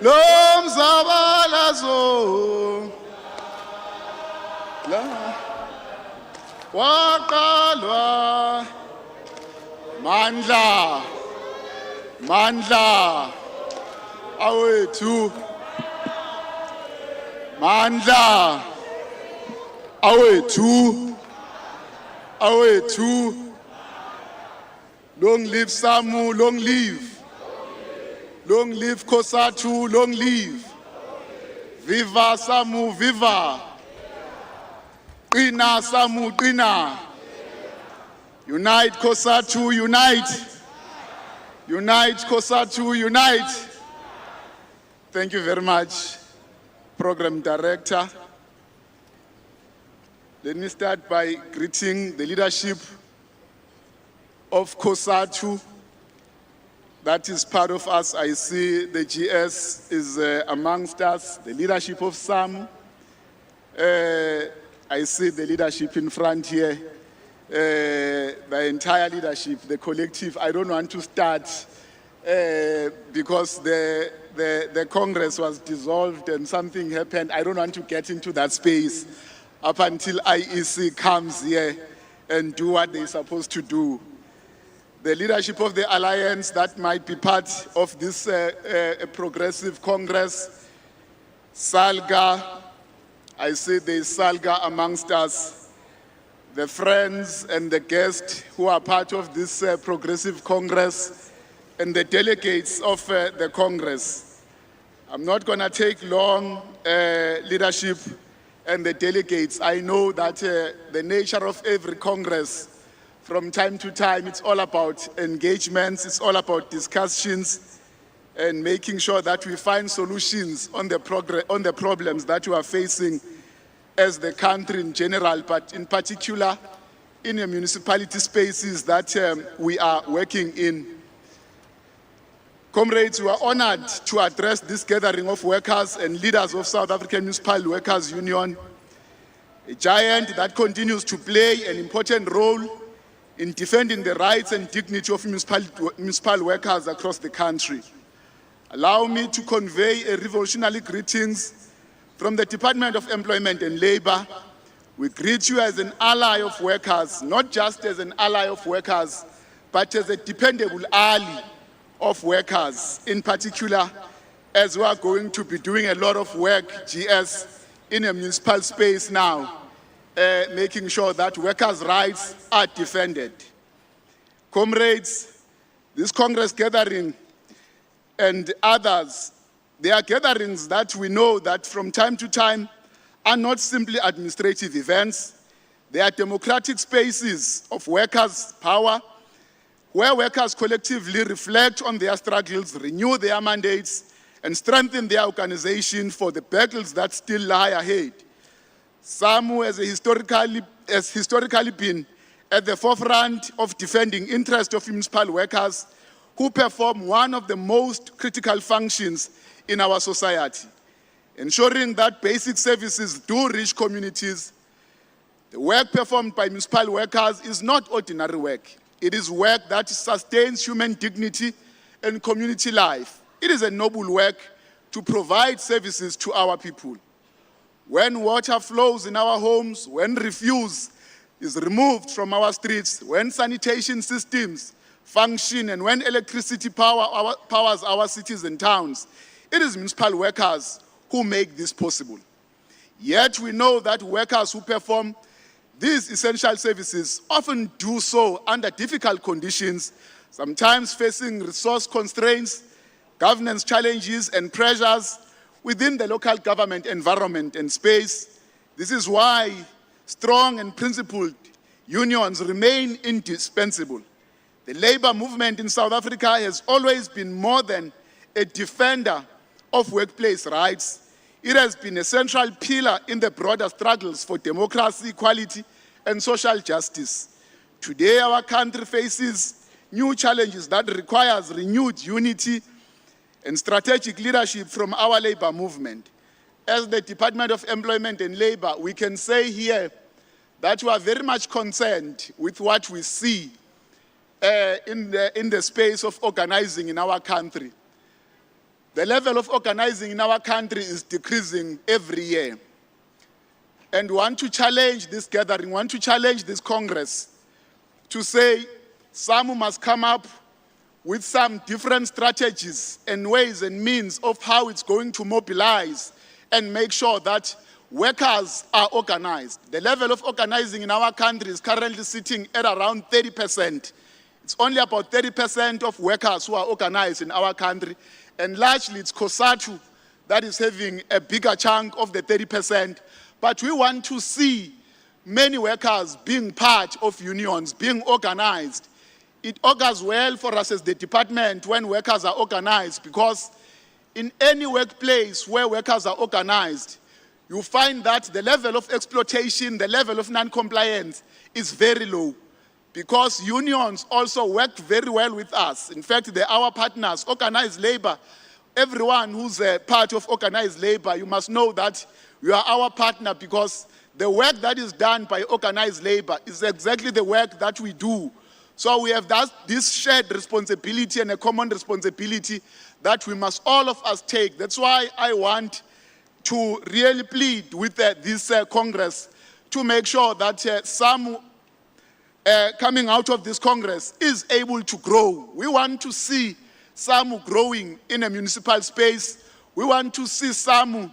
Lomzabalazo la waqalwa mandla awethu mandla awethu long live Samwu, long live Kosathu, long live viva Samwu, viva qina Samwu, qina unite Kosathu, unite Kosathu, unite. Thank you very much, Program Director. Let me start by greeting the leadership of Kosathu that is part of us. I see the GS is amongst us, the leadership of Samwu. I see the leadership in front here, the entire leadership, the collective. I don't want to start because the Congress was dissolved and something happened. I don't want to get into that space up until IEC comes here and do what they're supposed to do. The leadership of the alliance that might be part of this progressive Congress, Salga, I see there's Salga amongst us. The friends and the guests who are part of this progressive Congress and the delegates of the Congress. I'm not going to take long, leadership and the delegates. I know that the nature of every Congress, from time to time, it's all about engagements, it's all about discussions and making sure that we find solutions on the problems that we are facing as the country in general, but in particular in the municipality spaces that we are working in. Comrades, we are honored to address this gathering of workers and leaders of South African Municipal Workers Union, a giant that continues to play an important role in defending the rights and dignity of municipal workers across the country. Allow me to convey a revolutionary greetings from the Department of Employment and Labor. We greet you as an ally of workers, not just as an ally of workers, but as a dependable ally of workers, in particular, as we are going to be doing a lot of work, GS, in a municipal space now, making sure that workers' rights are defended. Comrades, this Congress gathering and others, they are gatherings that we know that from time to time are not simply administrative events. They are democratic spaces of workers' power, where workers collectively reflect on their struggles, renew their mandates, and strengthen their organization for the battles that still lie ahead. Samwu has historically been at the forefront of defending interests of municipal workers who perform one of the most critical functions in our society, ensuring that basic services do reach communities. The work performed by municipal workers is not ordinary work. It is work that sustains human dignity and community life. It is a noble work to provide services to our people. When water flows in our homes, when refuse is removed from our streets, when sanitation systems function, and when electricity powers our cities and towns, it is municipal workers who make this possible. Yet we know that workers who perform these essential services often do so under difficult conditions, sometimes facing resource constraints, governance challenges, and pressures within the local government environment and space. This is why strong and principled unions remain indispensable. The labor movement in South Africa has always been more than a defender of workplace rights. It has been a central pillar in the broader struggles for democracy, equality, and social justice. Today, our country faces new challenges that requires renewed unity and strategic leadership from our labor movement. As the Department of Employment and Labor, we can say here that we are very much concerned with what we see in the space of organizing in our country. the level of organizing in our country is decreasing every year. And we want to challenge this gathering, want to challenge this Congress to say Samwu must come up with some different strategies and ways and means of how it's going to mobilize and make sure that workers are organized. The level of organizing in our country is currently sitting at around 30%. It's only about 30% of workers who are organized in our country, and largely it's COSATU that is having a bigger chunk of the 30%. But we want to see many workers being part of unions, being organized. It augurs well for us as the department when workers are organized, because in any workplace where workers are organized, you find that the level of exploitation, the level of non-compliance is very low, because unions also work very well with us. In fact, they're our partners. Organized labor, everyone who's a part of organized labor, you must know that you are our partner, because the work that is done by organized labor is exactly the work that we do. So we have this shared responsibility and a common responsibility that we must all of us take. That's why I want to really plead with this Congress to make sure that Samwu coming out of this Congress is able to grow. We want to see Samwu growing in a municipal space. We want to see Samwu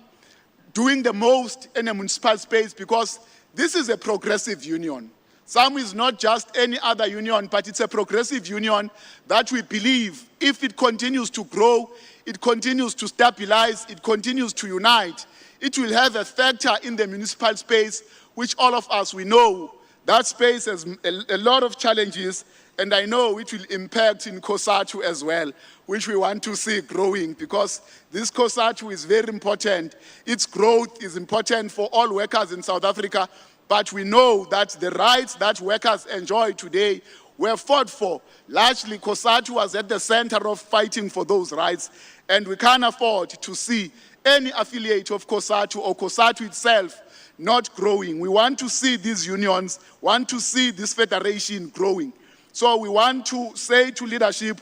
doing the most in a municipal space, because this is a progressive union. Samwu is not just any other union, but it's a progressive union that we believe if it continues to grow, it continues to stabilize, it continues to unite, it will have a factor in the municipal space, which all of us, we know that space has a lot of challenges, and I know it will impact in COSATU as well, which we want to see growing, because this COSATU is very important. Its growth is important for all workers in South Africa, but we know that the rights that workers enjoy today were fought for. Largely, COSATU was at the center of fighting for those rights, and we can't afford to see any affiliate of COSATU or COSATU itself not growing. We want to see these unions, want to see this federation growing. So we want to say to leadership,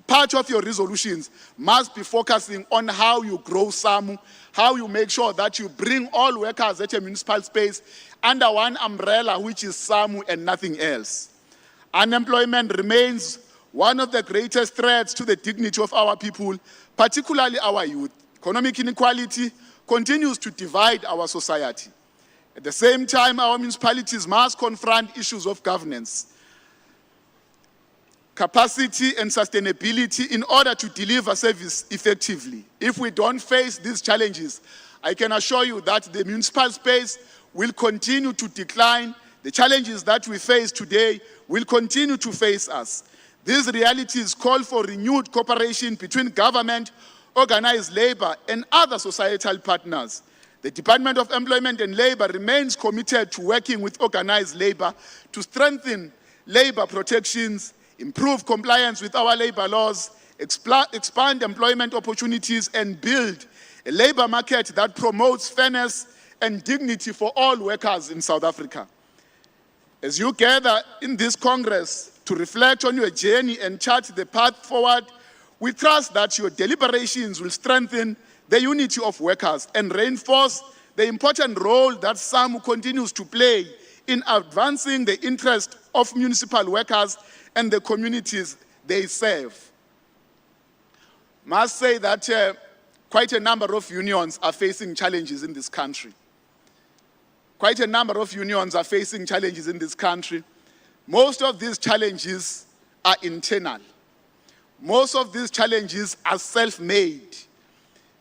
part of your resolutions must be focusing on how you grow Samwu, how you make sure that you bring all workers at a municipal space under one umbrella, which is Samwu and nothing else. Unemployment remains one of the greatest threats to the dignity of our people, particularly our youth. Economic inequality continues to divide our society. At the same time, our municipalities must confront issues of governance, capacity and sustainability in order to deliver service effectively. If we don't face these challenges, I can assure you that the municipal space will continue to decline. The challenges that we face today will continue to face us. These realities call for renewed cooperation between government, organized labor, and other societal partners. The Department of Employment and Labor remains committed to working with organized labor to strengthen labor protections, improve compliance with our labor laws, expand employment opportunities, and build a labor market that promotes fairness and dignity for all workers in South Africa. As you gather in this Congress to reflect on your journey and chart the path forward, we trust that your deliberations will strengthen the unity of workers and reinforce the important role that Samwu continues to play in advancing the interest of municipal workers and the communities they serve. Must say that quite a number of unions are facing challenges in this country. Quite a number of unions are facing challenges in this country. Most of these challenges are internal. Most of these challenges are self-made.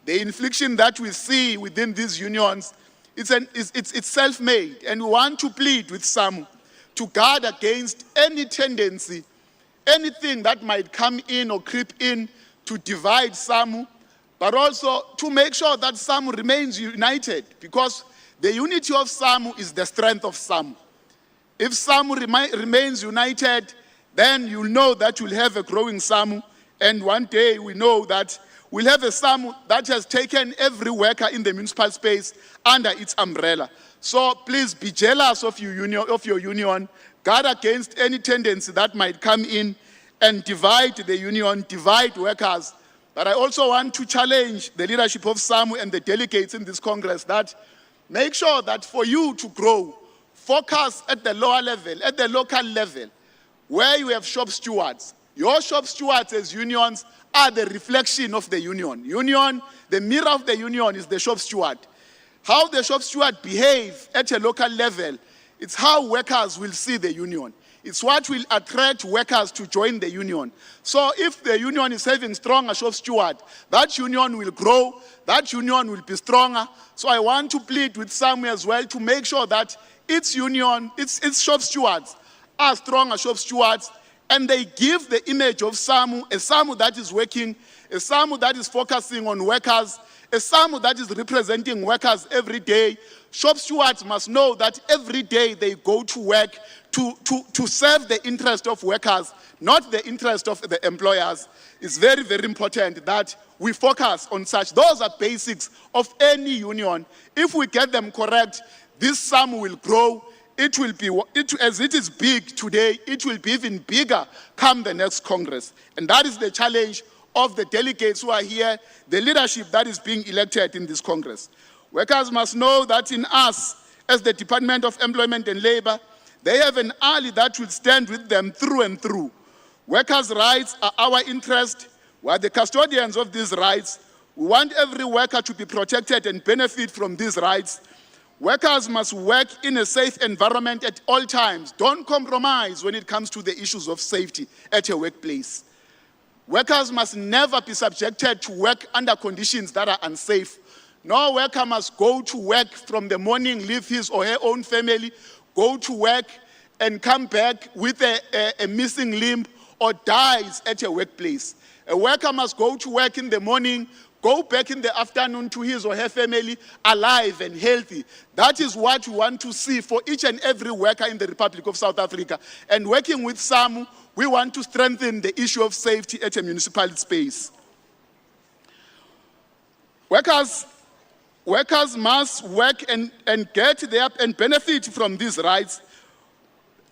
The infliction that we see within these unions, it's self-made, and we want to plead with Samwu to guard against any tendency, anything that might come in or creep in to divide Samwu, but also to make sure that Samwu remains united, because the unity of Samwu is the strength of Samwu. If Samwu remains united, then you'll know that you'll have a growing Samwu, and one day we know that we'll have a Samwu that has taken every worker in the municipal space under its umbrella. So please be jealous of your union, guard against any tendency that might come in and divide the union, divide workers, But I also want to challenge the leadership of Samwu and the delegates in this Congress that make sure that for you to grow, focus at the lower level, at the local level, where you have shop stewards. Your shop stewards as unions are the reflection of the union. The mirror of the union is the shop steward. How the shop steward behave at a local level, it's how workers will see the union. It's what will attract workers to join the union. So if the union is having stronger shop steward, that union will grow, that union will be stronger. So I want to plead with Samwu as well to make sure that its union, its shop stewards are stronger shop stewards, and they give the image of Samwu, a Samwu that is working, a Samwu that is focusing on workers, a Samwu that is representing workers every day. Shop stewards must know that every day they go to work to serve the interest of workers, not the interest of the employers. It's very, very important that we focus on such. Those are basics of any union. If we get them correct, this Samwu will grow. It will be, as it is big today, it will be even bigger come the next Congress. And that is the challenge of the delegates who are here, the leadership that is being elected in this Congress. Workers must know that in us, as the Department of Employment and Labor, they have an ally that will stand with them through and through. Workers' rights are our interest. We are the custodians of these rights. We want every worker to be protected and benefit from these rights. Workers must work in a safe environment at all times. Don't compromise when it comes to the issues of safety at your workplace. Workers must never be subjected to work under conditions that are unsafe. No worker must go to work from the morning, leave his or her own family, go to work and come back with a missing limb or dies at a workplace. A worker must go to work in the morning, go back in the afternoon to his or her family alive and healthy. That is what we want to see for each and every worker in the Republic of South Africa. And working with Samwu, we want to strengthen the issue of safety at a municipal space. Workers must work and get their and benefit from these rights.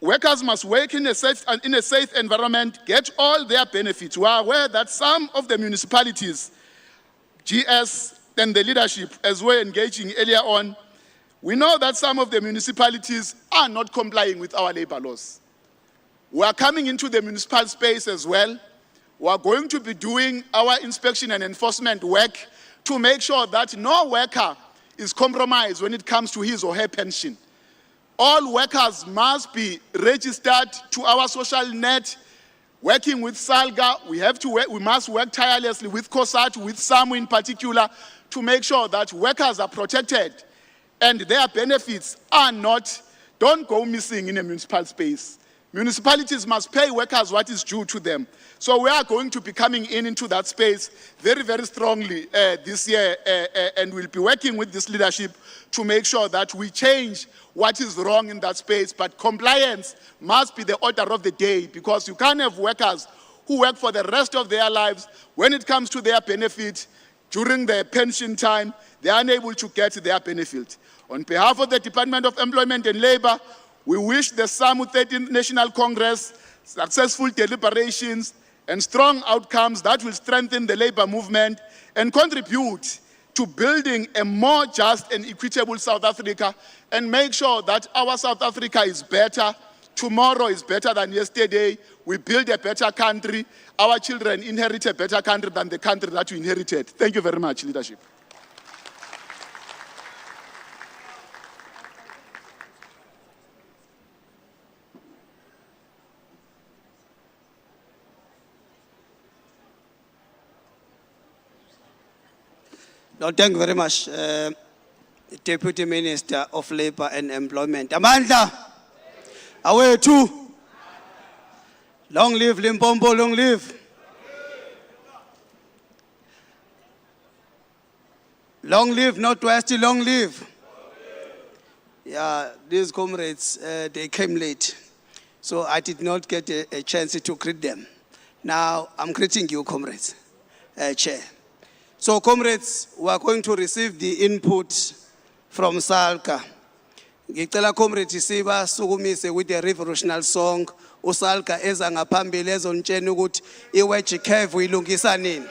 Workers must work in a safe environment, get all their benefits. We are aware that some of the municipalities, GS and the leadership, as we're engaging earlier on, we know that some of the municipalities are not complying with our labor laws. We are coming into the municipal space as well. We are going to be doing our inspection and enforcement work to make sure that no worker is compromised when it comes to his or her pension. All workers must be registered to our social net. Working with Salga, we must work tirelessly with COSAT, with Samwu in particular, to make sure that workers are protected and their benefits don't go missing in a municipal space. Municipalities must pay workers what is due to them. So we are going to be coming into that space very, very strongly this year, and we'll be working with this leadership to make sure that we change what is wrong in that space. But compliance must be the order of the day, because you can't have workers who work for the rest of their lives. When it comes to their benefit, during their pension time, they are unable to get their benefit. On behalf of the Department of Employment and Labor, we wish the Samwu 13th National Congress successful deliberations and strong outcomes that will strengthen the labor movement and contribute to building a more just and equitable South Africa, and make sure that our South Africa is better. Tomorrow is better than yesterday. We build a better country. Our children inherit a better country than the country that we inherited. Thank you very much, leadership. No, thank you very much, Deputy Minister of Labor and Employment. Amandla, away too. Long live Limpopo, long live. Long live Northwest, long live. Yeah, these comrades, they came late, so I did not get a chance to greet them. Now, I'm greeting you, comrades, Chair. So, comrades, we are going to receive the input from Salga. Ngicela comrades siba sukumise with a revolutionary song. USalga eza ngaphambili ezontshela ukuthi iwage curve uyilungisa nini.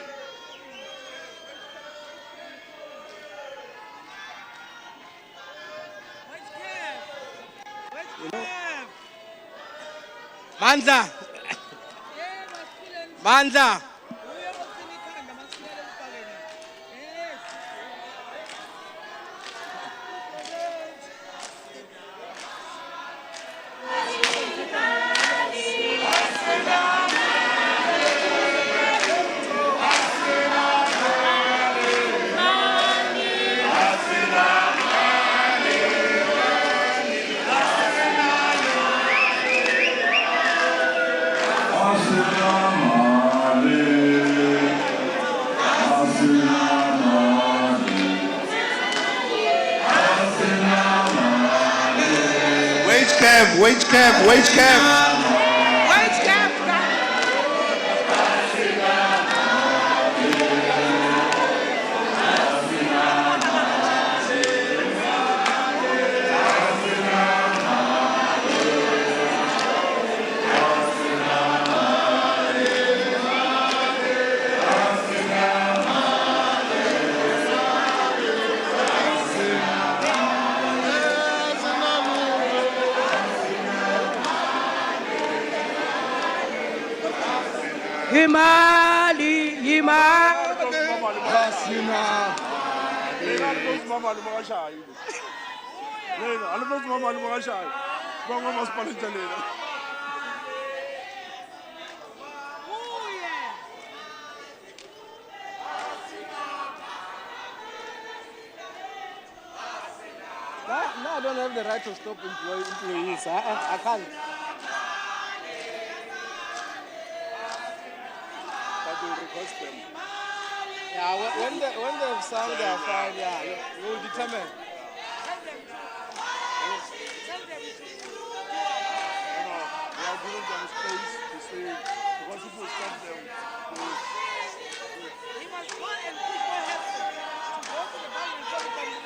Mandla. Mandla. Wage cap. Wage cap. Imali. No, I don't have the right to stop employees. I can't. But we'll request them. Yeah, when they've signed their file, yeah, we'll determine. We are giving them space to say, because if we stop them, we must go and push for help to go to the bank and tell them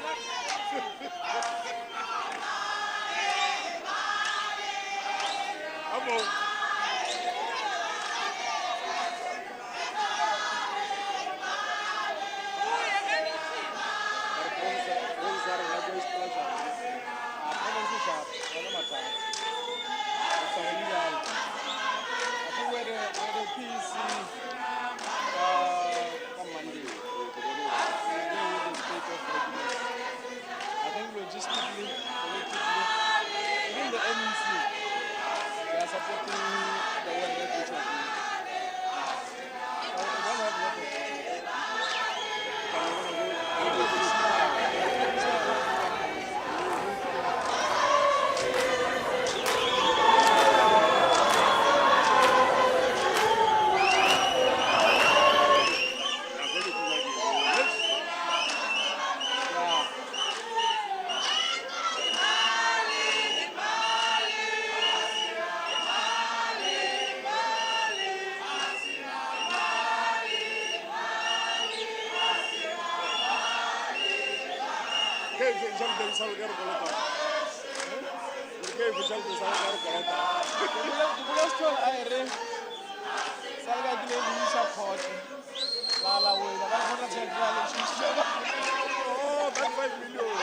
oh, that's 5 million.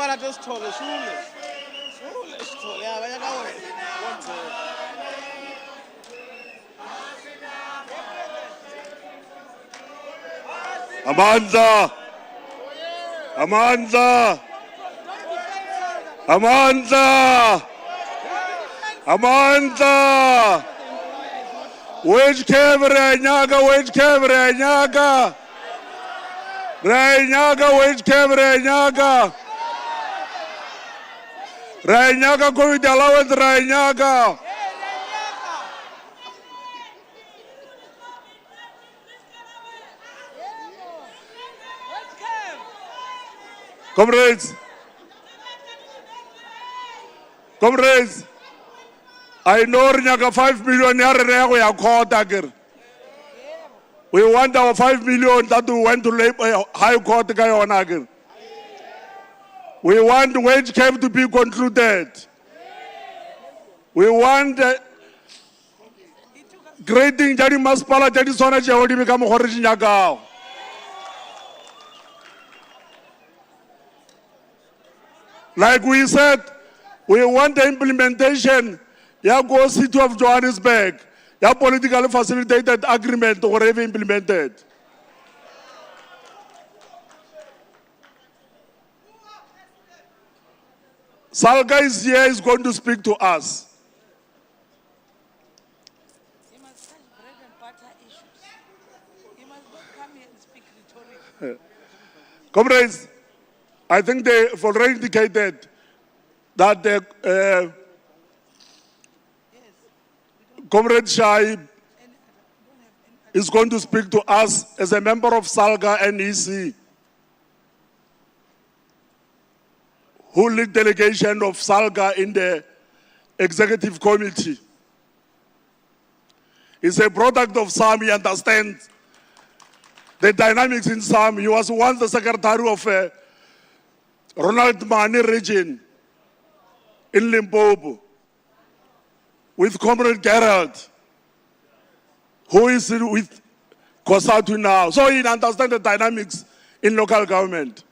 I just told the Amandla. Wage cap, Rainyaga, wage cap, Rainyaga. Rainyaga, COVID allowance, Rainyaga. Comrades, I know Rainyaga 5 million yare. We want our 5 million that we went to High Court. We want wage cap to be concluded. We want grading tša dimasepala tša di swana tšeo di be ka mokgwa re di nyakago. Like we said, we want the implementation ya go City of Johannesburg, ya politically facilitated agreement or ever implemented. Salga is here, is going to speak to us. He must touch bread and butter issues. He must not come here and speak rhetorically. Comrades, I think they have already indicated that the Comrade Shaib is going to speak to us as a member of Salga NEC, who lead delegation of Salga in the executive committee. He's a product of SAM. He understands the dynamics in SAM. He was once the secretary of Ronald Mani region in Limpopo with Comrade Gerald, who is with COSATU now. So he understands the dynamics in local government.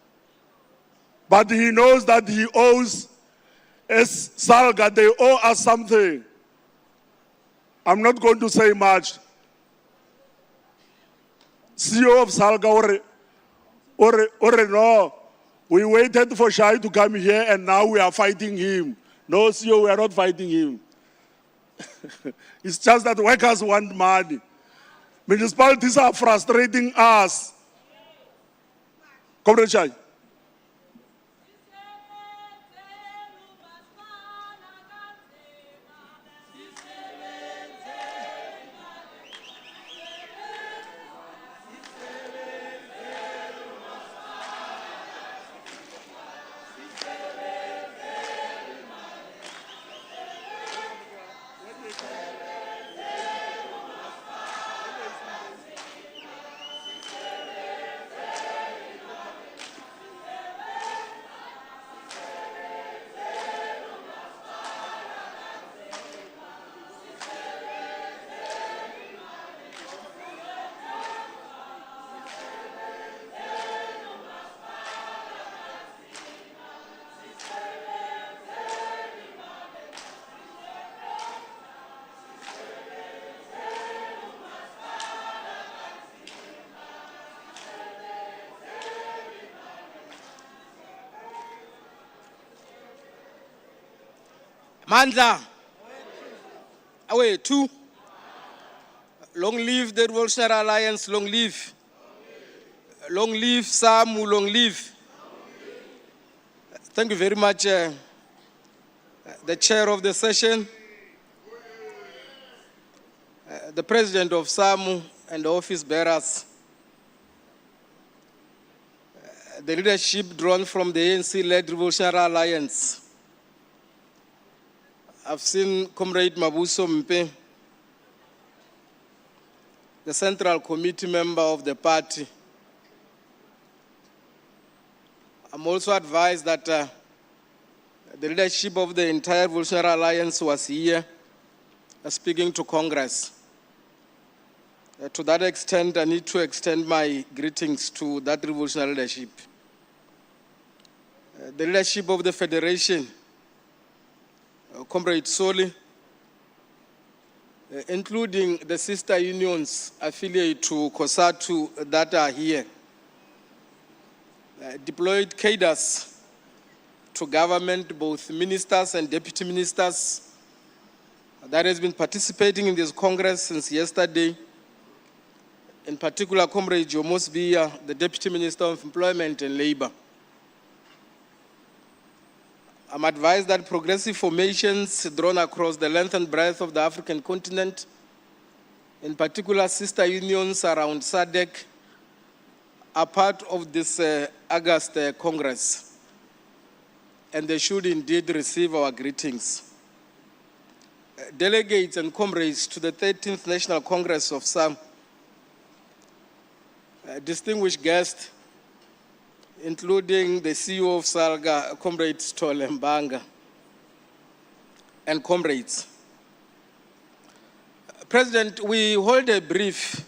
But he knows that he owes, as Salga, they owe us something. I'm not going to say much. CEO of Salga, or no, we waited for Shai to come here and now we are fighting him. No, CEO, we are not fighting him. It's just that workers want money. Municipalities are frustrating us. Comrade Shai. Mandla. Away, 2. Long live the Revolutionary Alliance, long live. Long live Samwu, long live. Thank you very much, the chair of the session, the president of Samwu and the office bearers, the leadership drawn from the ANC-led Revolutionary Alliance. I've seen Comrade Mabuso Mpe, the Central Committee member of the party. I'm also advised that the leadership of the entire Revolutionary Alliance was here speaking to Congress. To that extent, I need to extend my greetings to that revolutionary leadership. The leadership of the Federation, Comrade Soli, including the sister unions affiliated to COSATU that are here, deployed cadres to government, both ministers and deputy ministers, that has been participating in this Congress since yesterday. In particular, Comrade Jomos Bia, the Deputy Minister of Employment and Labor. I'm advised that progressive formations drawn across the length and breadth of the African continent, in particular sister unions around SADC, are part of this August Congress, and they should indeed receive our greetings. Delegates and comrades to the 13th National Congress of SAM, distinguished guests, including the CEO of Salga, Comrade Stolembanga, and comrades. President, we hold a brief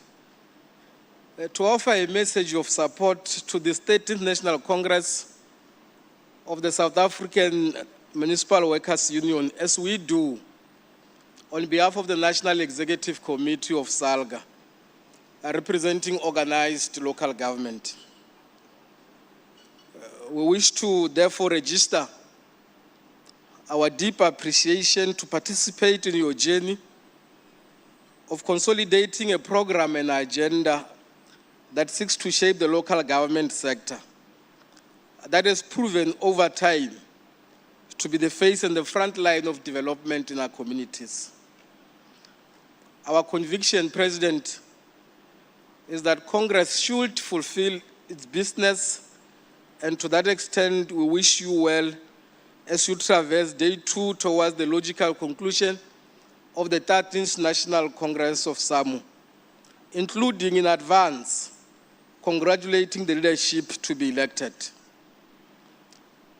to offer a message of support to the 13th National Congress of the South African Municipal Workers Union, as we do on behalf of the National Executive Committee of Salga, representing organized local government. We wish to therefore register our deep appreciation to participate in your journey of consolidating a program and agenda that seeks to shape the local government sector that has proven over time to be the face and the front line of development in our communities. Our conviction, President, is that Congress should fulfill its business, and to that extent, we wish you well as you traverse day 2 towards the logical conclusion of the 13th National Congress of Samwu, including in advance congratulating the leadership to be elected.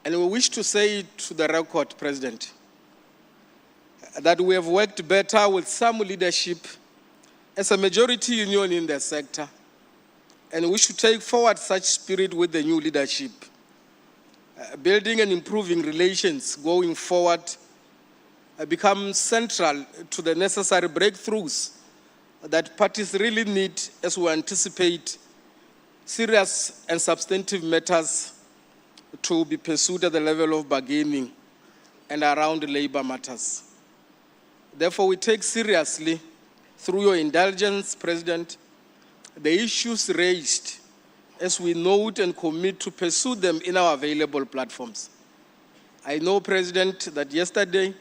And we wish to say to the record, President, that we have worked better with some leadership as a majority union in the sector, and we should take forward such spirit with the new leadership. Building and improving relations going forward becomes central to the necessary breakthroughs that parties really need as we anticipate serious and substantive matters to be pursued at the level of bargaining and around labor matters. Therefore, we take seriously, through your indulgence, President, the issues raised as we note and commit to pursue them in our available platforms. I know, President, that yesterday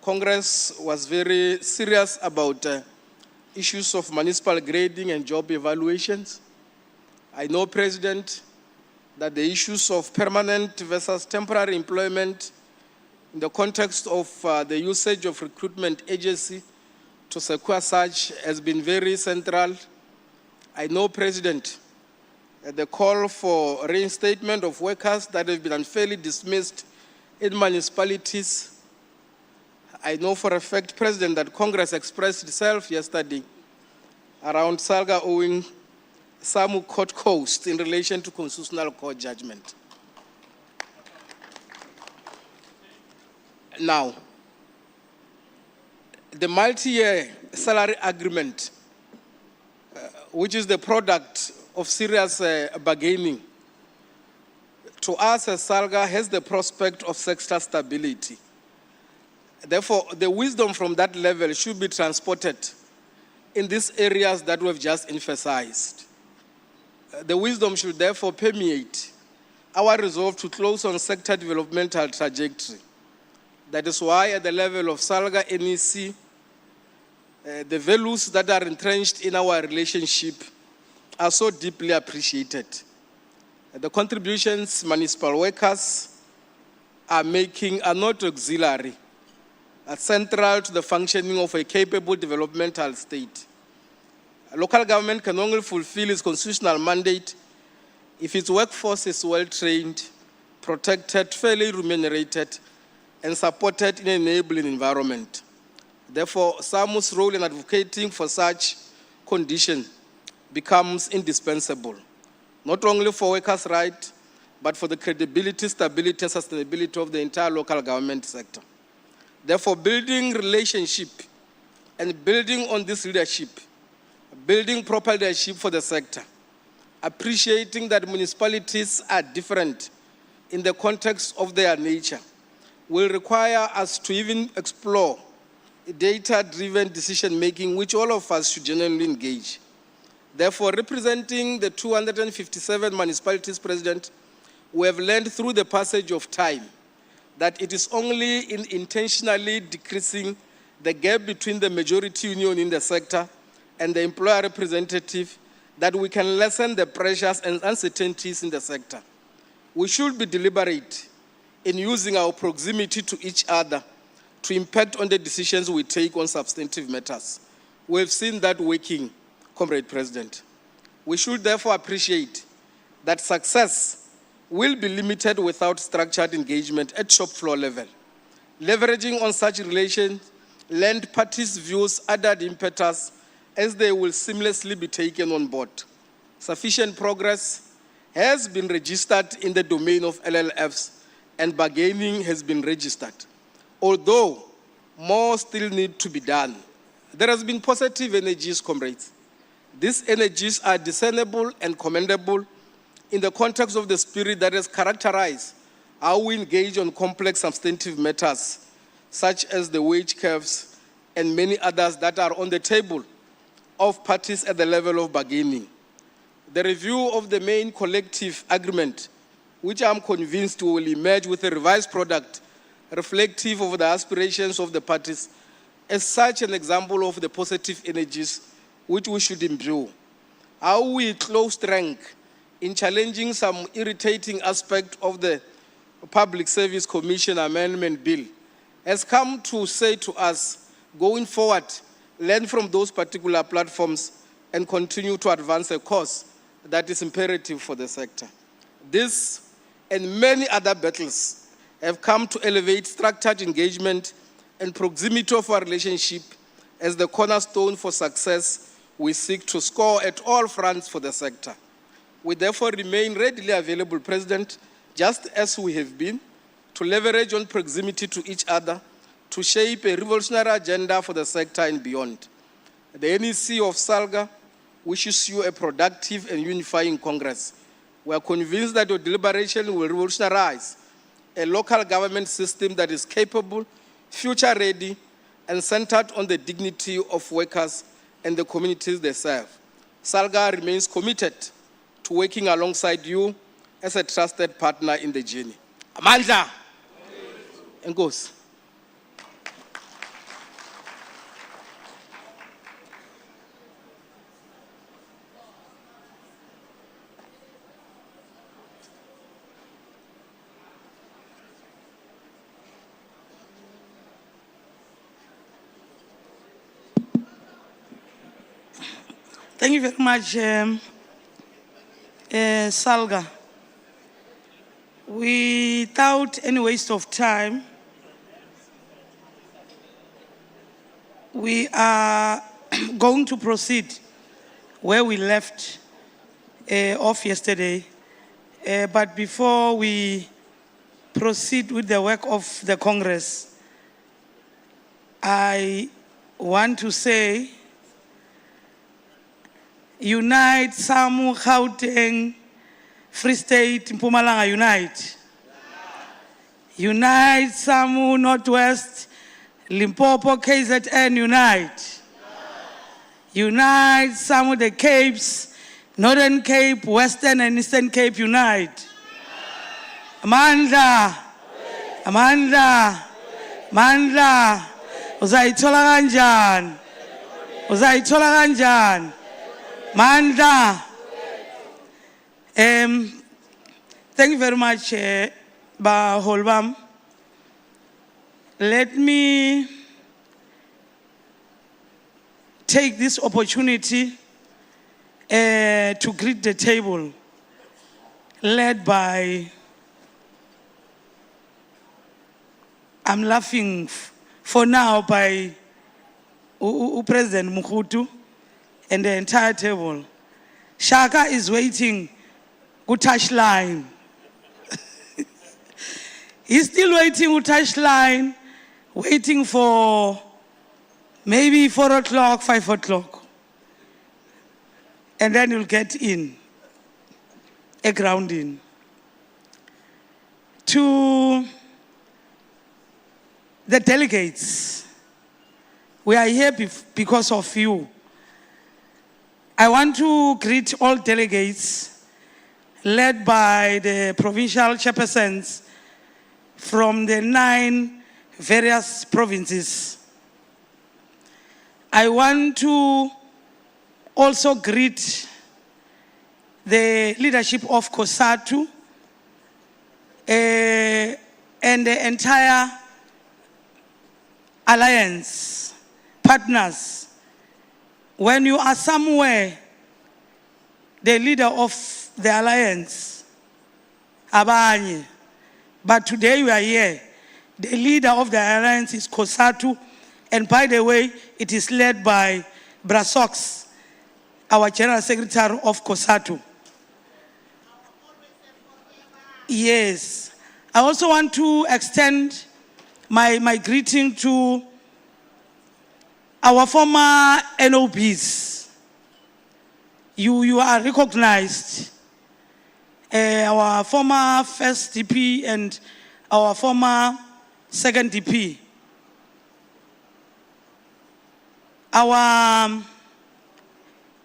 Congress was very serious about issues of municipal grading and job evaluations. I know, President, that the issues of permanent versus temporary employment in the context of the usage of recruitment agency to secure such has been very central. I know, President, the call for reinstatement of workers that have been unfairly dismissed in municipalities. I know for a fact, President, that Congress expressed itself yesterday around Salga owing Samwu court coast in relation to constitutional court judgment. Now, the multi-year salary agreement, which is the product of serious bargaining, to us as Salga has the prospect of sector stability. Therefore, the wisdom from that level should be transported in these areas that we've just emphasized. The wisdom should therefore permeate our resolve to close on sector developmental trajectory. That is why at the level of Salga NEC, the values that are entrenched in our relationship are so deeply appreciated. The contributions municipal workers are making are not auxiliary, are central to the functioning of a capable developmental state. A local government can only fulfill its constitutional mandate if its workforce is well-trained, protected, fairly remunerated, and supported in an enabling environment. Therefore, Samwu's role in advocating for such condition becomes indispensable, not only for workers' rights, but for the credibility, stability, and sustainability of the entire local government sector. Therefore, building relationship and building on this leadership, building proper leadership for the sector, appreciating that municipalities are different in the context of their nature, will require us to even explore data-driven decision-making, which all of us should genuinely engage. Therefore, representing the 257 municipalities, President, we have learned through the passage of time that it is only in intentionally decreasing the gap between the majority union in the sector and the employer representative that we can lessen the pressures and uncertainties in the sector. We should be deliberate in using our proximity to each other to impact on the decisions we take on substantive matters. We have seen that working, Comrade President. We should therefore appreciate that success will be limited without structured engagement at shop floor level. Leveraging on such relations lend parties' views added impetus as they will seamlessly be taken on board. Sufficient progress has been registered in the domain of LLFs and bargaining has been registered. Although more still need to be done, there has been positive energies, comrades. These energies are discernible and commendable in the context of the spirit that has characterized how we engage on complex substantive matters, such as the wage curves and many others that are on the table of parties at the level of bargaining. The review of the main collective agreement, which I'm convinced will emerge with a revised product reflective of the aspirations of the parties, is such an example of the positive energies which we should imbue. How we close rank in challenging some irritating aspect of the Public Service Commission Amendment Bill has come to say to us, going forward, learn from those particular platforms and continue to advance a course that is imperative for the sector. This and many other battles have come to elevate structured engagement and proximity of our relationship as the cornerstone for success we seek to score at all fronts for the sector. We therefore remain readily available, President, just as we have been, to leverage on proximity to each other to shape a revolutionary agenda for the sector and beyond. The NEC of Salga wishes you a productive and unifying Congress. We are convinced that your deliberation will revolutionize a local government system that is capable, future-ready, and centered on the dignity of workers and the communities they serve. Salga remains committed to working alongside you as a trusted partner in the journey. Amandla! Enkosi. Thank you very much, Salga. Without any waste of time, we are going to proceed where we left off yesterday. But before we proceed with the work of the Congress, I want to say, unite, Samwu, Gauteng, Free State, Mpumalanga, unite. Unite, Samwu, Northwest, Limpopo, KZN, unite. Unite, Samwu, the Capes, Northern Cape, Western and Eastern Cape, unite. Amandla, Amandla, Amandla, uzayithola kanjani? Uzayithola kanjani? Mandla. Thank you very much, Holbam. Let me take this opportunity to greet the table led by, I'm laughing for now, by President Mukhutu and the entire table. Shaka is waiting to touch line. He's still waiting to touch line, waiting for maybe 4 o'clock, 5 o'clock. And then you'll get in, a grounding. To the delegates, we are here because of you. I want to greet all delegates led by the provincial chairpersons from the 9 various provinces. I want to also greet the leadership of COSATU and the entire alliance partners. When you are somewhere, the leader of the alliance, abanye, but today we are here. The leader of the alliance is COSATU And by the way, it is led by Brasox, our General Secretary of COSATU. Yes. I also want to extend my greeting to our former NOBs. You are recognized. Our former first DP and our former second DP. Our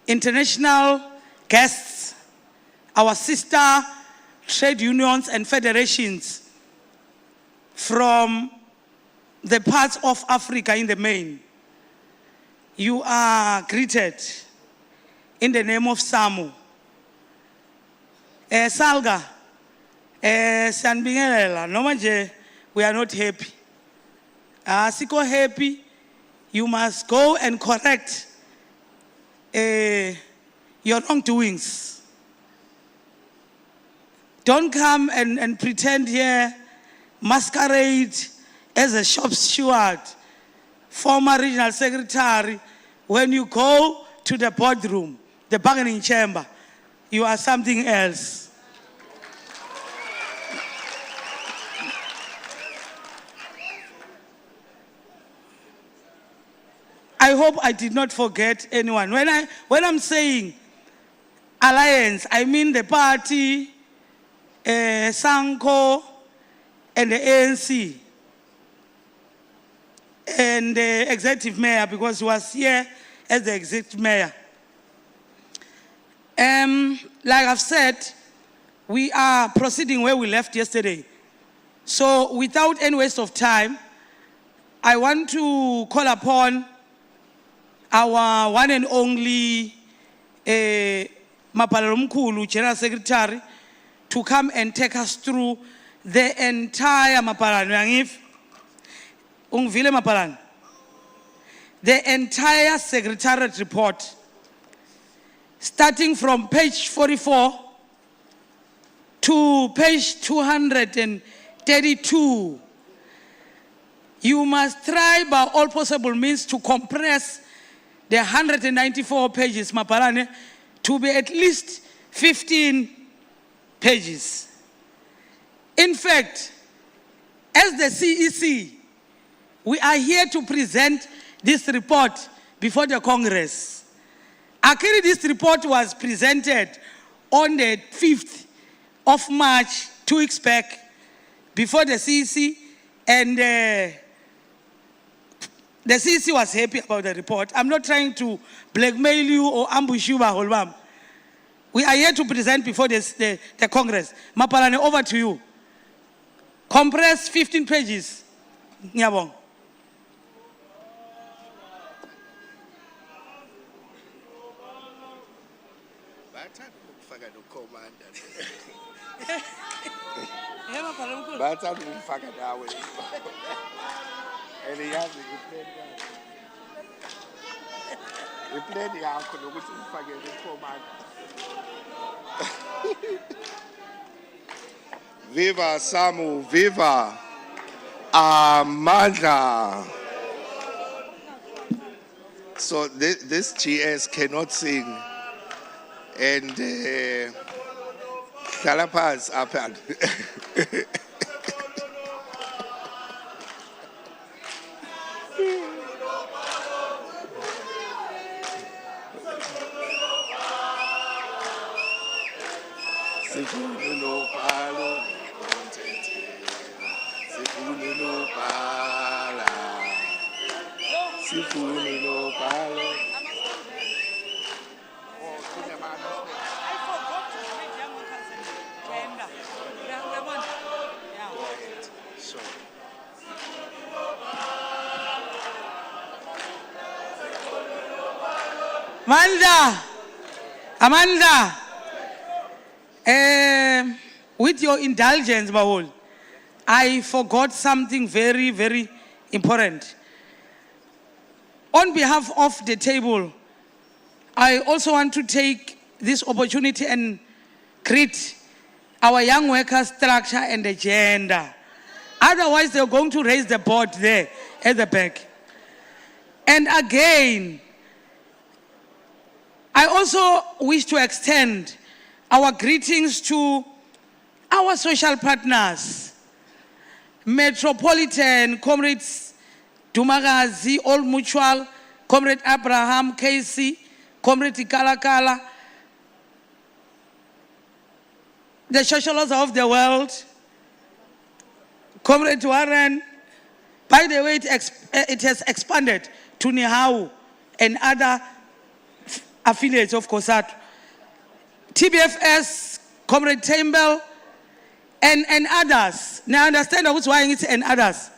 international guests, our sister trade unions and federations from the parts of Africa in the main. You are greeted in the name of Samwu. Salga, Sanbingelela, no manje, we are not happy. Siko happy, you must go and correct your wrongdoings. Don't come and pretend here, masquerade as a shop steward, former regional secretary. When you go to the boardroom, the bargaining chamber, you are something else. I hope I did not forget anyone. When I'm saying alliance, I mean the party, Sanko, and the ANC, and the executive mayor, because he was here as the executive mayor. Like I've said, we are proceeding where we left yesterday. So without any waste of time, I want to call upon our one and only Mapalalumkulu, General Secretary, to come and take us through the entire Mapalan. The entire Secretariat report, starting from page 44 to page 232. You must try by all possible means to compress the 194 pages, Mapalane, to be at least 15 pages. In fact, as the CEC, we are here to present this report before the Congress. Actually, this report was presented on the 5th of March, 2 weeks back, before the CEC, and the CEC was happy about the report. I'm not trying to blackmail you or ambush you, Baholbam. We are here to present before the Congress. Mapalane, over to you. Compress 15 pages. Nyabong. Viva Samwu, viva Amandla. So this GS cannot sing, and Kalapas happened. Amanda, with your indulgence, Bahol, I forgot something very, very important. On behalf of the table, I also want to take this opportunity and greet our young workers' structure and agenda. Otherwise, they're going to raise the board there at the back. And again, I also wish to extend our greetings to our social partners, Metropolitan, Comrades Dumagazi, Old Mutual, Comrade Abraham, Casey, Comrade Kalakala, the socialists of the world, Comrade Warren. By the way, it has expanded to Nihau and other affiliates of COSATU. TBFS, Comrade Tambell, and others. Now understand what's why it's and others.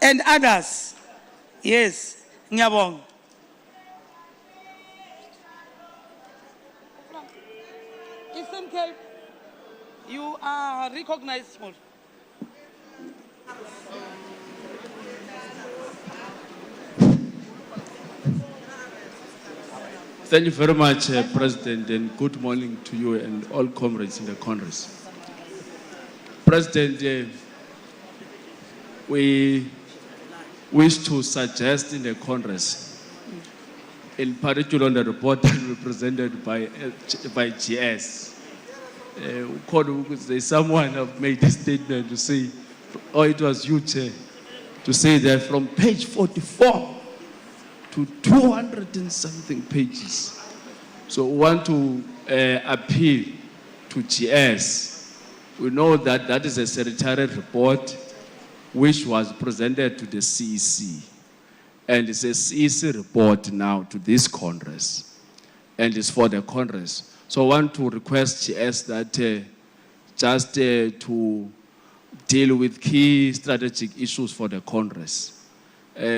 And others. Yes. Ngiyabonga. Eastern Cape, you are recognized. Thank you very much, President, and good morning to you and all comrades in the Congress. President, we wish to suggest in the Congress, in particular on the report represented by GS, someone have made a statement to say, oh, it was you, Chair, to say that from page 44 to 200 and something pages. So we want to appeal to GS. We know that that is a Secretariat report which was presented to the CEC. And it's a CEC report now to this Congress. And it's for the Congress. So I want to request GS that just to deal with key strategic issues for the Congress.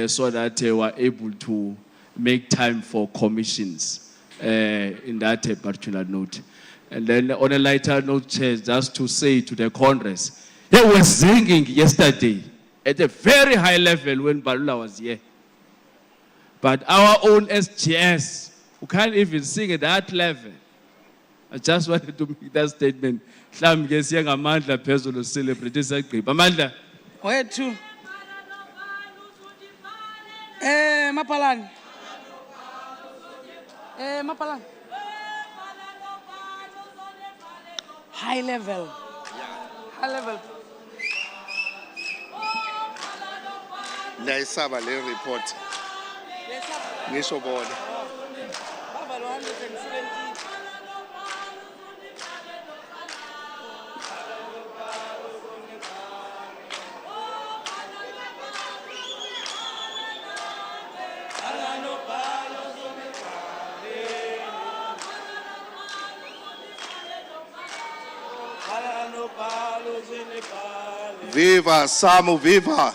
So that we're able to make time for commissions in that particular note. And then on a lighter note, Chair, just to say to the Congress, they were singing yesterday at a very high level when Balula was here. But our own SGS, who can't even sing at that level, I just wanted to make that statement. Amanda. Where to? Mapalan. Mapalan. High level. High level. Naisaba le report. Ngisho bona. Viva, Samwu, viva!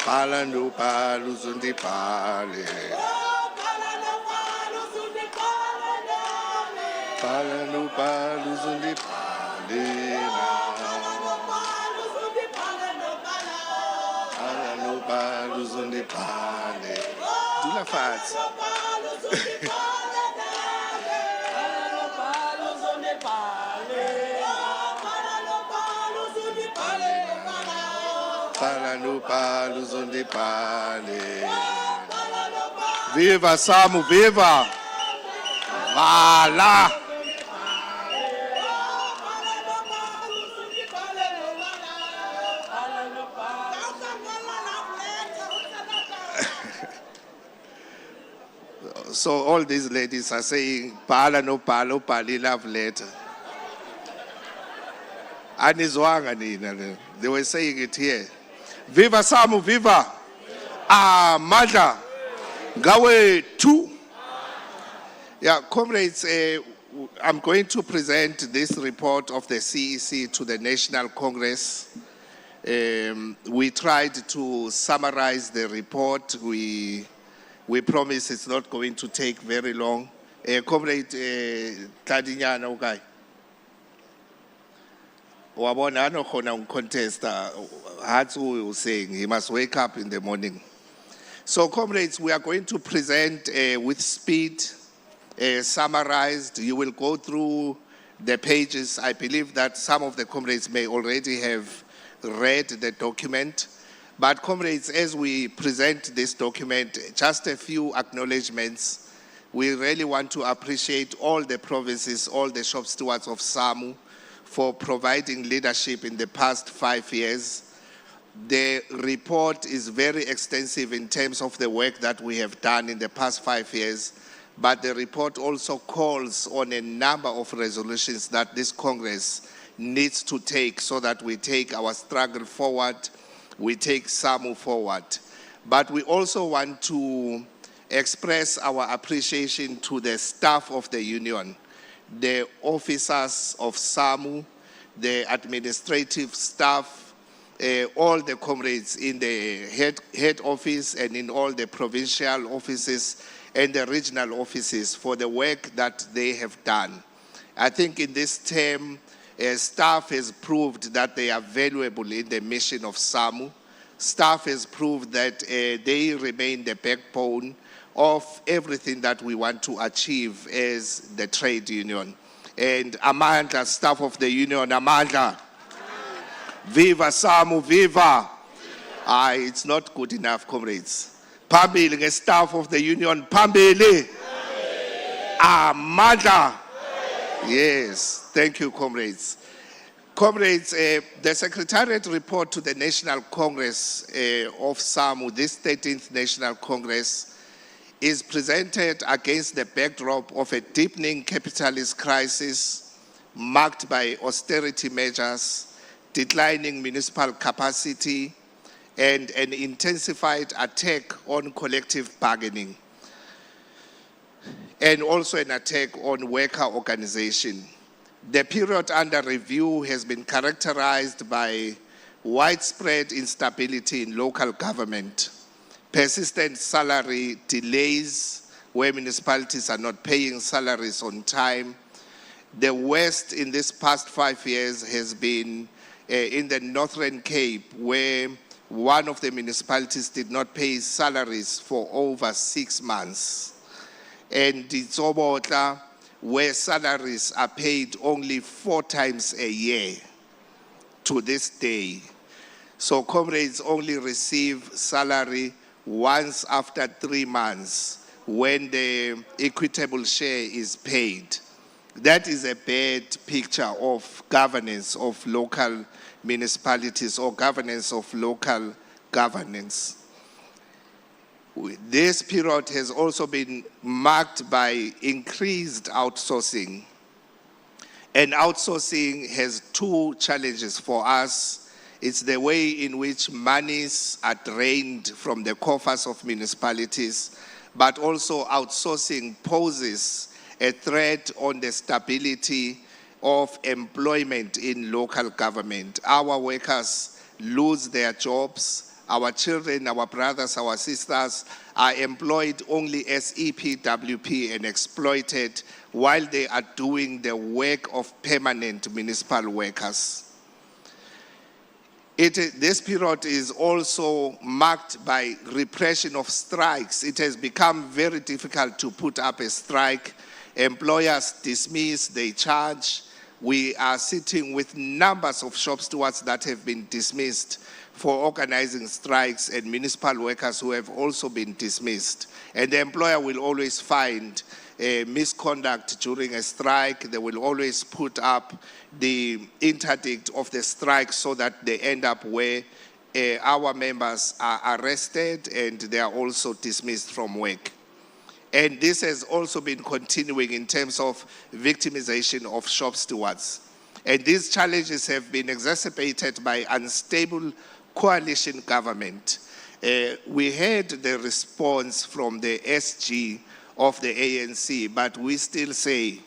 Pala no palo zundi pale. Pala no palo zundi pale. Pala no palo zundi pale. Dula faz. Pala no palo zundi pale. Viva Samwu, viva! Vala! So all these ladies are saying, Pala no palo, pali love letter. Anizwanga nina. They were saying it here. Viva Samwu, viva! Mada, Gawe 2. Yeah, comrades, I'm going to present this report of the CEC to the National Congress. We tried to summarize the report. We promise it's not going to take very long. Comrade Tadinyana Ugai. Wabona no khona contest. Hatsu was saying he must wake up in the morning. So, comrades, we are going to present with speed, summarized. You will go through the pages. I believe that some of the comrades may already have read the document. But, comrades, as we present this document, just a few acknowledgements. We really want to appreciate all the provinces, all the shop stewards of Samwu for providing leadership in the past 5 years. The report is very extensive in terms of the work that we have done in the past 5 years, but the report also calls on a number of resolutions that this Congress needs to take so that we take our struggle forward, we take Samwu forward. But we also want to express our appreciation to the staff of the union, the officers of Samwu, the administrative staff, all the comrades in the head office and in all the provincial offices and the regional offices for the work that they have done. I think in this term, staff has proved that they are valuable in the mission of Samwu. Staff has proved that they remain the backbone of everything that we want to achieve as the trade union. And Amandla, staff of the union, Amandla. Viva Samwu, viva! It's not good enough, comrades. Phambili the staff of the union, phambili. Amandla. Yes, thank you, comrades. Comrades, the Secretariat report to the National Congress of Samwu, this 13th National Congress, is presented against the backdrop of a deepening capitalist crisis marked by austerity measures, declining municipal capacity, and an intensified attack on collective bargaining, and also an attack on worker organization. The period under review has been characterized by widespread instability in local government, persistent salary delays where municipalities are not paying salaries on time. The worst in this past 5 years has been in the Northern Cape, where one of the municipalities did not pay salaries for over 6 months. And Itsobotla, where salaries are paid only 4 times a year to this day. So comrades only receive salary once after 3 months when the equitable share is paid. That is a bad picture of governance of local municipalities or governance of local governance. This period has also been marked by increased outsourcing. And outsourcing has 2 challenges for us. It's the way in which monies are drained from the coffers of municipalities, but also outsourcing poses a threat on the stability of employment in local government. Our workers lose their jobs. Our children, our brothers, our sisters are employed only as EPWP and exploited while they are doing the work of permanent municipal workers. This period is also marked by repression of strikes. It has become very difficult to put up a strike. Employers dismiss, they charge. We are sitting with numbers of shop stewards that have been dismissed for organizing strikes and municipal workers who have also been dismissed. And the employer will always find misconduct during a strike. They will always put up the interdict of the strike so that they end up where our members are arrested and they are also dismissed from work. And this has also been continuing in terms of victimization of shop stewards. And these challenges have been exacerbated by unstable coalition government. We heard the response from the SG of the ANC, but we still say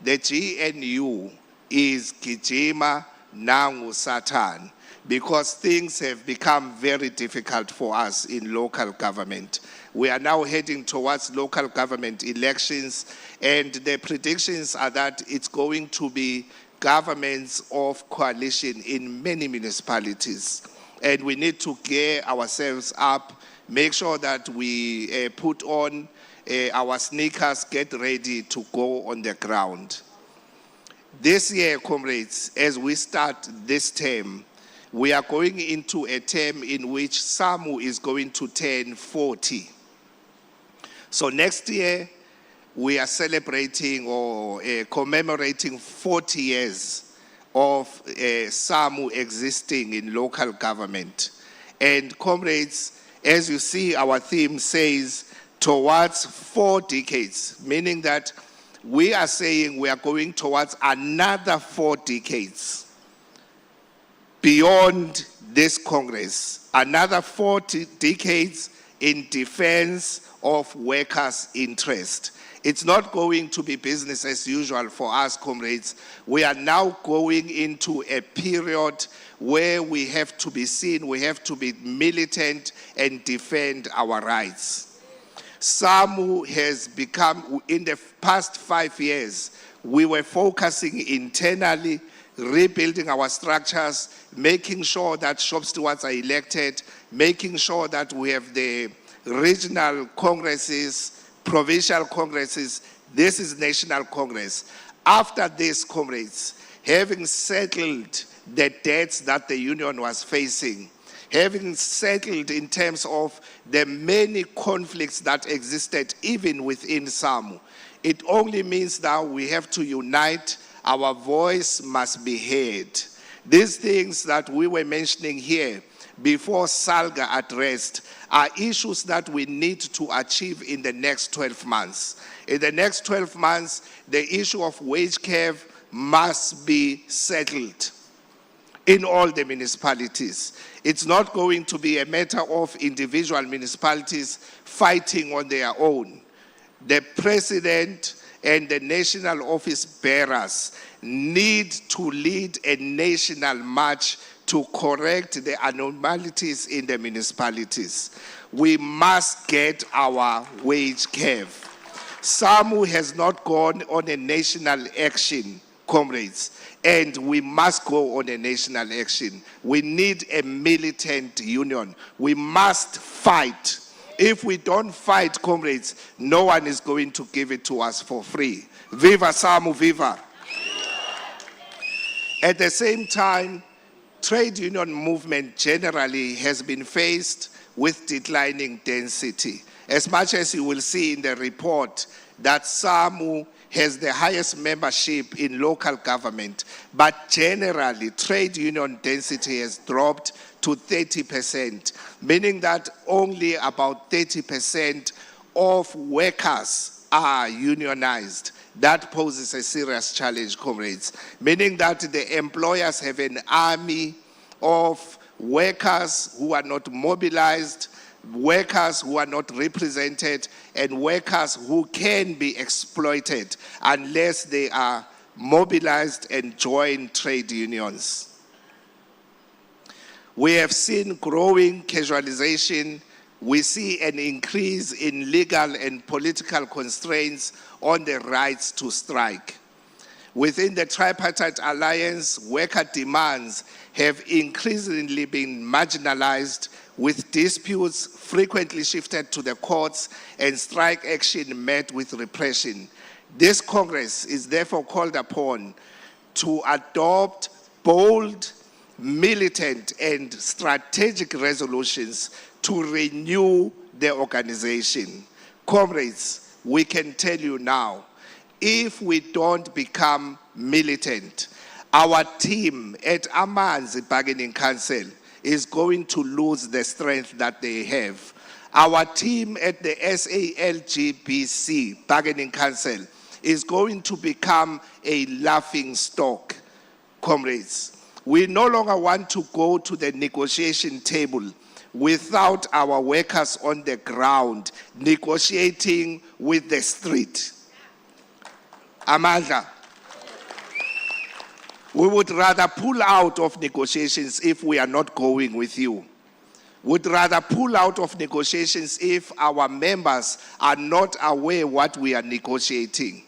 the GNU is Gijima Nangu Satan, because things have become very difficult for us in local government. We are now heading towards local government elections, and the predictions are that it's going to be governments of coalition in many municipalities. And we need to gear ourselves up, make sure that we put on our sneakers, get ready to go on the ground. This year, comrades, as we start this term, we are going into a term in which Samwu is going to turn 40. So next year, we are celebrating or commemorating 40 years of Samwu existing in local government. And comrades, as you see, our theme says towards 4 decades, meaning that we are saying we are going towards another 4 decades beyond this Congress, another 40 decades in defense of workers' interest. It's not going to be business as usual for us, comrades. We are now going into a period where we have to be seen, we have to be militant and defend our rights. Samwu has become, in the past 5 years, we were focusing internally, rebuilding our structures, making sure that shop stewards are elected, making sure that we have the regional congresses, provincial congresses. This is National Congress. After this, comrades, having settled the debts that the union was facing, having settled in terms of the many conflicts that existed even within Samwu, it only means that we have to unite. Our voice must be heard. These things that we were mentioning here before Salga addressed are issues that we need to achieve in the next 12 months. In the next 12 months, the issue of wage curve must be settled in all the municipalities. It's not going to be a matter of individual municipalities fighting on their own. The president and the national office bearers need to lead a national march to correct the anomalies in the municipalities. We must get our wage curve. Samwu has not gone on a national action, comrades, and we must go on a national action. We need a militant union. We must fight. If we don't fight, comrades, no one is going to give it to us for free. Viva Samwu, viva! At the same time, trade union movement generally has been faced with declining density. As much as you will see in the report that Samwu has the highest membership in local government, but generally trade union density has dropped to 30%, meaning that only about 30% of workers are unionized. That poses a serious challenge, comrades, meaning that the employers have an army of workers who are not mobilized, workers who are not represented, and workers who can be exploited unless they are mobilized and join trade unions. We have seen growing casualization. We see an increase in legal and political constraints on the rights to strike. Within the tripartite alliance, worker demands have increasingly been marginalized, with disputes frequently shifted to the courts and strike action met with repression. This Congress is therefore called upon to adopt bold, militant, and strategic resolutions to renew the organization. Comrades, we can tell you now, if we don't become militant, our team at Amanzi Bargaining Council is going to lose the strength that they have. Our team at the SALGBC Bargaining Council is going to become a laughing stock. Comrades, we no longer want to go to the negotiation table without our workers on the ground negotiating with the street. Amandla, We would rather pull out of negotiations if we are not going with you. Would rather pull out of negotiations if our members are not aware what we are negotiating.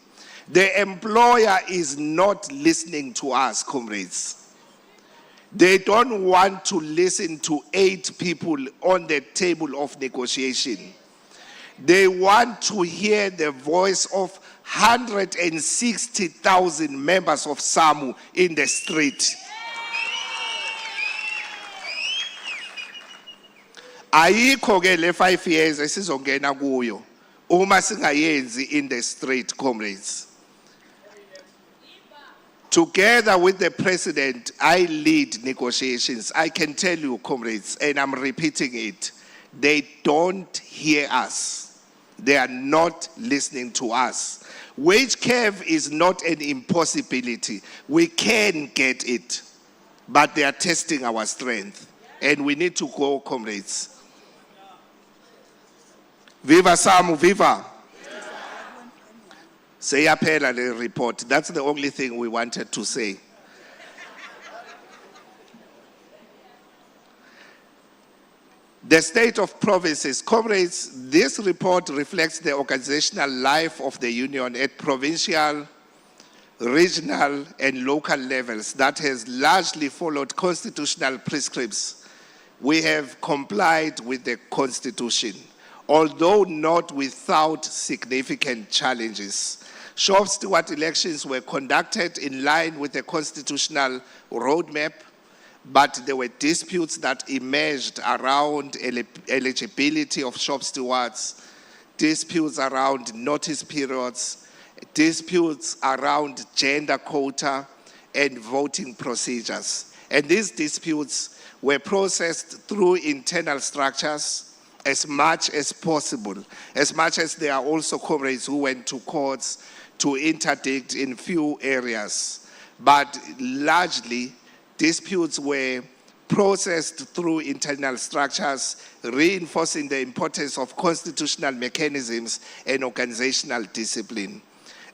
The employer is not listening to us, comrades. They don't want to listen to 8 people on the table of negotiation. They want to hear the voice of 160,000 members of Samwu in the street. Ayikho ke le 5 years esizongena kuyo uma singayenzi in the street, comrades. Together with the president, I lead negotiations. I can tell you, comrades, and I'm repeating it, they don't hear us. They are not listening to us. Wage curve is not an impossibility. We can get it, but they are testing our strength, and we need to go, comrades. Viva Samwu, viva! Seyaphela le report. That's the only thing we wanted to say. The state of provinces. Comrades, this report reflects the organizational life of the union at provincial, regional, and local levels that has largely followed constitutional prescripts. We have complied with the constitution, although not without significant challenges. Shop steward elections were conducted in line with the constitutional roadmap, but there were disputes that emerged around eligibility of shop stewards, disputes around notice periods, disputes around gender quota and voting procedures. And these disputes were processed through internal structures as much as possible, as much as there are also comrades who went to courts to interdict in few areas. But largely, disputes were processed through internal structures, reinforcing the importance of constitutional mechanisms and organizational discipline.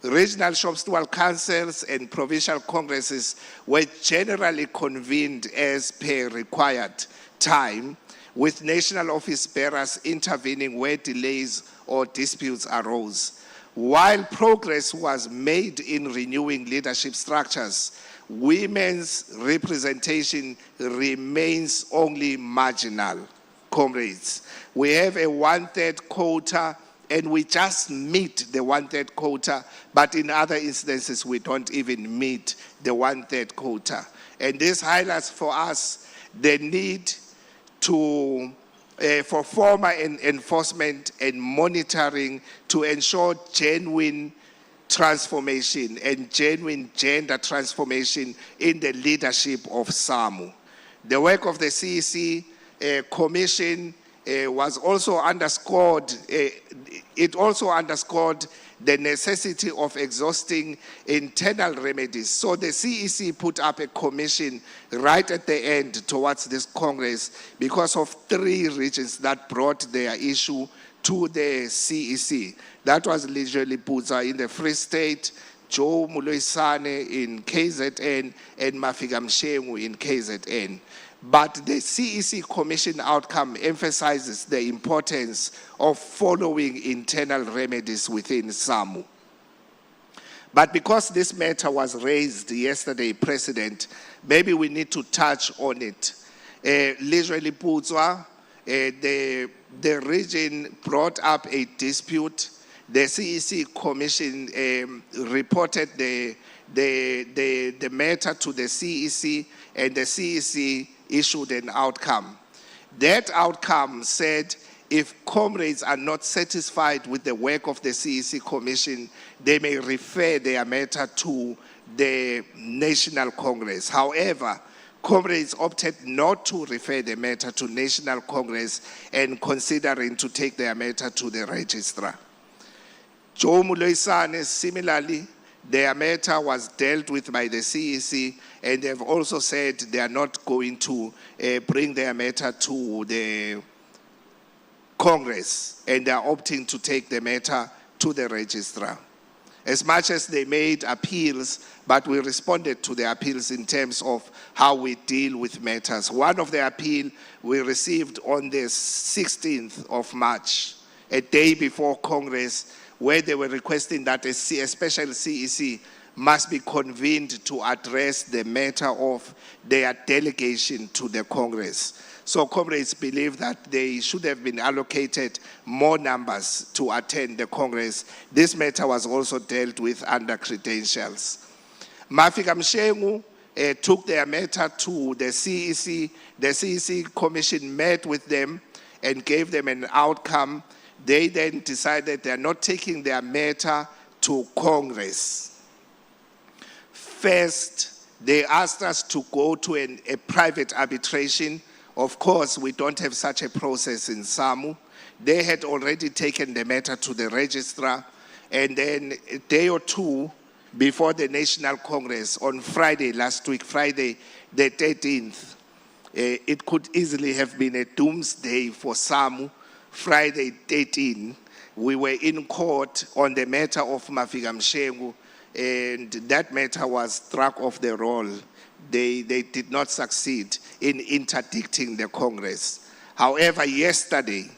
Regional shop steward councils and provincial congresses were generally convened as per required time, with national office bearers intervening where delays or disputes arose. While progress was made in renewing leadership structures, women's representation remains only marginal, comrades. We have a 1/3 quota and we just meet the 1/3 quota, but in other instances we don't even meet the 1/3 quota. And this highlights for us the need to for formal enforcement and monitoring to ensure genuine transformation and genuine gender transformation in the leadership of Samwu. The work of the CEC Commission was also underscored, it also underscored the necessity of exhausting internal remedies. So the CEC put up a commission right at the end towards this Congress because of 3 regions that brought their issue to the CEC. That was Leisurely Puza in the Free State, Joe Muloisane in KZN, and Mafika Mshengu in KZN. But the CEC Commission outcome emphasizes the importance of following internal remedies within Samwu. But because this matter was raised yesterday, President, maybe we need to touch on it. Leisurely Puza, the region brought up a dispute. The CEC Commission reported the matter to the CEC, and the CEC issued an outcome. That outcome said if comrades are not satisfied with the work of the CEC Commission, they may refer their matter to the National Congress. However, comrades opted not to refer the matter to National Congress and considering to take their matter to the registrar. Joe Muloisane, similarly, their matter was dealt with by the CEC, and they've also said they are not going to bring their matter to the Congress, and they are opting to take the matter to the registrar. as much as they made appeals, but we responded to the appeals in terms of how we deal with matters. One of the appeal we received on the 16th of March, a day before Congress, where they were requesting that a special CEC must be convened to address the matter of their delegation to the Congress. So comrades believe that they should have been allocated more numbers to attend the Congress. This matter was also dealt with under credentials. Mafika Mshengu took their matter to the CEC. The CEC Commission met with them and gave them an outcome. They then decided they are not taking their matter to Congress. First, they asked us to go to a private arbitration. Of course, we don't have such a process in Samwu. They had already taken the matter to the registrar, and then a day or two before the National Congress on Friday last week, Friday the 13th, it could easily have been a doomsday for Samwu. Friday 13, we were in court on the matter of Mafika Mshengu, and that matter was struck off the roll. They did not succeed in interdicting the Congress. However, yesterday,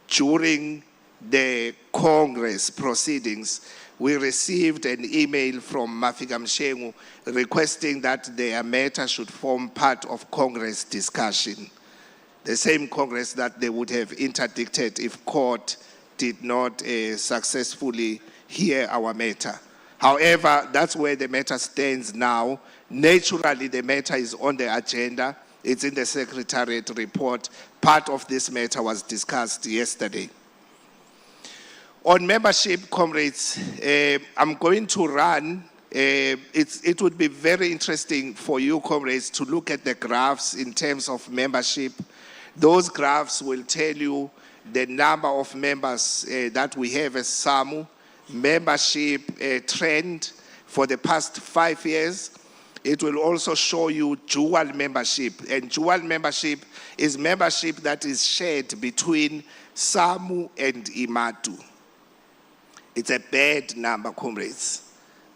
during the Congress proceedings, we received an email from Mafika Mshengu requesting that their matter should form part of Congress discussion. The same Congress that they would have interdicted if court did not successfully hear our matter. However, that's where the matter stands now. Naturally, the matter is on the agenda. It's in the Secretariat report. Part of this matter was discussed yesterday. On membership, comrades, I'm going to run. It would be very interesting for you, comrades, to look at the graphs in terms of membership. Those graphs will tell you the number of members that we have as Samwu, membership trend for the past 5 years. It will also show you dual membership. And dual membership is membership that is shared between Samwu and Imatu. It's a bad number, comrades,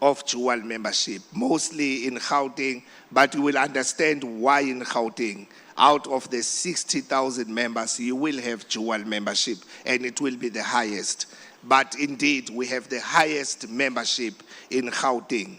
of dual membership, mostly in Gauteng, but you will understand why in Gauteng. Out of the 60,000 members, you will have dual membership, and it will be the highest. But indeed, we have the highest membership in Gauteng.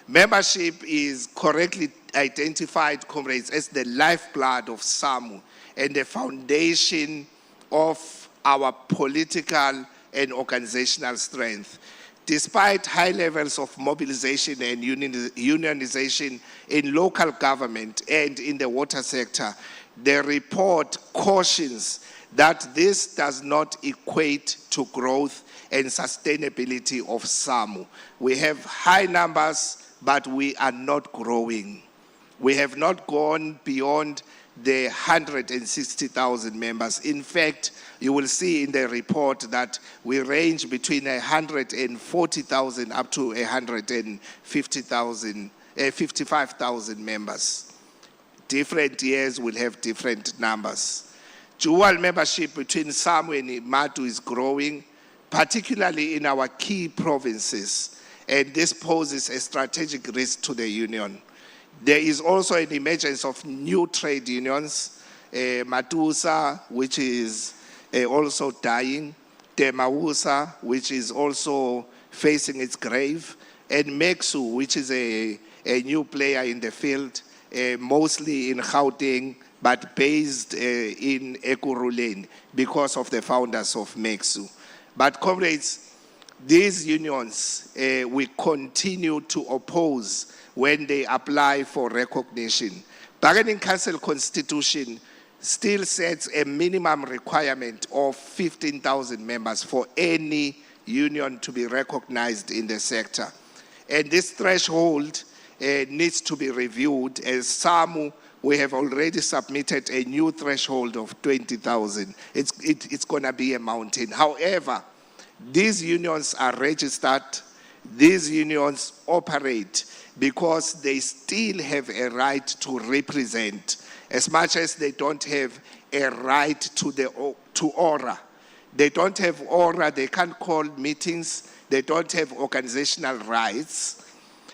Membership is correctly identified, comrades, as the lifeblood of Samwu and the foundation of our political and organizational strength. Despite high levels of mobilization and unionization in local government and in the water sector, the report cautions that this does not equate to growth and sustainability of Samwu. We have high numbers, but we are not growing. We have not gone beyond the 160,000 members. In fact, you will see in the report that we range between 140,000 up to 55,000 members. Different years will have different numbers. Dual membership between Samwu and Imatu is growing, particularly in our key provinces, and this poses a strategic risk to the union. There is also an emergence of new trade unions, Matusa, which is also dying, Temausa, which is also facing its grave, and Meksu, which is a new player in the field, mostly in Gauteng, but based in Ekurhuleni because of the founders of Meksu. But comrades, these unions, we continue to oppose when they apply for recognition. Bargaining Council Constitution still sets a minimum requirement of 15,000 members for any union to be recognized in the sector. And this threshold needs to be reviewed. As Samwu, we have already submitted a new threshold of 20,000. It's gonna be a mountain. However, these unions are registered, these unions operate because they still have a right to represent, as much as they don't have a right to aura. They don't have aura, they can't call meetings, they don't have organizational rights.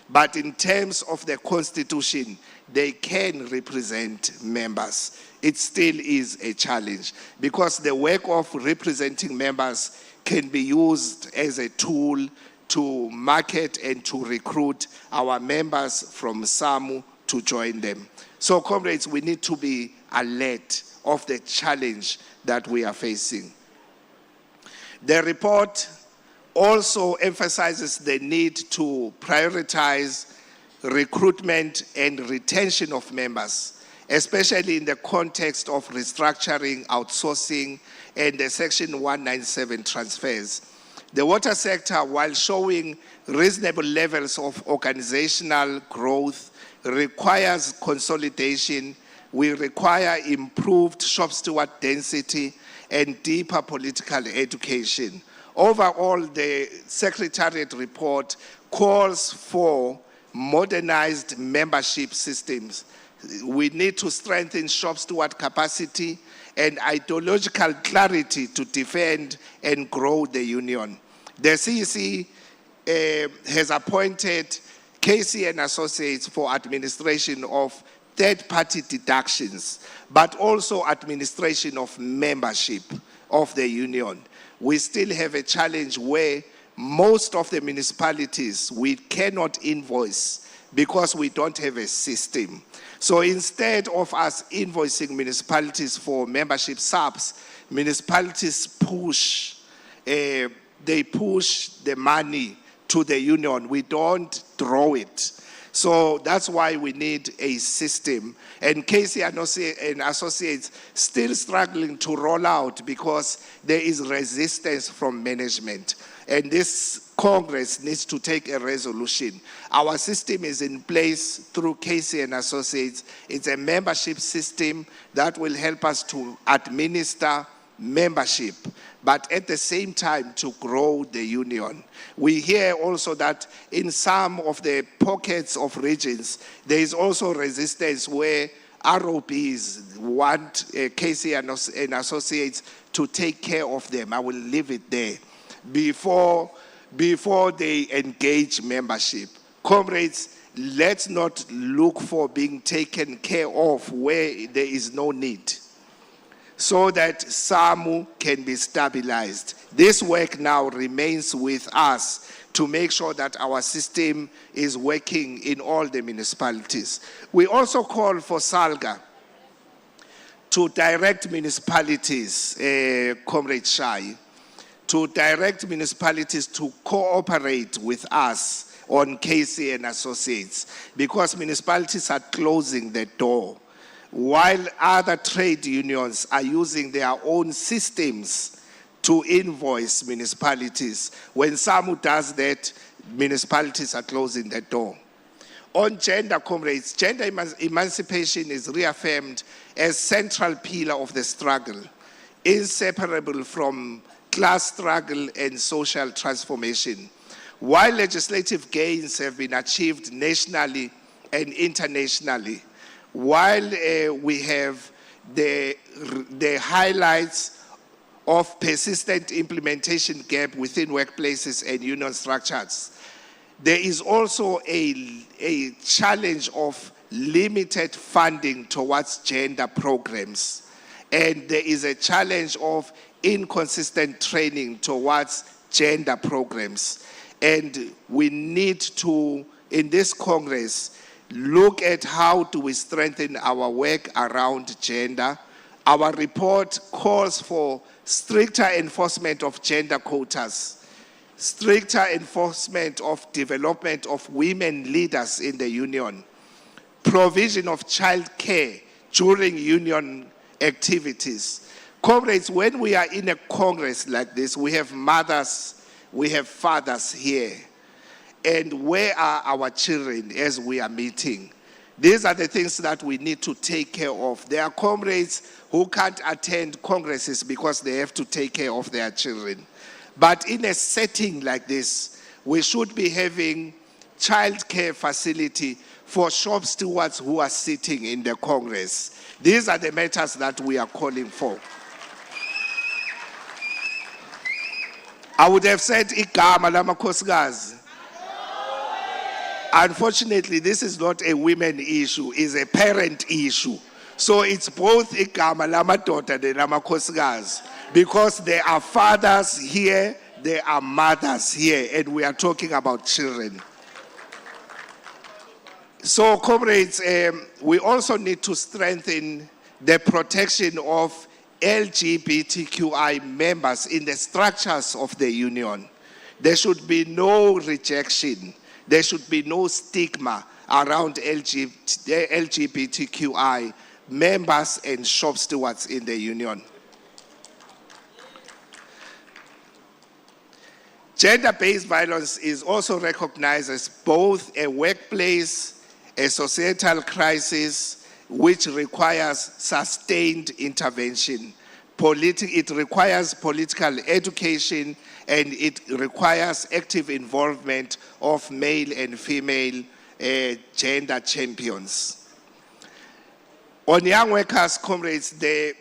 But in terms of the constitution, they can represent members. It still is a challenge because the work of representing members can be used as a tool to market and to recruit our members from Samwu to join them. So comrades, we need to be alert of the challenge that we are facing. The report also emphasizes the need to prioritize recruitment and retention of members, especially in the context of restructuring, outsourcing, and the Section 197 transfers. The water sector, while showing reasonable levels of organizational growth, requires consolidation. We require improved shop steward density and deeper political education. Overall, the Secretariat report calls for modernized membership systems. We need to strengthen shop steward capacity and ideological clarity to defend and grow the union. The CEC has appointed Casey and Associates for administration of third-party deductions, but also administration of membership of the union. We still have a challenge where most of the municipalities, we cannot invoice because we don't have a system. So instead of us invoicing municipalities for membership subs, municipalities push the money to the union. We don't draw it. So that's why we need a system. And Casey and Associates still struggling to roll out because there is resistance from management. And this Congress needs to take a resolution. Our system is in place through Casey and Associates. It's a membership system that will help us to administer membership, but at the same time to grow the union. We hear also that in some of the pockets of regions, there is also resistance where ROPs want Casey and Associates to take care of them. I will leave it there before they engage membership. Comrades, let's not look for being taken care of where there is no need, so that Samwu can be stabilized. This work now remains with us to make sure that our system is working in all the municipalities. We also call for Salga to direct municipalities, Comrade Shai, to direct municipalities to cooperate with us on Casey and Associates, because municipalities are closing the door, while other trade unions are using their own systems to invoice municipalities. When Samwu does that, municipalities are closing the door. On gender, comrades, gender emancipation is reaffirmed as central pillar of the struggle, inseparable from class struggle and social transformation. While legislative gains have been achieved nationally and internationally, while we have the highlights of persistent implementation gap within workplaces and union structures, there is also a challenge of limited funding towards gender programs. And there is a challenge of inconsistent training towards gender programs. And we need to, in this Congress, look at how do we strengthen our work around gender. Our report calls for stricter enforcement of gender quotas, stricter enforcement of development of women leaders in the union, provision of child care during union activities. Comrades, when we are in a Congress like this, we have mothers, we have fathers here. And where are our children as we are meeting? These are the things that we need to take care of. There are comrades who can't attend congresses because they have to take care of their children. But in a setting like this, we should be having child care facility for shop stewards who are sitting in the Congress. These are the matters that we are calling for. I would have said igama lamakhosikazi. Unfortunately, this is not a women issue, it's a parent issue. So it's both igama lamadoda nelamakhosikazi, because there are fathers here, there are mothers here, and we are talking about children. So, comrades, we also need to strengthen the protection of LGBTQI members in the structures of the union. There should be no rejection. There should be no stigma around LGBTQI members and shop stewards in the union. Gender-based violence is also recognized as both a workplace, a societal crisis, which requires sustained intervention. It requires political education, and it requires active involvement of male and female gender champions. On young workers, comrades, the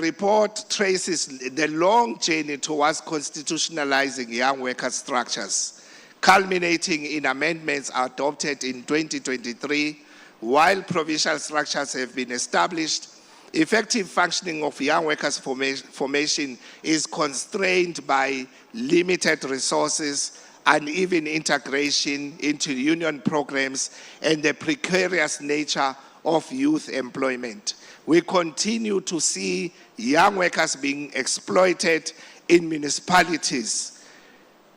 report traces the long journey towards constitutionalizing young workers' structures, culminating in amendments adopted in 2023. While provincial structures have been established, effective functioning of young workers' formation is constrained by limited resources, uneven integration into union programs, and the precarious nature of youth employment. We continue to see young workers being exploited in municipalities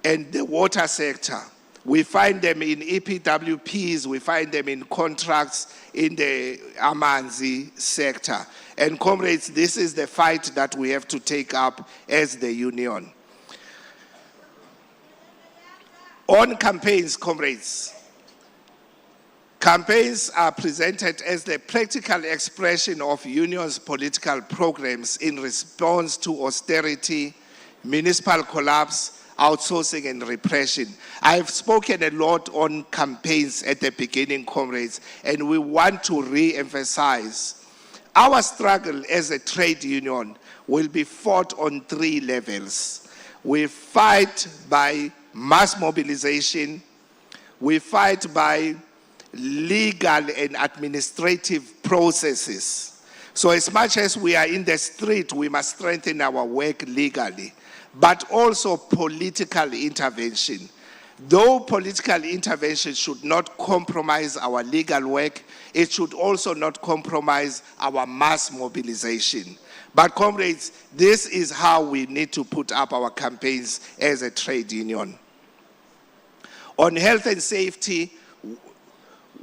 and the water sector. We find them in EPWPs, we find them in contracts in the Amanzi sector. And comrades, this is the fight that we have to take up as the union. On campaigns, comrades, campaigns are presented as the practical expression of unions' political programs in response to austerity, municipal collapse, outsourcing and repression. I've spoken a lot on campaigns at the beginning, comrades, and we want to re-emphasize our struggle as a trade union will be fought on 3 levels. We fight by mass mobilization, we fight by legal and administrative processes. So as much as we are in the street, we must strengthen our work legally, but also political intervention. Though political intervention should not compromise our legal work, it should also not compromise our mass mobilization. But comrades, this is how we need to put up our campaigns as a trade union. On health and safety,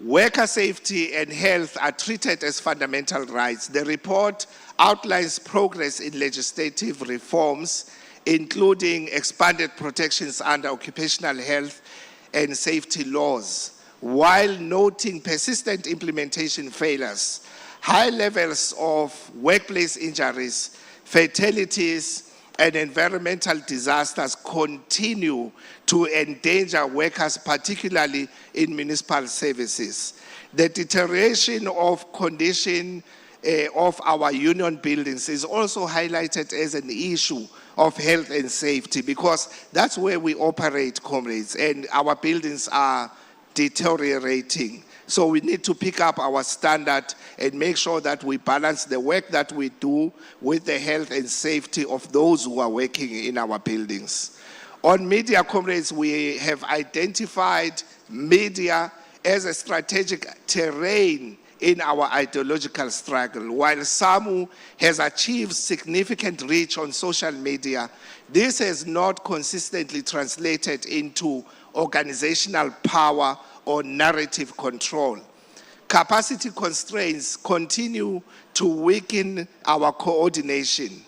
worker safety and health are treated as fundamental rights. The report outlines progress in legislative reforms, including expanded protections under occupational health and safety laws, while noting persistent implementation failures. High levels of workplace injuries, fatalities, and environmental disasters continue to endanger workers, particularly in municipal services. The deterioration of condition of our union buildings is also highlighted as an issue of health and safety, because that's where we operate, comrades, and our buildings are deteriorating. So we need to pick up our standard and make sure that we balance the work that we do with the health and safety of those who are working in our buildings. On media, comrades, we have identified media as a strategic terrain in our ideological struggle. While Samwu has achieved significant reach on social media, this has not consistently translated into organizational power or narrative control. Capacity constraints continue to weaken our coordination,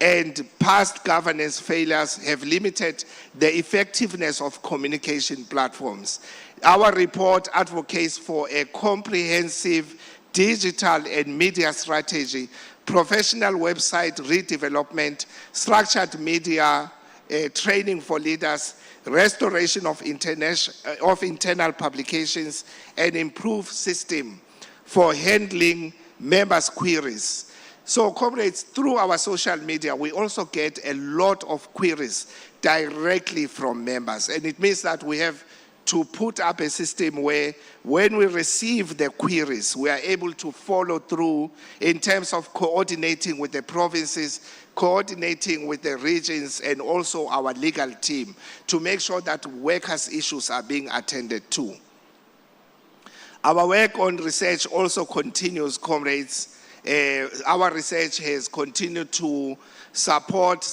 and past governance failures have limited the effectiveness of communication platforms. Our report advocates for a comprehensive digital and media strategy, professional website redevelopment, structured media training for leaders, restoration of internal publications, and improved system for handling members' queries. So, comrades, through our social media, we also get a lot of queries directly from members. And it means that we have to put up a system where when we receive the queries, we are able to follow through in terms of coordinating with the provinces, coordinating with the regions, and also our legal team to make sure that workers' issues are being attended to. Our work on research also continues, comrades. Our research has continued to support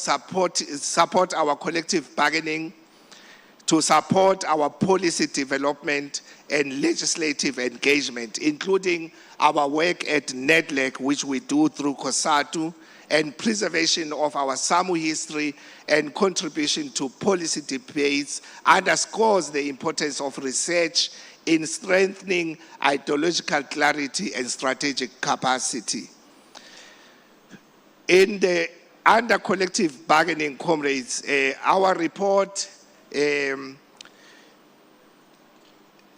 our collective bargaining, to support our policy development and legislative engagement, including our work at NEDLEC, which we do through COSATU, and preservation of our Samwu history and contribution to policy debates underscores the importance of research in strengthening ideological clarity and strategic capacity. Under collective bargaining, comrades, our report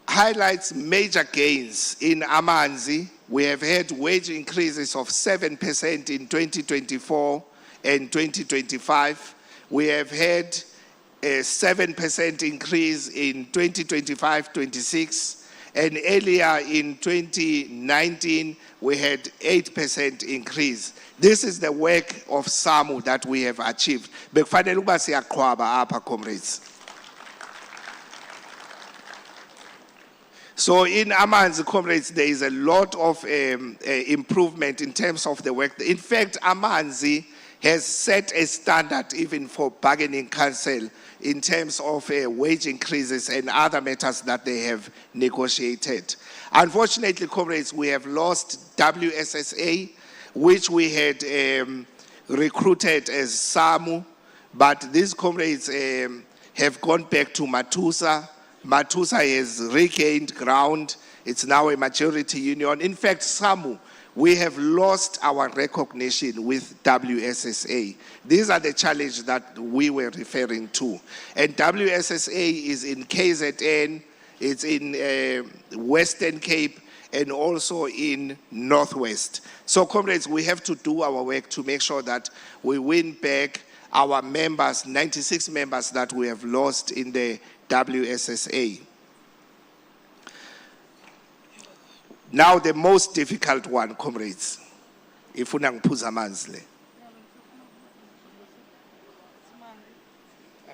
highlights major gains in Amanzi. We have had wage increases of 7% in 2024 and 2025. We have had a 7% increase in 2025-26, and earlier in 2019 we had 8% increase. This is the work of Samwu that we have achieved. Bekufanele ukuba siyaqhwaba apha, comrades. So in Amanzi, comrades, there is a lot of improvement in terms of the work. In fact, Amanzi has set a standard even for bargaining council in terms of wage increases and other matters that they have negotiated. Unfortunately, comrades, we have lost WSSA, which we had recruited as Samwu, but these comrades have gone back to Matusa. Matusa has regained ground. It's now a majority union. In fact, Samwu, we have lost our recognition with WSSA. These are the challenges that we were referring to. And WSSA is in KZN, it's in Western Cape, and also in Northwest. So, comrades, we have to do our work to make sure that we win back our members, 96 members that we have lost in the WSSA. Now the most difficult one, comrades. Ifuna ngiphuza amanzi le.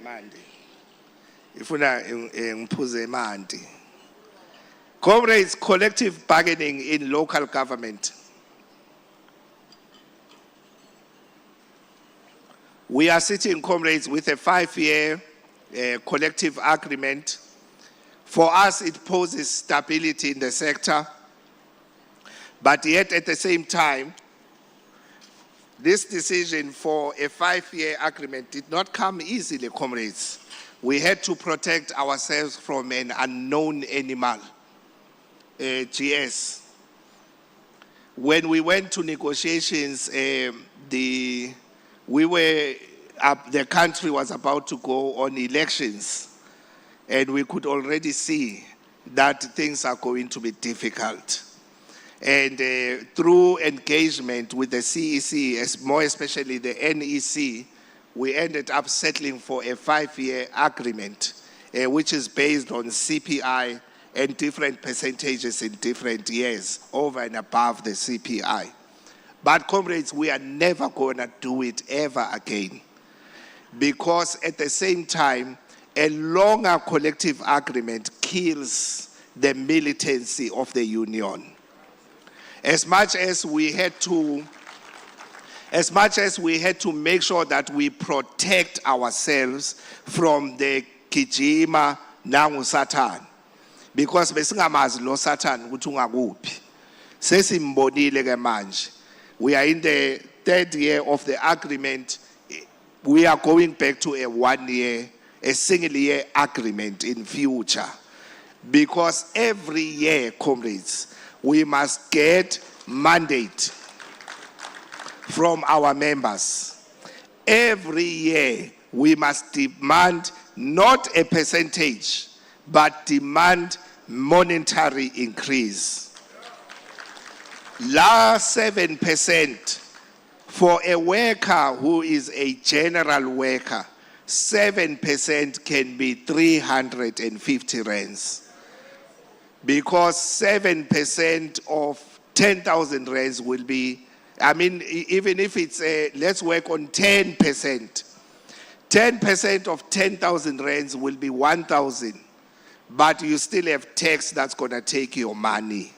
Amandi. Ifuna ngiphuze amanzi. Comrades, collective bargaining in local government. We are sitting, comrades, with a 5-year collective agreement. For us, it poses stability in the sector. But yet, at the same time, this decision for a 5-year agreement did not come easily, comrades. We had to protect ourselves from an unknown animal, GS. When we went to negotiations, the country was about to go on elections, and we could already see that things are going to be difficult. And through engagement with the CEC, more especially the NEC, we ended up settling for a 5-year agreement, which is based on CPI and different percentages in different years, over and above the CPI. But comrades, we are never going to do it ever again, because at the same time, a longer collective agreement kills the militancy of the union. As much as we had to make sure that we protect ourselves from the Kijima nangu Satan, because besingamazi lo Satan ukuthi ungakuphi. Sesimbonile ke manje. We are in the 3rd year of the agreement. We are going back to a 1-year, a single-year agreement in future. Because every year, comrades, we must get mandate from our members. Every year, we must demand not a percentage, but demand monetary increase. Last 7% for a worker who is a general worker, 7% can be 350 rands. Because 7% of 10,000 rands will be, I mean, even if it's, let's work on 10%. 10% of 10,000 rands will be 1,000. But you still have tax that's gonna take your money.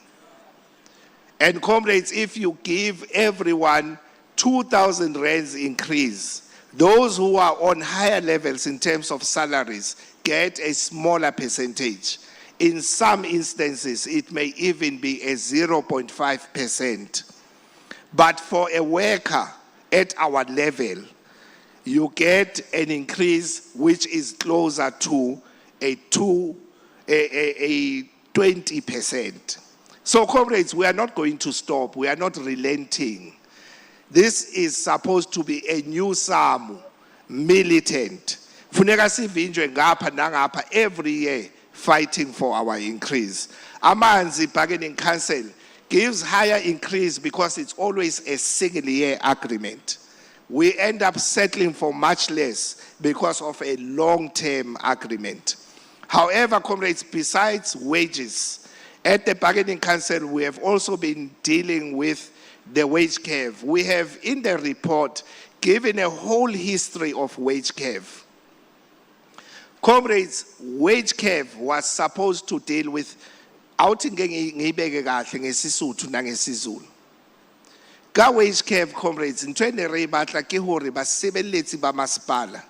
And comrades, if you give everyone 2,000 rands increase, those who are on higher levels in terms of salaries get a smaller percentage. In some instances, it may even be a 0.5%. But for a worker at our level, you get an increase which is closer to a 20%. So comrades, we are not going to stop. We are not relenting. This is supposed to be a new Samwu, militant. Funeka sivinjwe ngapha nangapha every year fighting for our increase. Amanzi Bargaining Council gives higher increase because it's always a single year agreement. We end up settling for much less because of a long-term agreement. However, comrades, besides wages, at the Bargaining Council, we have also been dealing with the wage curve. We have in the report given a whole history of wage curve. Comrades, wage curve was supposed to deal with outing ngibeke kahle ngesisuthu nangesizulu. Ka wage curve, comrades, ntwe ne re batla ke hore basebeletsi ba masepala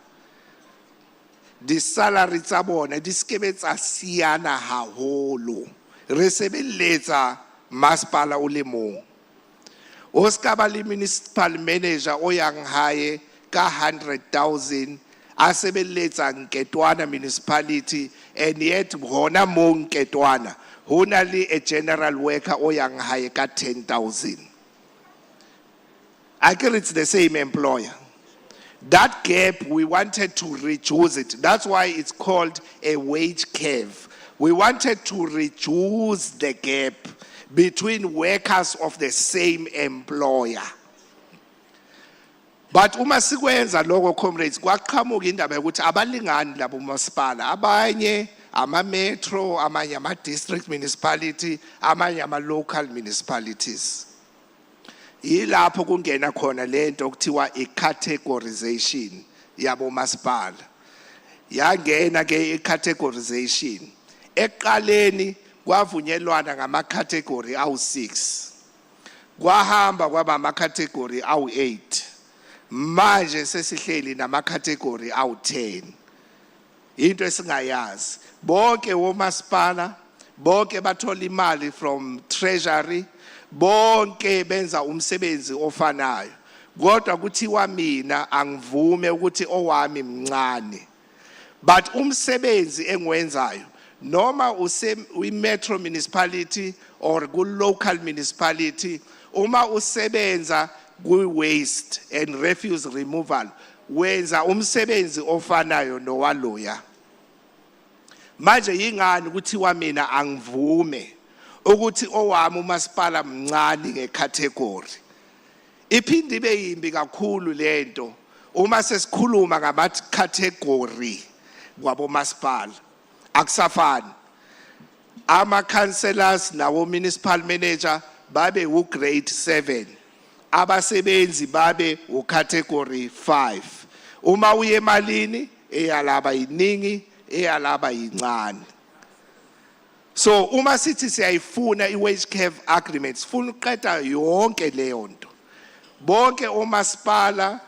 di salary tsa bona di skebe tsa siana haholo. Re sebeletsa masepala o le mong. O ska ba le municipal manager o yang hae ka 100,000 a sebeletsa Nketwana municipality, and yet hona mo Nketwana hona le a general worker o yang hae ka 10,000. I guess it's the same employer. That gap, we wanted to reduce it. That's why it's called a wage curve. We wanted to reduce the gap between workers of the same employer. But uma sikwenza lokho, comrades, kwaqhamuka indaba yokuthi abalingani labo masipala, abanye ama metro, amanye ama district municipality, amanye ama local municipalities. Yilapho kungena khona lento okuthiwa i-categorization yabo masipala. Yangena ke i-categorization. Eqaleni kwavunyelwana ngama category awu6. Kwahamba kwaba ama category awu8. Manje sesihleli nama category awu10. Into esingayazi. Bonke womasipala, bonke bathola imali from treasury, bonke benza umsebenzi ofanayo. Kodwa kuthiwa mina angivume ukuthi owami mncane. But umsebenzi engwenzayo noma metro municipality or local municipality, uma usebenza waste and refuse removal, wenza umsebenzi ofanayo nowaloya. Manje yingani kuthiwa mina angivume ukuthi owami umasipala mncane ngecategory. Iphindi ibe yimbi kakhulu lento uma sesikhuluma ngama category kwabo masipala. Akusafani. Ama councillors nawo municipal manager babe u grade 7. Abasebenzi babe u category 5. Uma uye emalini eyalaba yiningi, eyalaba yincane. So uma sithi siyayifuna i-wage curve agreement, sifuna uqeda yonke leyo nto. Bonke omasipala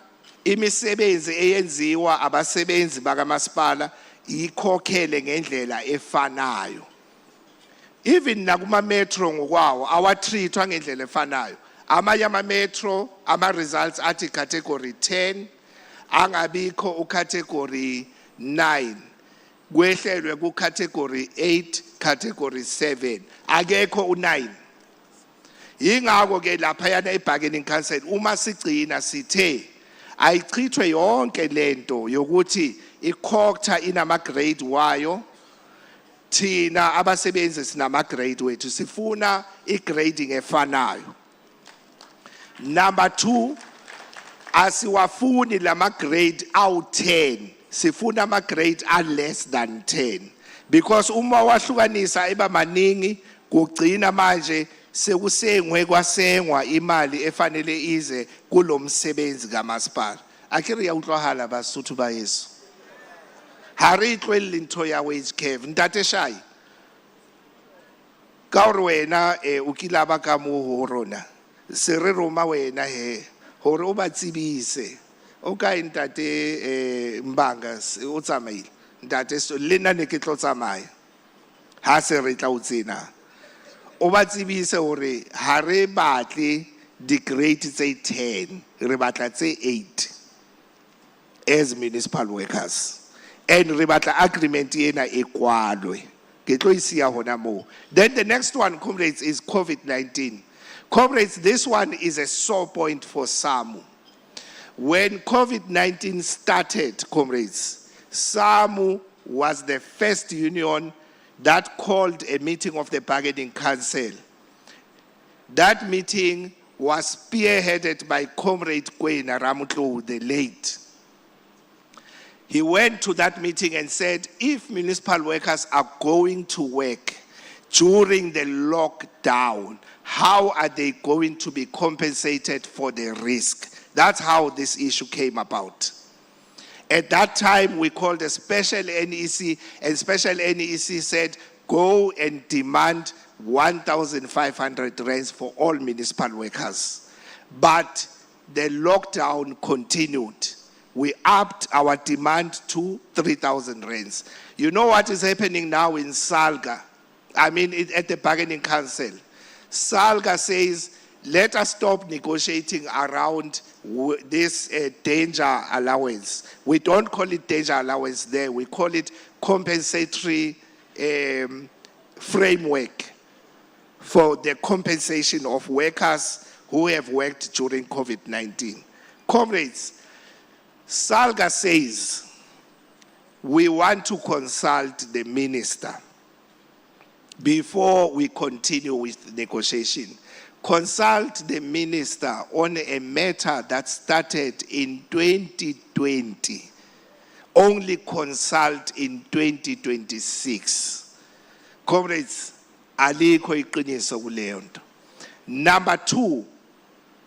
imisebenzi eyenziwa abasebenzi bakamasipala ikhokhele ngendlela efanayo. Even nakuma metro ngokwawo awatreatwa ngendlela efanayo. Amanye ama metro ama results athi category 10 angabikho u category 9. Kwehlelwe ku category 8, category 7. Akekho u9. Yingakho ke lapha yana ebargaining council uma sigcina sithe ayichithwe yonke lento yokuthi ikhokta inama grade wayo, thina abasebenzi sinama grade wethu sifuna igrading efanayo. Number 2, asiwafuni lama grade awu10, sifuna ama-grade are less than 10 because uma wahlukanisa eba maningi kugcina manje sekusengwe kwasengwa imali efanele ize kulo msebenzi kamasipala. Akere ya utlwahala Basotho ba yeso. Ha re itlwelle ntho ya wage curve ntate Shai. Ka hore wena o kila ba ka mo ho rona se re roma wena he hore o ba tsebise o ka ntate Mbanga o tsamaile ntate so le nna ne ke tlo tsamaya ha se re tla o tsena o ba tsebise hore ha re batle di grade tse 10 re batla tse 8 as municipal workers and re batla agreement ena e kwalwe ke tlo isia hona mo. Then the next one, comrades, is COVID-19. Comrades, this one is a sore point for Samwu. When COVID-19 started, comrades, Samwu was the first union that called a meeting of the bargaining council. That meeting was spearheaded by Comrade Kwena Ramutlo, the late. He went to that meeting and said, if municipal workers are going to work during the lockdown, how are they going to be compensated for the risk? That's how this issue came about. At that time, we called a special NEC, and special NEC said, go and demand 1,500 rands for all municipal workers. But the lockdown continued. We upped our demand to 3,000 rands. You know what is happening now in Salga? I mean, at the bargaining council. Salga says, let us stop negotiating around this danger allowance. We don't call it danger allowance there. We call it compensatory framework for the compensation of workers who have worked during COVID-19. Comrades, Salga says, we want to consult the minister before we continue with negotiation. Consult the minister on a matter that started in 2020. Only consult in 2026. Comrades, alikho iqiniso kuleyo nto. Number 2,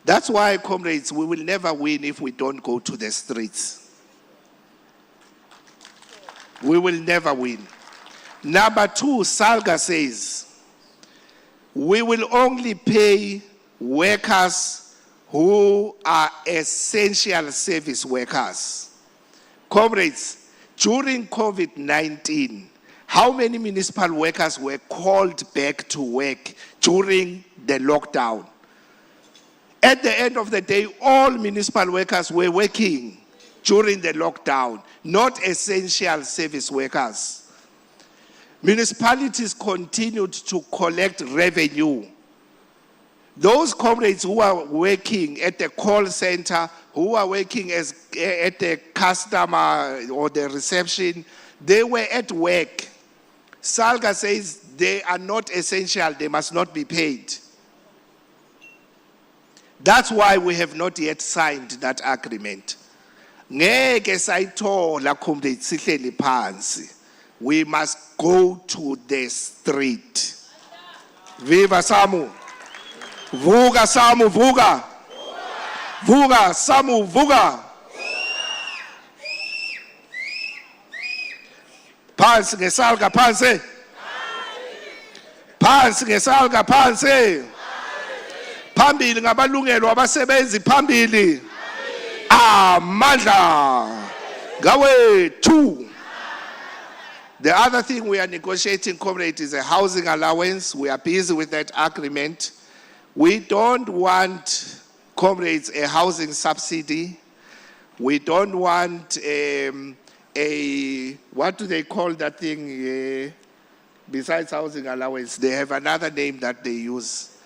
that's why, comrades, we will never win if we don't go to the streets. We will never win. Number 2, Salga says, we will only pay workers who are essential service workers. Comrades, during COVID-19, how many municipal workers were called back to work during the lockdown? At the end of the day, all municipal workers were working during the lockdown, not essential service workers. Municipalities continued to collect revenue. Those comrades who are working at the call center, who are working at the customer or the reception, they were at work. Salga says they are not essential, they must not be paid. That's why we have not yet signed that agreement. Ngeke sayithola comrades sihleli phansi. We must go to the street. Viva Samwu. Vuga Samwu, vuga. Vuga Samwu, vuga. Phansi ngeSalga phansi. Phansi ngeSalga phansi. Phambili ngabalungelo abasebenzi phambili. Amandla. Gawe 2. The other thing we are negotiating, comrade, is a housing allowance. We are busy with that agreement. We don't want, comrades, a housing subsidy. We don't want what do they call that thing? Besides housing allowance, they have another name that they use.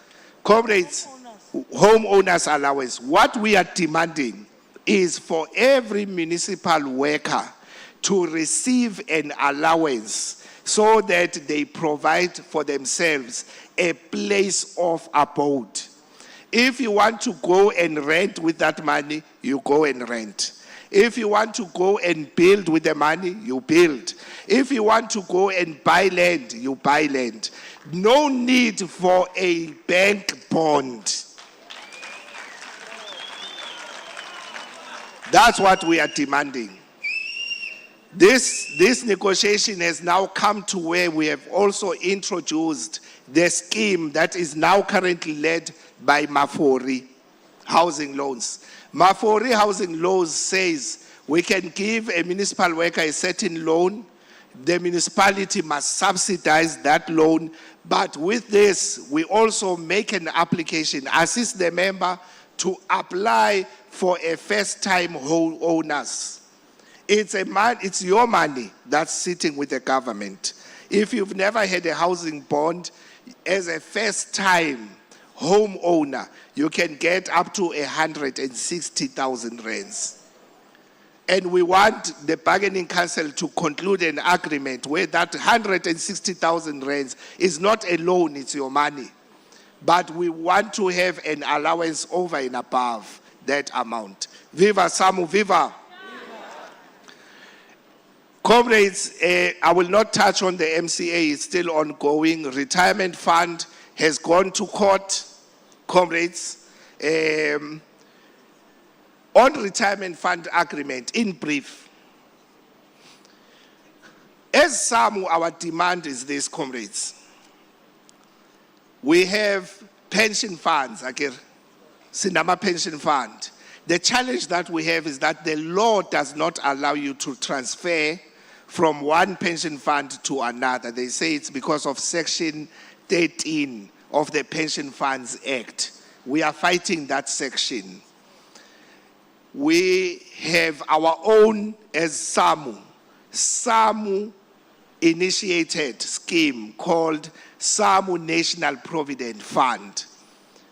Comrades, homeowners allowance. What we are demanding is for every municipal worker to receive an allowance so that they provide for themselves a place of abode. If you want to go and rent with that money, you go and rent. If you want to go and build with the money, you build. If you want to go and buy land, you buy land. No need for a bank bond. That's what we are demanding. This negotiation has now come to where we have also introduced the scheme that is now currently led by Mafori Housing Loans. Mafori Housing Loans says we can give a municipal worker a certain loan. The municipality must subsidize that loan. But with this, we also make an application, assist the member to apply for a first-time homeowners. It's your money that's sitting with the government. If you've never had a housing bond, as a first-time homeowner, you can get up to 160,000 rands. And we want the bargaining council to conclude an agreement where that 160,000 rands is not a loan, it's your money. But we want to have an allowance over and above that amount. Viva Samwu, viva! Comrades, I will not touch on the MCA, it's still ongoing. Retirement fund has gone to court, comrades. On retirement fund agreement, in brief, as Samwu, our demand is this, comrades. We have pension funds, Sinama pension fund. The challenge that we have is that the law does not allow you to transfer from one pension fund to another. They say it's because of Section 13 of the Pension Funds Act. We are fighting that section. We have our own, as Samwu initiated scheme called Samwu National Provident Fund,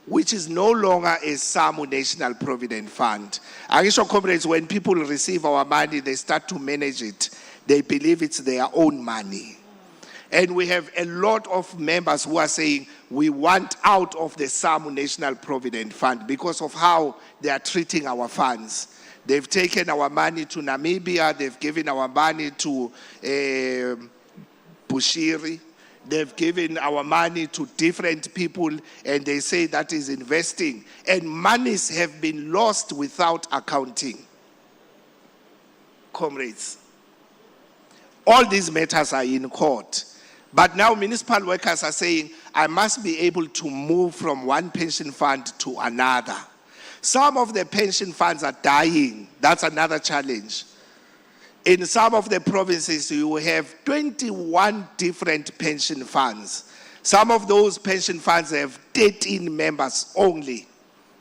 which is no longer a Samwu National Provident Fund. Agisho comrades, when people receive our money, they start to manage it. They believe it's their own money. And we have a lot of members who are saying, we want out of the Samwu National Provident Fund because of how they are treating our funds. They've taken our money to Namibia, they've given our money to Bushiri, they've given our money to different people, and they say that is investing. And monies have been lost without accounting. Comrades, all these matters are in court. But now municipal workers are saying, I must be able to move from one pension fund to another. Some of the pension funds are dying. That's another challenge. In some of the provinces, you have 21 different pension funds. Some of those pension funds have 13 members only.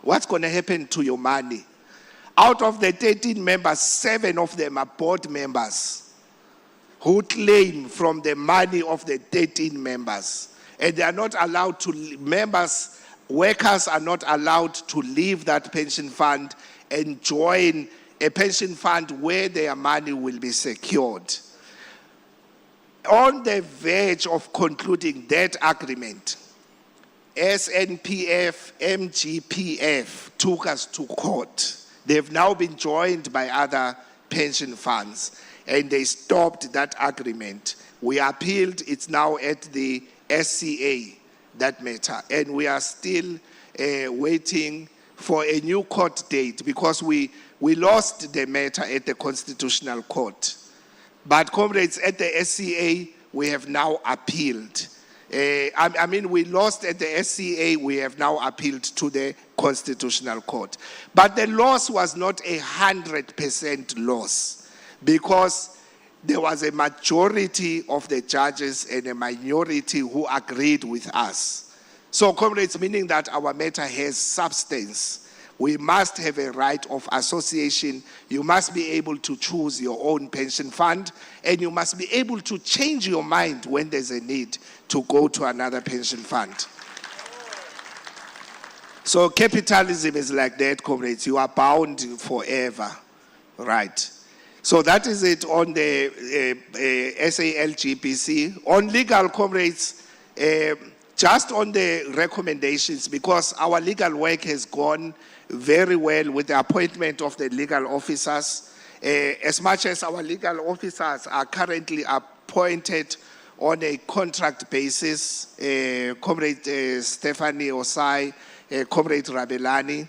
What's going to happen to your money? Out of the 13 members, 7 of them are board members who claim from the money of the 13 members. And they are not allowed to, workers are not allowed to leave that pension fund and join a pension fund where their money will be secured. On the verge of concluding that agreement, SNPF, MGPF took us to court. They've now been joined by other pension funds, and they stopped that agreement. We appealed, it's now at the SCA, that matter, and we are still waiting for a new court date because we lost the matter at the Constitutional Court. But comrades, at the SCA, we have now appealed. We lost at the SCA, we have now appealed to the Constitutional Court. But the loss was not 100% loss, because there was a majority of the judges and a minority who agreed with us. So, comrades, meaning that our matter has substance. We must have a right of association. You must be able to choose your own pension fund, and you must be able to change your mind when there's a need to go to another pension fund. So capitalism is like that, comrades. You are bound forever, right? So that is it on the SALGPC. On legal, comrades, just on the recommendations, because our legal work has gone very well with the appointment of the legal officers, As much as our legal officers are currently appointed on a contract basis, Comrade Stephanie Osai, Comrade Rabelani,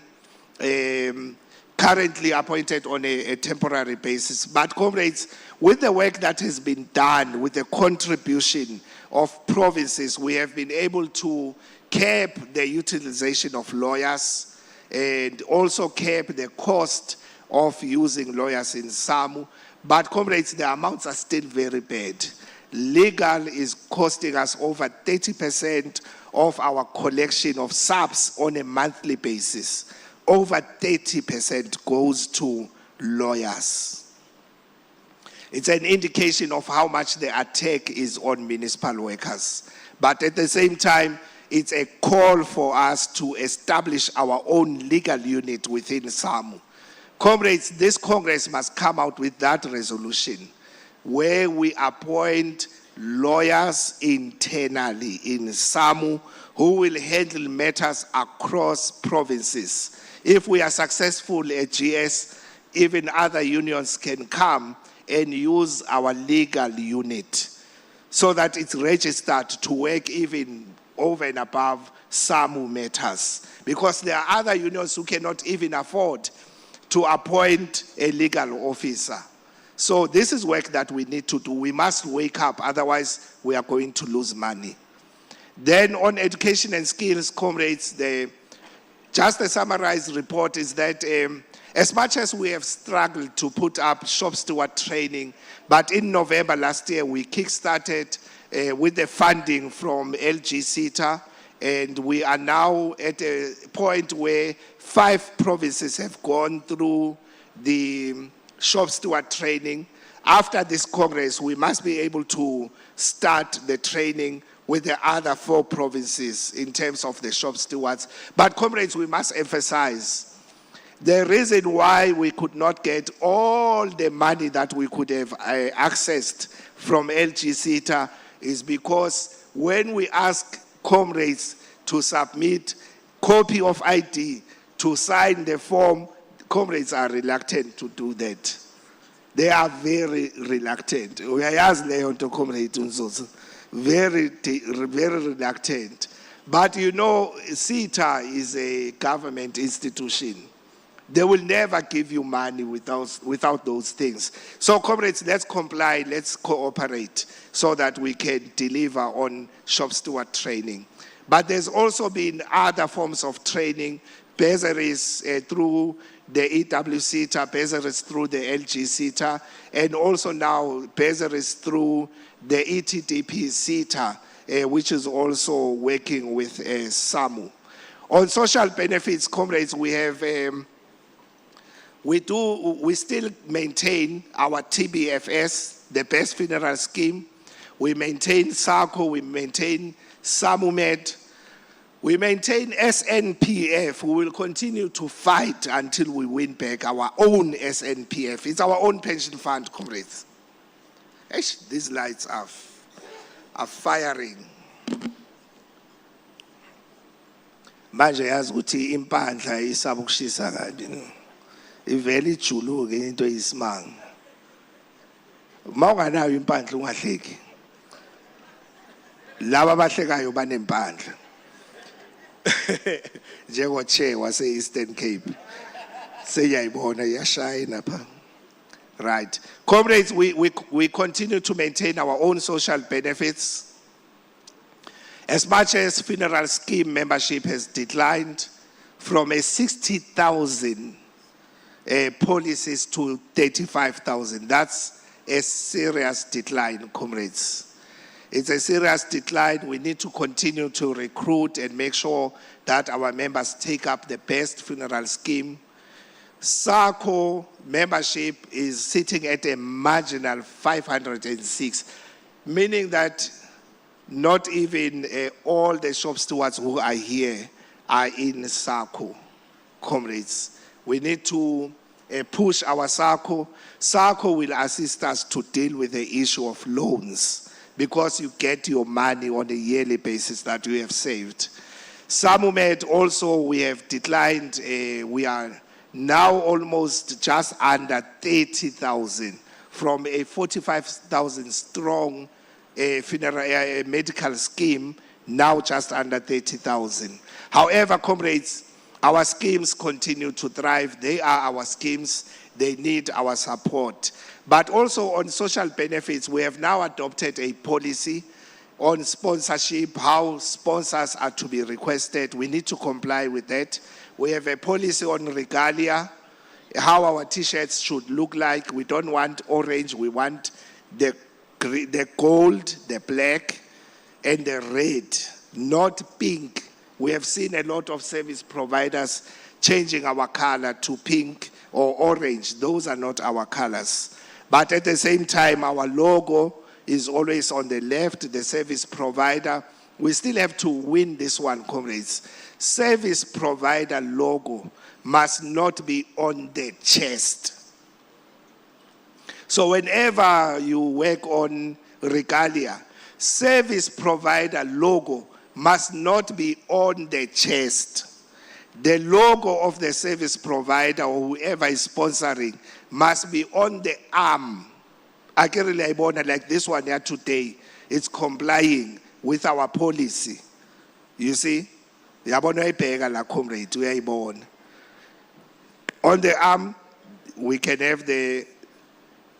currently appointed on a temporary basis. But comrades, with the work that has been done, with the contribution of provinces, we have been able to cap the utilization of lawyers and also cap the cost of using lawyers in SAMU. But comrades, the amounts are still very bad. Legal is costing us over 30% of our collection of subs on a monthly basis. Over 30% goes to lawyers. It's an indication of how much the attack is on municipal workers. But at the same time, it's a call for us to establish our own legal unit within SAMU. Comrades, this Congress must come out with that resolution where we appoint lawyers internally in SAMU who will handle matters across provinces. If we are successful at GS, even other unions can come and use our legal unit so that it's registered to work even over and above SAMU matters. Because there are other unions who cannot even afford to appoint a legal officer. So this is work that we need to do. We must wake up, otherwise we are going to lose money. Then on education and skills, comrades, just a summarized report is that as much as we have struggled to put up shop steward training, but in November last year we kickstarted with the funding from LG CETA, and we are now at a point where 5 provinces have gone through the shop steward training. After this Congress, we must be able to start the training with the other 4 provinces in terms of the shop stewards. But comrades, we must emphasize the reason why we could not get all the money that we could have accessed from LG CETA is because when we ask comrades to submit copy of ID to sign the form, comrades are reluctant to do that. They are very reluctant. We are asking to comrades very reluctant. But you know, CETA is a government institution. They will never give you money without those things. So comrades, let's comply, let's cooperate so that we can deliver on shop steward training. But there's also been other forms of training, bursaries through the EWCETA, bursaries through the LG CETA, and also now bursaries through the ETDP CETA, which is also working with SAMU. On social benefits, comrades, we have, we still maintain our TBFS, the best funeral scheme. We maintain SACO, we maintain SAMUMED, we maintain SNPF. We will continue to fight until we win back our own SNPF. It's our own pension fund, comrades. These lights are firing. Manje yazi ukuthi impandla isabukushisa kanti no. Ivele ijuluke into eyisimanga. Mawunganayo impandla ungahleki. Laba abahlekayo banempandla. Njengo chair wase Eastern Cape. Seyayibona iyashayina pha. Right. Comrades, we continue to maintain our own social benefits. As much as funeral scheme membership has declined from a 60,000 policies to 35,000, that's a serious decline, comrades. It's a serious decline. We need to continue to recruit and make sure that our members take up the best funeral scheme. SACO membership is sitting at a marginal 506, meaning that not even all the shop stewards who are here are in SACO, comrades. We need to push our SACO. SACO will assist us to deal with the issue of loans, because you get your money on a yearly basis that you have saved. SAMUMED also, we have declined. We are now almost just under 30,000 from a 45,000 strong funeral medical scheme, now just under 30,000. However, comrades, our schemes continue to thrive. They are our schemes. They need our support. But also on social benefits, we have now adopted a policy on sponsorship, how sponsors are to be requested. We need to comply with that. We have a policy on regalia, how our t-shirts should look like. We don't want orange, we want the gold, the black, and the red, not pink. We have seen a lot of service providers changing our color to pink or orange. Those are not our colors. But at the same time, our logo is always on the left, the service provider. We still have to win this one, comrades. Service provider logo must not be on the chest. So whenever you work on regalia, service provider logo must not be on the chest. The logo of the service provider or whoever is sponsoring must be on the arm. I can really like this one here today. It's complying with our policy. You see? On the arm, we can have the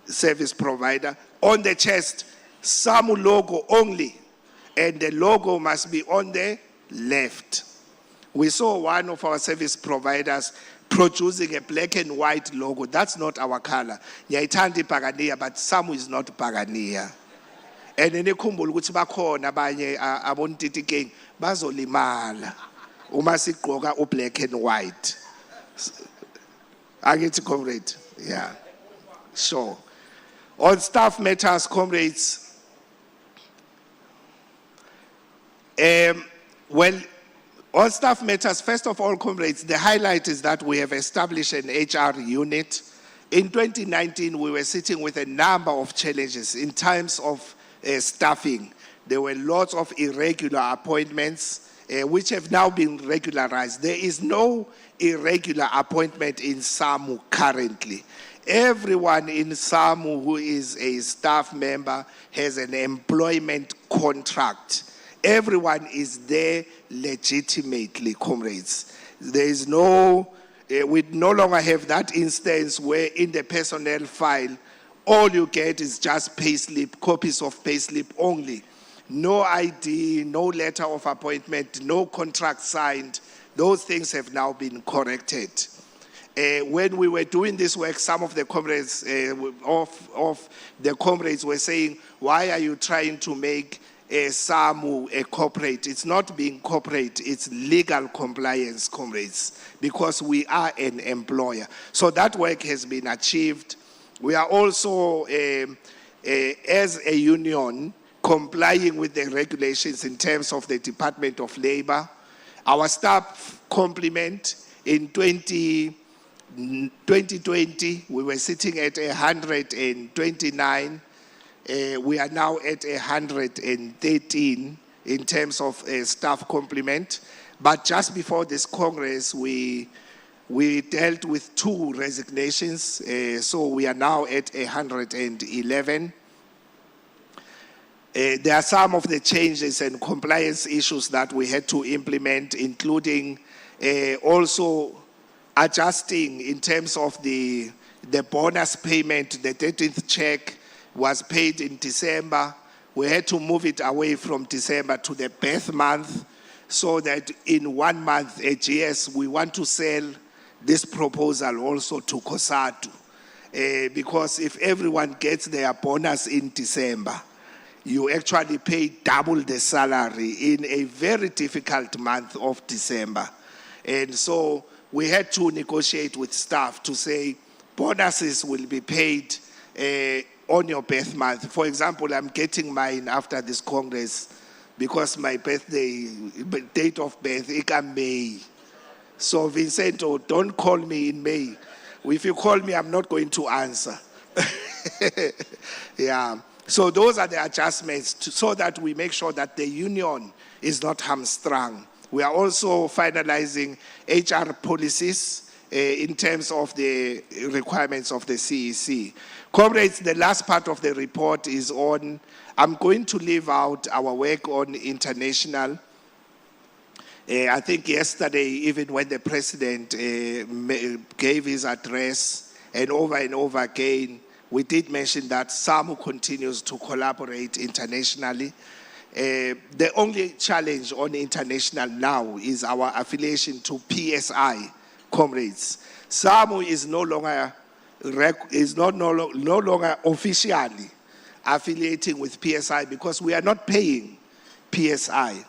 service provider. On the chest, Samwu logo only. And the logo must be on the left. We saw one of our service providers producing a black and white logo. That's not our color. Ngiyaithanda iBhakaniya, but Samwu is not Bhakaniya. And nikhumbule ukuthi bakhona abanye abontiti king bazolimala uma sigqoka black and white. Angithi comrade? Yeah. Sure. On staff matters, comrades. Well, on staff matters, first of all, comrades, the highlight is that we have established an HR unit. In 2019, we were sitting with a number of challenges in terms of staffing. There were lots of irregular appointments, which have now been regularized. There is no irregular appointment in Samwu currently. Everyone in Samwu who is a staff member has an employment contract. Everyone is there legitimately, comrades. There is no, we no longer have that instance where in the personnel file, all you get is just payslip, copies of payslip only. No ID, no letter of appointment, no contract signed. Those things have now been corrected. When we were doing this work, some of the comrades of the comrades were saying, why are you trying to make Samwu a corporate? It's not being corporate, it's legal compliance, comrades, because we are an employer. So that work has been achieved. We are also, as a union, complying with the regulations in terms of the Department of Labor. Our staff complement in 2020, we were sitting at 129. We are now at 113 in terms of staff complement. But just before this Congress, we dealt with 2 resignations. So we are now at 111. There are some of the changes and compliance issues that we had to implement, including also adjusting in terms of the bonus payment. The 13th check was paid in December. We had to move it away from December to the birth month so that in 1 month, AGS, we want to sell this proposal also to COSATU. Because if everyone gets their bonus in December, you actually pay double the salary in a very difficult month of December. And so we had to negotiate with staff to say bonuses will be paid on your birth month. For example, I'm getting mine after this Congress because my birthday, date of birth, is May. So Vincento, don't call me in May. If you call me, I'm not going to answer. Yeah. So those are the adjustments so that we make sure that the union is not hamstrung. We are also finalizing HR policies in terms of the requirements of the CEC. Comrades, the last part of the report is on, I'm going to leave out our work on international. I think yesterday, even when the president gave his address, and over again, we did mention that Samwu continues to collaborate internationally. The only challenge on international now is our affiliation to PSI, comrades. Samwu is no longer officially affiliating with PSI because we are not paying PSI.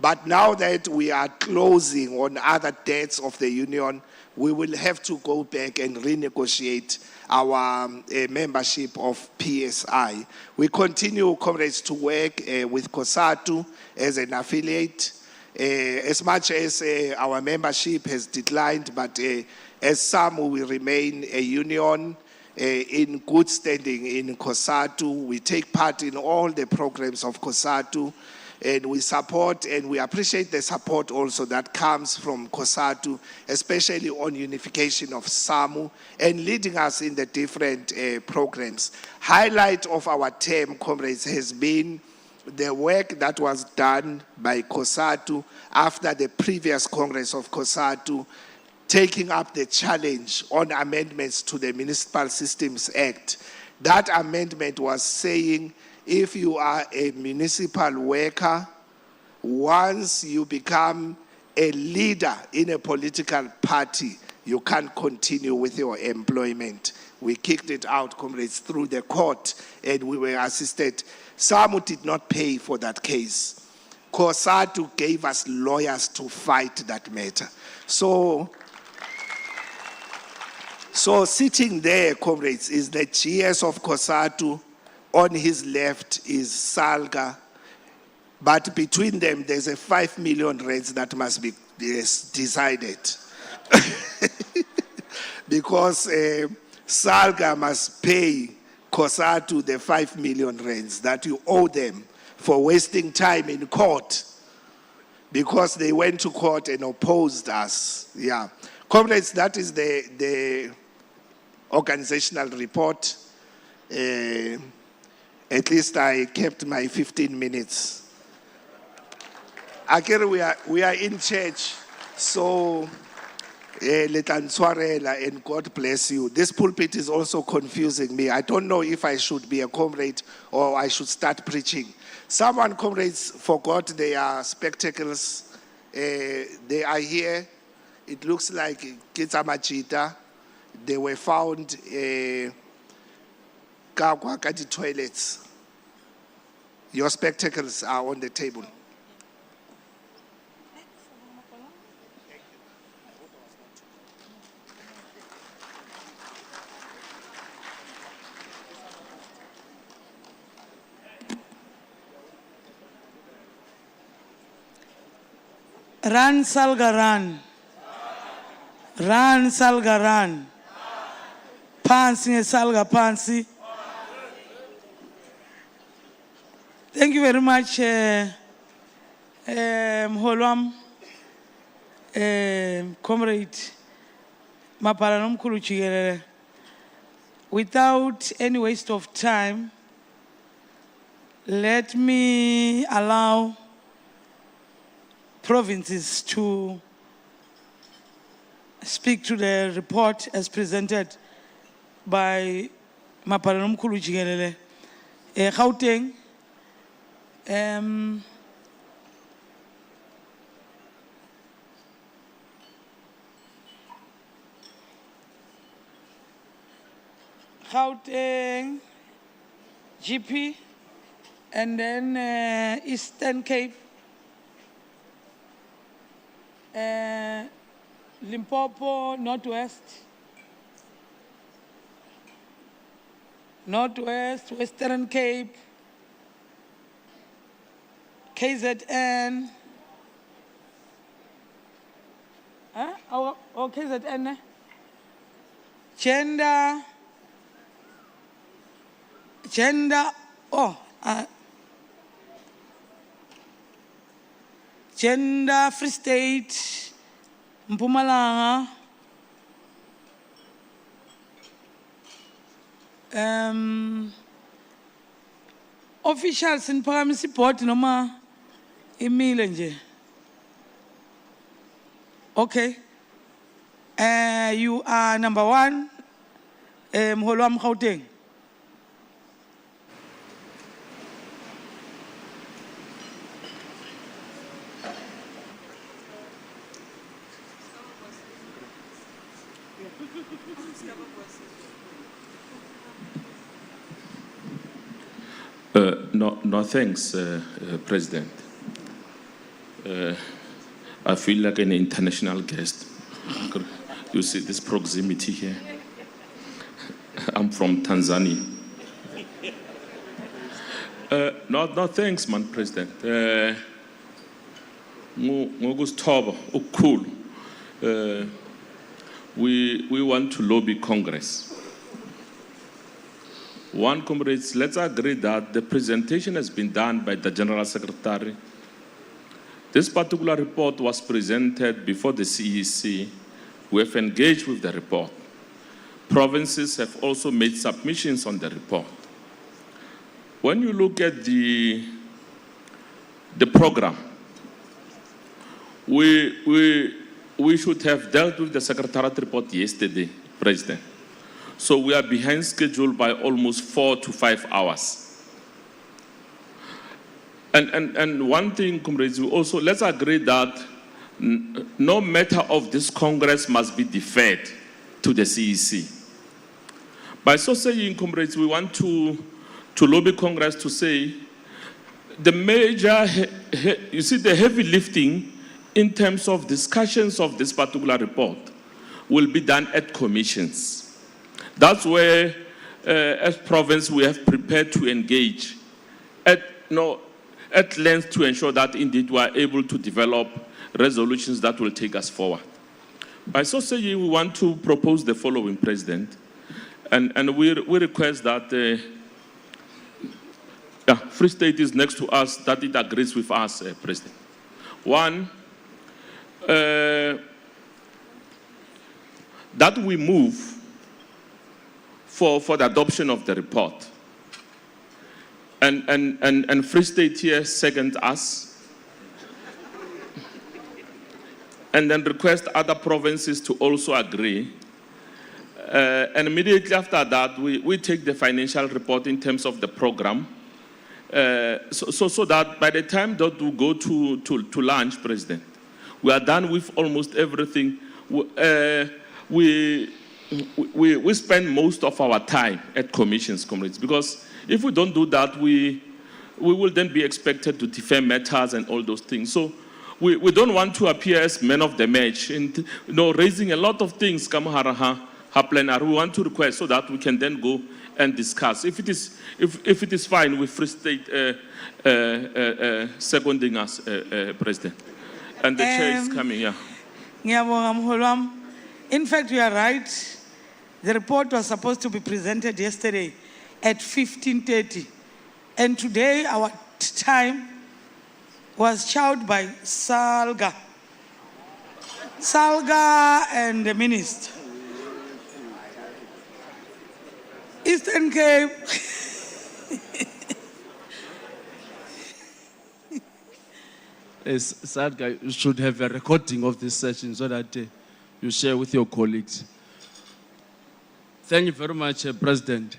But now that we are closing on other debts of the union, we will have to go back and renegotiate our membership of PSI. We continue, comrades, to work with COSATU as an affiliate. As much as our membership has declined, but as Samwu, we remain a union in good standing in COSATU. We take part in all the programs of COSATU. And we support and we appreciate the support also that comes from COSATU, especially on unification of Samwu and leading us in the different programs. Highlight of our term, comrades, has been the work that was done by COSATU after the previous Congress of COSATU, taking up the challenge on amendments to the Municipal Systems Act. That amendment was saying, if you are a municipal worker, once you become a leader in a political party, you can't continue with your employment. We kicked it out, comrades, through the court, and we were assisted. Samwu did not pay for that case. COSATU gave us lawyers to fight that matter. So sitting there, comrades, is the GS of COSATU. On his left is Salga, but between them there's a 5 million rands that must be decided. Because Salga must pay COSATU the 5 million rands that you owe them for wasting time in court, because they went to court and opposed us. Yeah. Comrades, that is the organizational report. At least I kept my 15 minutes. Again, we are in church, so and God bless you. This pulpit is also confusing me. I don't know if I should be a comrade or I should start preaching. Someone, comrades, forgot their spectacles. They are here. It looks like Kitsamachita. They were found Kagwakati toilets. Your spectacles are on the table. Run, Salga, run. Run, Salga, run. Pansi, Salga, pansi. Thank you very much, Mholwam, Comrade Mapalanom Kuluchigere. Without any waste of time, let me allow provinces to speak to the report as presented by Mapalanom Kuluchigere. Gauteng. Gauteng, GP, and then Eastern Cape, Limpopo, Northwest, Western Cape, KZN, KZN, gender, Free State, Mpumalanga, Officials in Provincial board noma imile nje. Okay. You are number 1. Mholo wa Gauteng. No, thanks, President. I feel like an international guest. You see this proximity here. I'm from Tanzania. No, thanks, man, President. Ngokusthoba ukukhulu. We want to lobby Congress. One, comrades, let's agree that the presentation has been done by the General Secretary. This particular report was presented before the CEC. We have engaged with the report. Provinces have also made submissions on the report. When you look at the program, we should have dealt with the Secretariat report yesterday, President. So we are behind schedule by almost 4 to 5 hours. And one thing, comrades, we also, let's agree that no matter of this Congress must be deferred to the CEC. By so saying, comrades, we want to lobby Congress to say the major, you see, the heavy lifting in terms of discussions of this particular report will be done at commissions. That's where, as province, we have prepared to engage at length to ensure that indeed we are able to develop resolutions that will take us forward. By so saying, we want to propose the following, President, and we request that Free State is next to us, that it agrees with us, President. One, that we move for the adoption of the report. And Free State here second us. And then request other provinces to also agree. And immediately after that, we take the financial report in terms of the program. So that by the time that we go to lunch, President, we are done with almost everything. We spend most of our time at commissions, comrades, because if we don't do that, we will then be expected to defer matters and all those things. So we don't want to appear as men of the match and raising a lot of things. We want to request so that we can then go and discuss. If it is fine with Free State seconding us, President, and the chair is coming. Yeah. In fact, you are right. The report was supposed to be presented yesterday at 15:30. And today, our time was chowed by Salga. Salga and the minister. Eastern Cape. Salga, you should have a recording of this session so that you share with your colleagues. Thank you very much, President.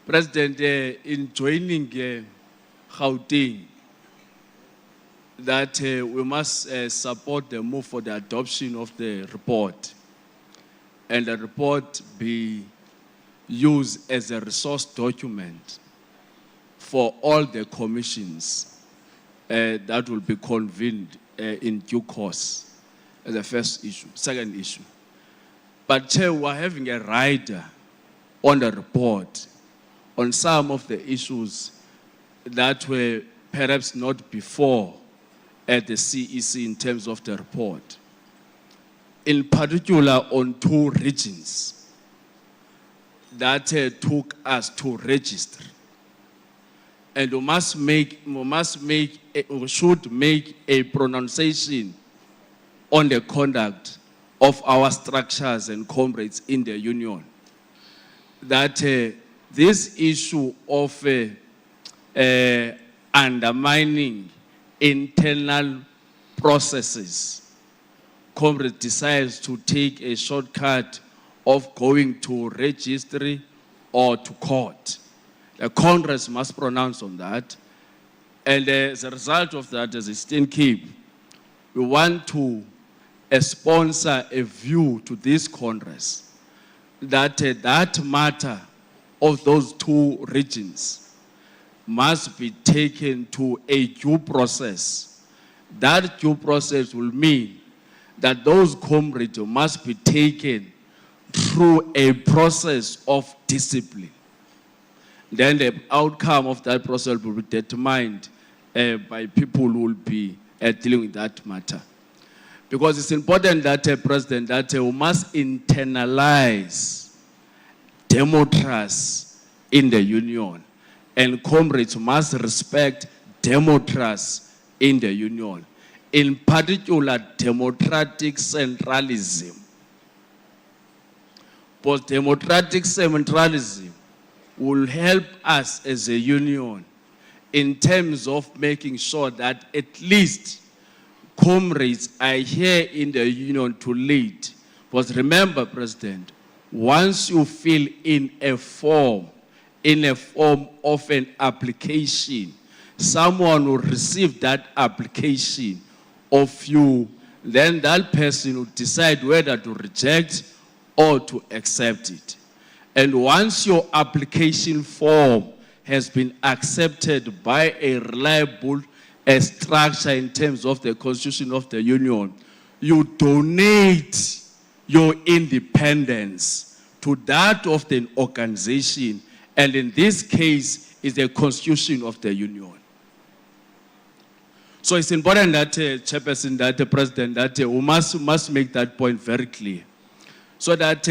President, in joining Gauteng, that we must support the move for the adoption of the report, and the report be used as a resource document for all the commissions that will be convened in due course, as the first issue. Second issue. But Chair, we're having a rider on the report on some of the issues that were perhaps not before at the CEC in terms of the report. In particular on 2 regions that took us to register. And we should make a pronunciation on the conduct of our structures and comrades in the union. That this issue of undermining internal processes, Comrade decides to take a shortcut of going to registry or to court. The Congress must pronounce on that. And as a result of that, as a Eastern Cape, we want to sponsor a view to this Congress that that matter of those two regions must be taken to a due process. That due process will mean that those comrades must be taken through a process of discipline. Then the outcome of that process will be determined by people who will be dealing with that matter. Because it's important that, President, that we must internalize democracy in the union. And comrades must respect democracy in the union. In particular, democratic centralism. But democratic centralism will help us as a union in terms of making sure that at least comrades are here in the union to lead. But remember, President, once you fill in a form of an application, someone will receive that application of you, then that person will decide whether to reject or to accept it. And once your application form has been accepted by a reliable structure in terms of the Constitution of the Union, you donate your independence to that of the organization, and in this case is the Constitution of the Union. So it's important that, Chairperson, that the President, that we must make that point very clear, so that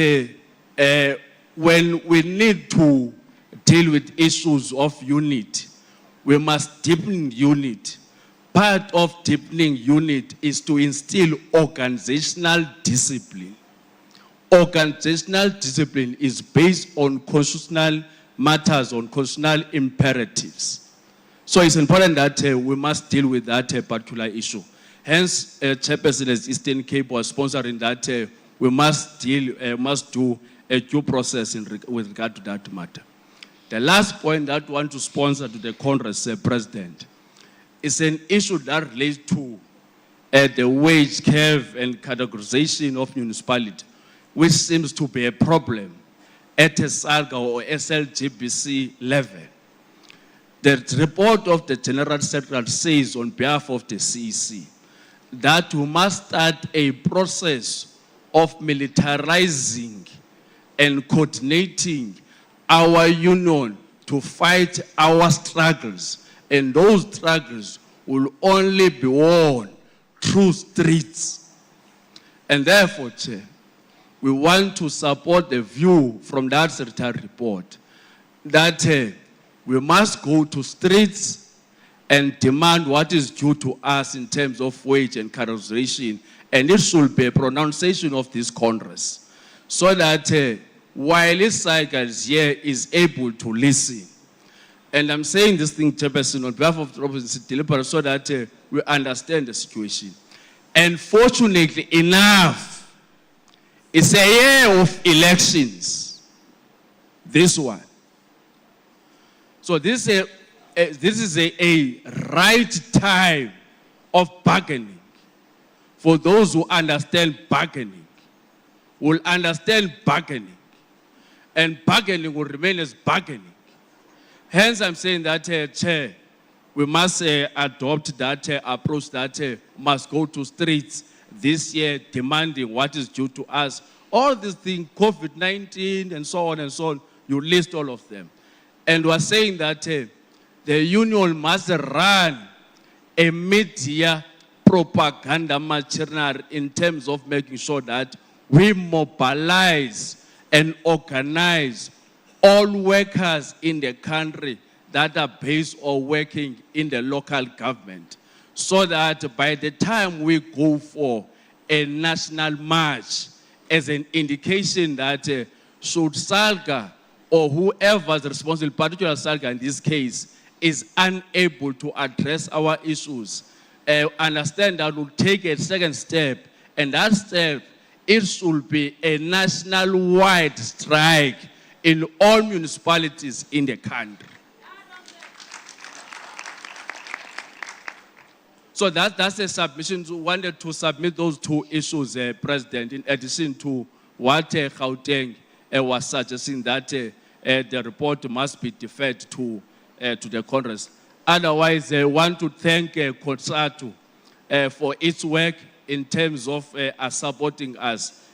when we need to deal with issues of unity, we must deepen unity. Part of deepening unity is to instill organizational discipline. Organizational discipline is based on constitutional matters, on constitutional imperatives. So it's important that we must deal with that particular issue. Hence, Chairperson as Eastern Cape was sponsoring that we must do a due process with regard to that matter. The last point that I want to sponsor to the Congress, President, is an issue that relates to the wage curve and categorization of municipality, which seems to be a problem at a Salga or SLGBC level. The report of the General Secretariat says on behalf of the CEC that we must start a process of militarizing and coordinating our union to fight our struggles. And those struggles will only be won through streets. And therefore, Chair, we want to support the view from that Secretariat report that we must go to streets and demand what is due to us in terms of wage and categorization. And it should be a pronunciation of this Congress, so that while this cycle is here, is able to listen. And I'm saying this thing, Chairperson, on behalf of the Provincial deliberate, so that we understand the situation. And fortunately enough, it's a year of elections, this one. So this is a right time of bargaining. For those who understand bargaining, will understand bargaining. And bargaining will remain as bargaining. Hence, I'm saying that, Chair, we must adopt that approach that must go to streets this year, demanding what is due to us. All these things, COVID-19 and so on, you list all of them. And we're saying that the union must run a media propaganda machinery in terms of making sure that we mobilize and organize all workers in the country that are based or working in the local government, so that by the time we go for a national march, as an indication that should Salga or whoever is responsible, particularly Salga in this case, is unable to address our issues, understand that we'll take a second step, and that step, it should be a national-wide strike in all municipalities in the country. So that's a submission. We wanted to submit those two issues, President, in addition to what Gauteng was suggesting, that the report must be deferred to the Congress. Otherwise, I want to thank Kotsatu for its work in terms of supporting us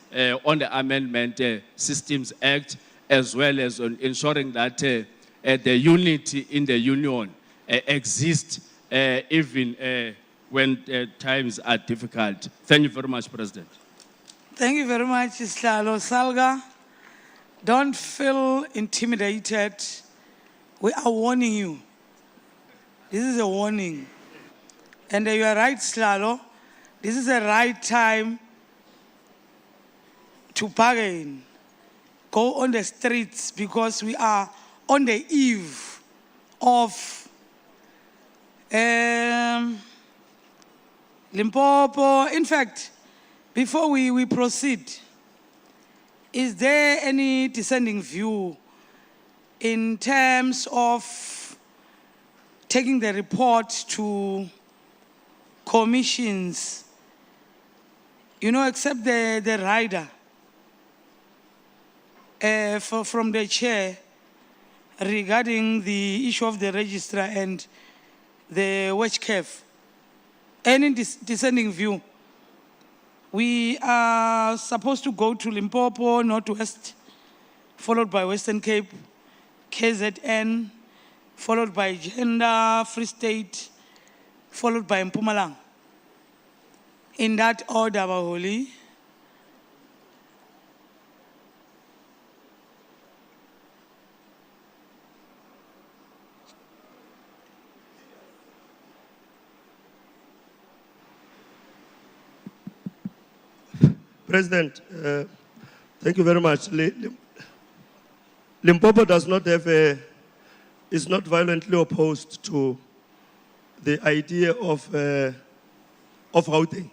on the Amendment Systems Act, as well as on ensuring that the unity in the union exists even when times are difficult. Thank you very much, President. Thank you very much, Islalo Salga. Don't feel intimidated. We are warning you. This is a warning. And you are right, Slalo. This is the right time to bargain. Go on the streets, because we are on the eve of Limpopo. In fact, before we proceed, is there any dissenting view in terms of taking the report to commissions, except the rider from the chair regarding the issue of the registrar and the wage curve? Any dissenting view? We are supposed to go to Limpopo, Northwest, followed by Western Cape, KZN, followed by Gender, Free State, followed by Mpumalanga. In that order, Baholi. President, thank you very much. Limpopo does not have is not violently opposed to the idea of Gauteng.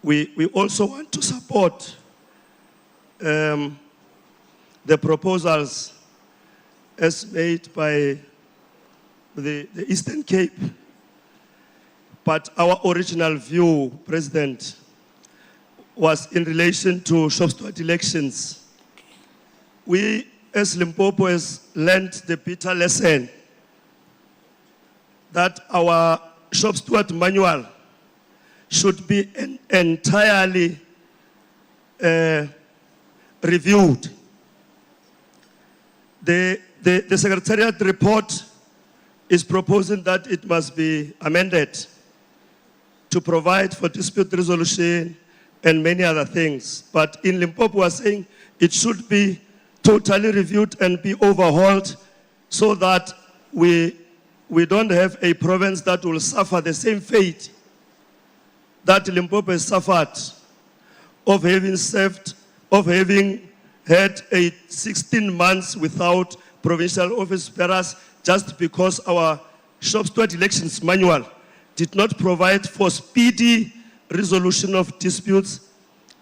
We also want to support the proposals as made by the Eastern Cape. But our original view, President, was in relation to shop steward elections. We, as Limpopo, has learned the bitter lesson that our shop steward manual should be entirely reviewed. The Secretariat report is proposing that it must be amended to provide for dispute resolution and many other things. But in Limpopo, we are saying it should be totally reviewed and be overhauled so that we don't have a province that will suffer the same fate that Limpopo has suffered of having had 16 months without provincial office bearers just because our shop steward elections manual did not provide for speedy resolution of disputes,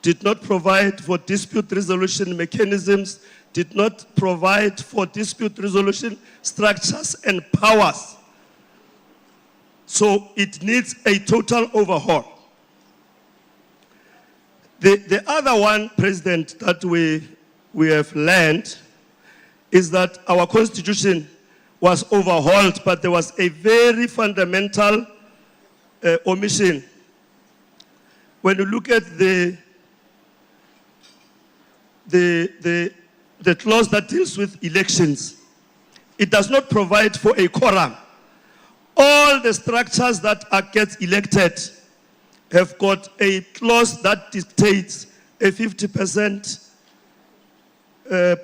did not provide for dispute resolution mechanisms, did not provide for dispute resolution structures and powers. So it needs a total overhaul. The other one, President, that we have learned is that our constitution was overhauled, but there was a very fundamental omission. When you look at the clause that deals with elections, it does not provide for a quorum. All the structures that get elected have got a clause that dictates a 50%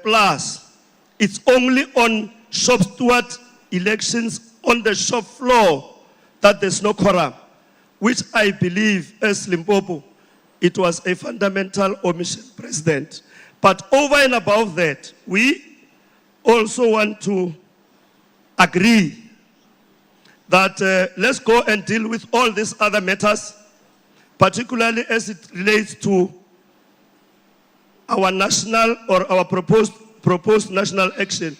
plus. It's only on shop steward elections on the shop floor that there's no quorum, which I believe, as Limpopo, it was a fundamental omission, President. But over and above that, we also want to agree that let's go and deal with all these other matters, particularly as it relates to our national or our proposed national action.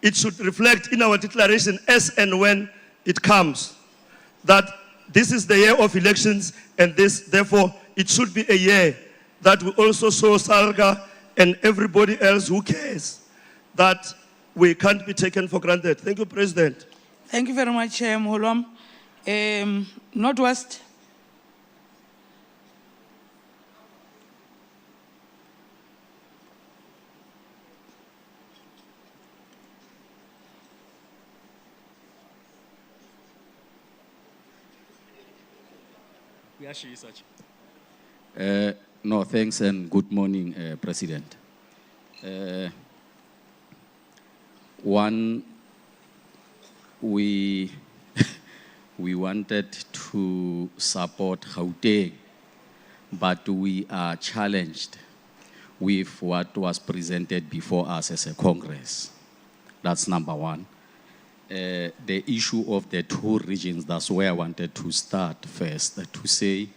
It should reflect in our declaration as and when it comes that this is the year of elections, and this, therefore, it should be a year that will also show Salga and everybody else who cares that we can't be taken for granted. Thank you, President. Thank you very much, Mholwam. Northwest. No, thanks and good morning, President. One, we wanted to support Gauteng, but we are challenged with what was presented before us as a Congress. That's number one. The issue of the two regions, that's where I wanted to start first, to say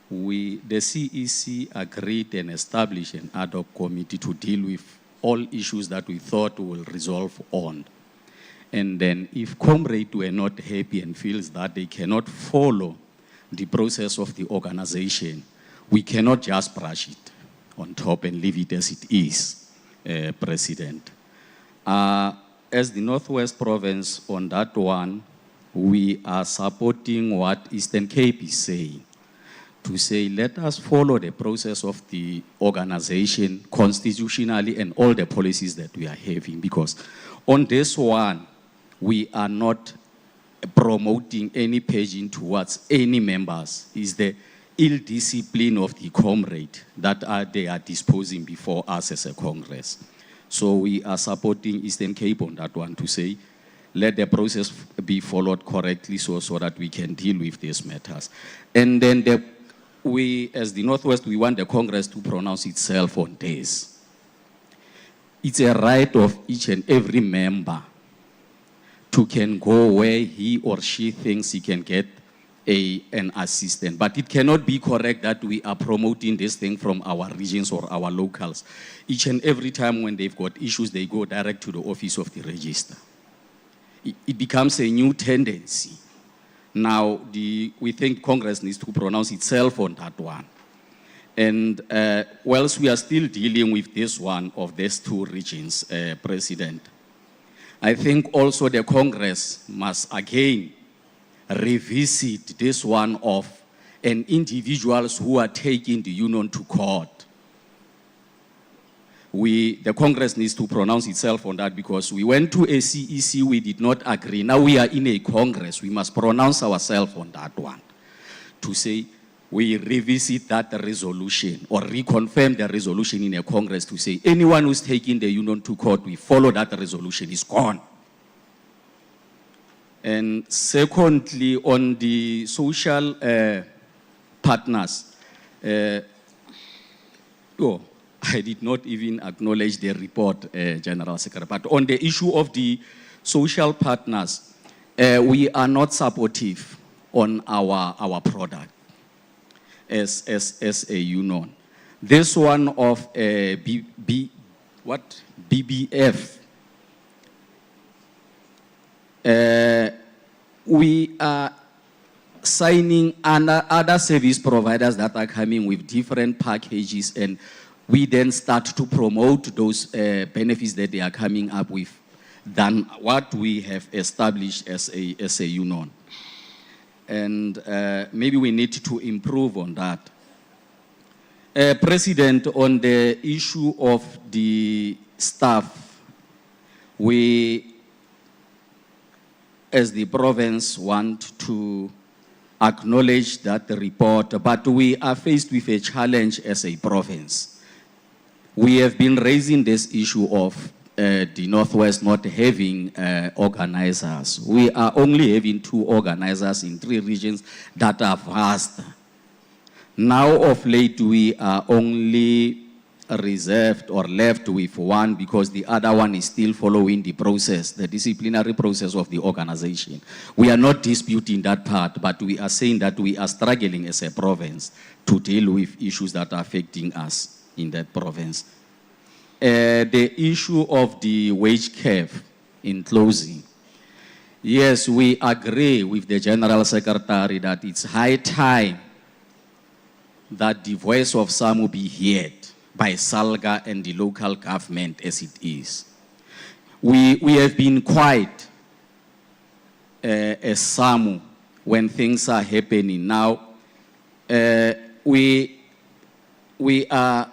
the CEC agreed and established an ad hoc committee to deal with all issues that we thought we will resolve on. And then if comrades were not happy and feels that they cannot follow the process of the organization, we cannot just brush it on top and leave it as it is, President. As the Northwest Province on that one, we are supporting what Eastern Cape is saying, to say let us follow the process of the organization constitutionally and all the policies that we are having, because on this one, we are not promoting any paging towards any members. It's the ill discipline of the comrade that they are disposing before us as a Congress. So we are supporting Eastern Cape on that one to say, let the process be followed correctly so that we can deal with these matters. And then we, as the Northwest, we want the Congress to pronounce itself on this. It's a right of each and every member to can go where he or she thinks he can get an assistant. But it cannot be correct that we are promoting this thing from our regions or our locals. Each and every time when they've got issues, they go direct to the office of the register. It becomes a new tendency. Now, we think Congress needs to pronounce itself on that one. And whilst we are still dealing with this one of these two regions, President, I think also the Congress must again revisit this one of individuals who are taking the union to court. The Congress needs to pronounce itself on that, because we went to a CEC, we did not agree. Now we are in a Congress, we must pronounce ourselves on that one. To say we revisit that resolution or reconfirm the resolution in a Congress to say anyone who's taking the union to court, we follow that resolution, is gone. And secondly, on the social partners, I did not even acknowledge the report, General Secretary. But on the issue of the social partners, we are not supportive on our product as a union. This one of BBF, we are signing other service providers that are coming with different packages, and we then start to promote those benefits that they are coming up with than what we have established as a union. And maybe we need to improve on that. President, on the issue of the staff, we, as the province, want to acknowledge that report, but we are faced with a challenge as a province. We have been raising this issue of the Northwest not having organizers. We are only having 2 organizers in 3 regions that are vast. Now of late, we are only reserved or left with one because the other one is still following the process, the disciplinary process of the organization. We are not disputing that part, but we are saying that we are struggling as a province to deal with issues that are affecting us in that province. The issue of the wage curve in closing. Yes, we agree with the General Secretary that it's high time that the voice of Samwu be heard by Salga and the local government as it is. We have been quiet as Samwu when things are happening. Now, we are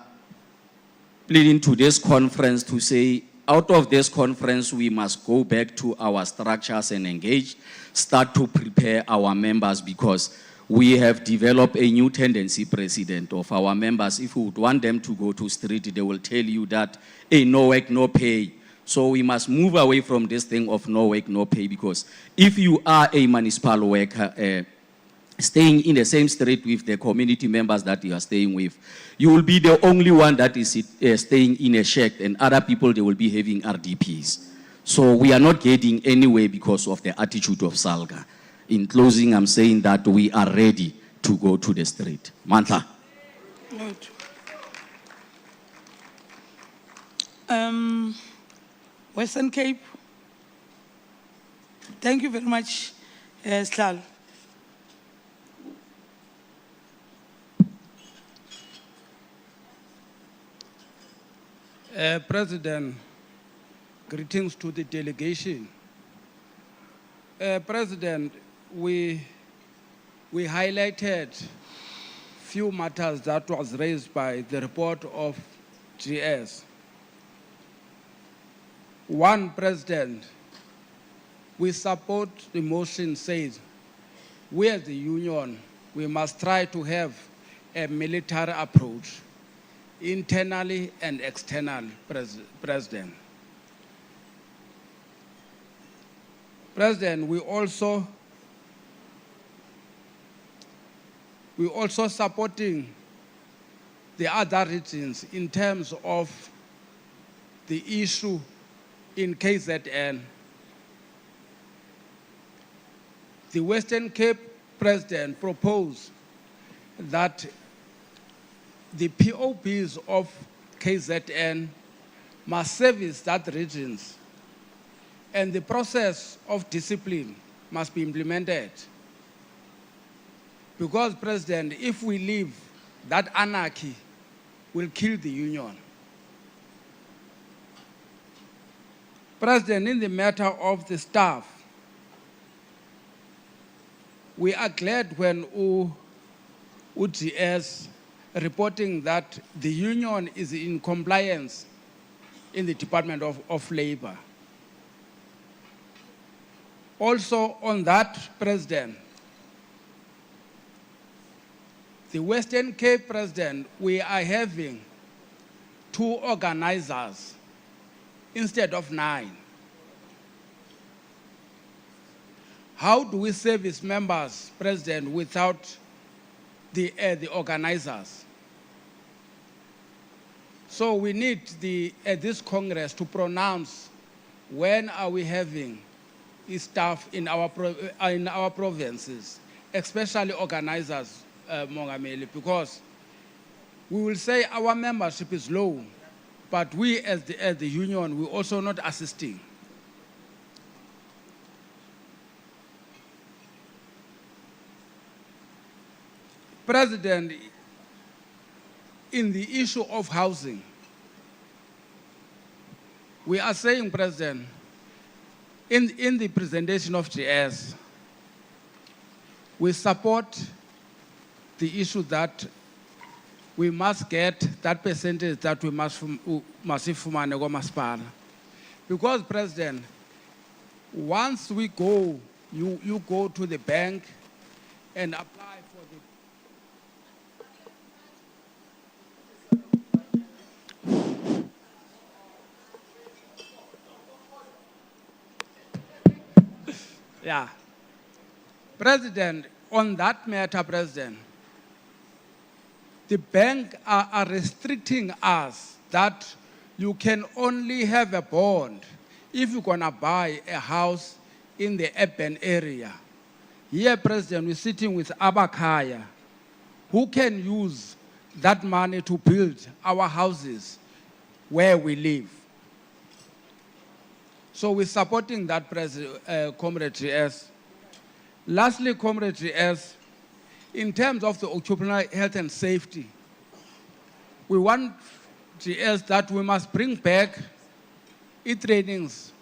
pleading to this conference to say, out of this conference, we must go back to our structures and engage, start to prepare our members, because we have developed a new tendency, President, of our members. If we would want them to go to street, they will tell you that, hey, no work, no pay. So we must move away from this thing of no work, no pay, because if you are a municipal worker, staying in the same street with the community members that you are staying with, you will be the only one that is staying in a shack, and other people, they will be having RDPs. So we are not getting anywhere because of the attitude of Salga. In closing, I'm saying that we are ready to go to the street. Mantla. Western Cape. Thank you very much, Slal. President, greetings to the delegation. President, we highlighted few matters that was raised by the report of GS. One, President, we support the motion says we as the union, we must try to have a military approach, internally and externally, President. President, we also supporting the other regions in terms of the issue in KZN. The Western Cape President proposed that the POPs of KZN must service that regions, and the process of discipline must be implemented. Because, President, if we leave, that anarchy will kill the union. President, in the matter of the staff, we are glad when UGS reporting that the union is in compliance in the Department of Labor. Also on that, President, the Western Cape, President, we are having 2 organizers instead of 9. How do we service members, President, without the organizers? So we need this Congress to pronounce when are we having staff in our provinces, especially organizers, Mongameli, because we will say our membership is low, but we as the union, we're also not assisting. President, in the issue of housing, we are saying, President, in the presentation of GS, we support the issue that we must get that percentage that we must fumane go masipala. Because, President, once we go, you go to the bank and apply for the yeah. President, on that matter, President, the bank are restricting us that you can only have a bond if you're gonna buy a house in the urban area. Here, President, we're sitting with Abakaya, who can use that money to build our houses where we live. So we're supporting that, Comrade GS. Lastly, Comrade GS, in terms of the occupational health and safety, we want GS that we must bring back trainings.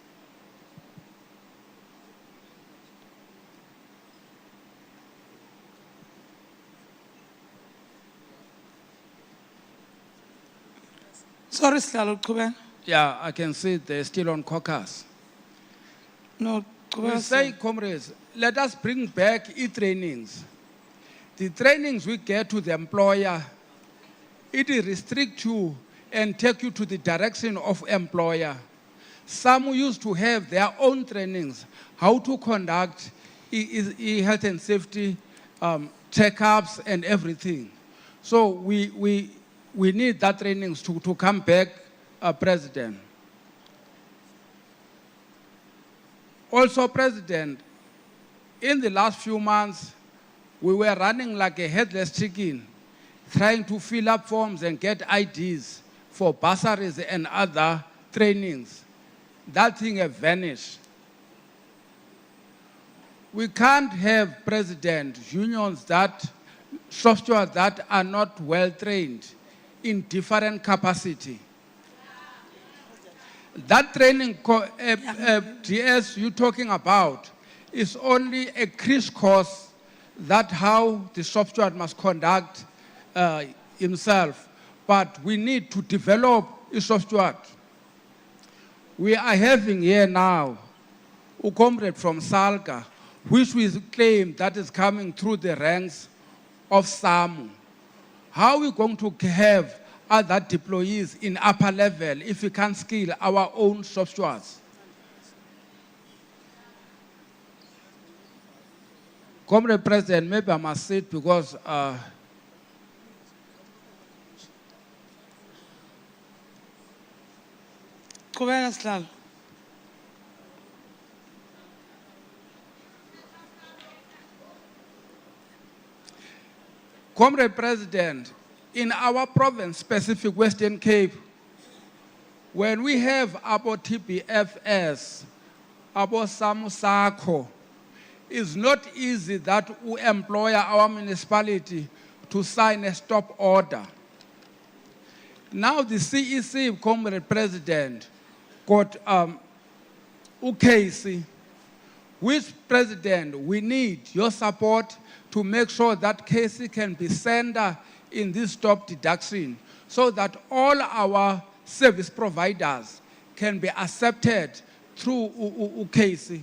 Sorry, Slalo, Kuben. Yeah, I can see they're still on caucus. No, We Kuben. say, comrades, let us bring back trainings. The trainings we get to the employer, it restricts you and take you to the direction of employer. Some used to have their own trainings, how to conduct health and safety checkups and everything. So we need that trainings to come back, President. Also, President, in the last few months, we were running like a headless chicken, trying to fill up forms and get IDs for bursaries and other trainings. That thing has vanished. We can't have, President, unions software that are not well trained in different capacity. That training, GS you're talking about, is only a crash course that how the software must conduct himself. But we need to develop a software. We are having here now a comrade from Salga, which we claim that is coming through the ranks of Samwu. How are we going to have other deployees in upper level if we can't skill our own softwares? Comrade President, maybe I must sit because Kuben, Slalo. Comrade President, in our province, specific Western Cape, when we have about TBFS, about Samwu, it's not easy that we employ our municipality to sign a stop order. Now the CEC, Comrade President, got UKC, which, President, we need your support to make sure that KC can be sent in this stop deduction so that all our service providers can be accepted through UKC.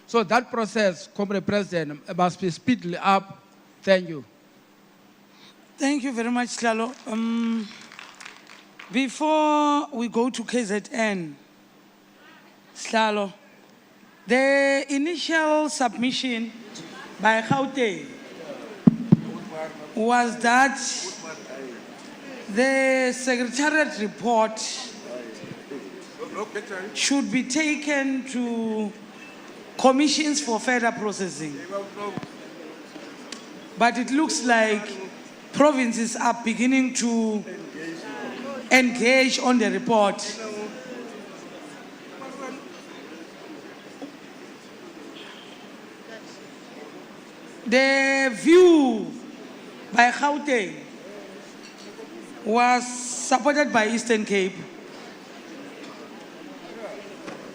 So that process, Comrade President, must be speedily up. Thank you. Thank you very much, Slalo. Before we go to KZN, Slalo, the initial submission by Gauteng was that the Secretariat report should be taken to commissions for further processing. But it looks like provinces are beginning to engage on the report. The view by Gauteng was supported by Eastern Cape.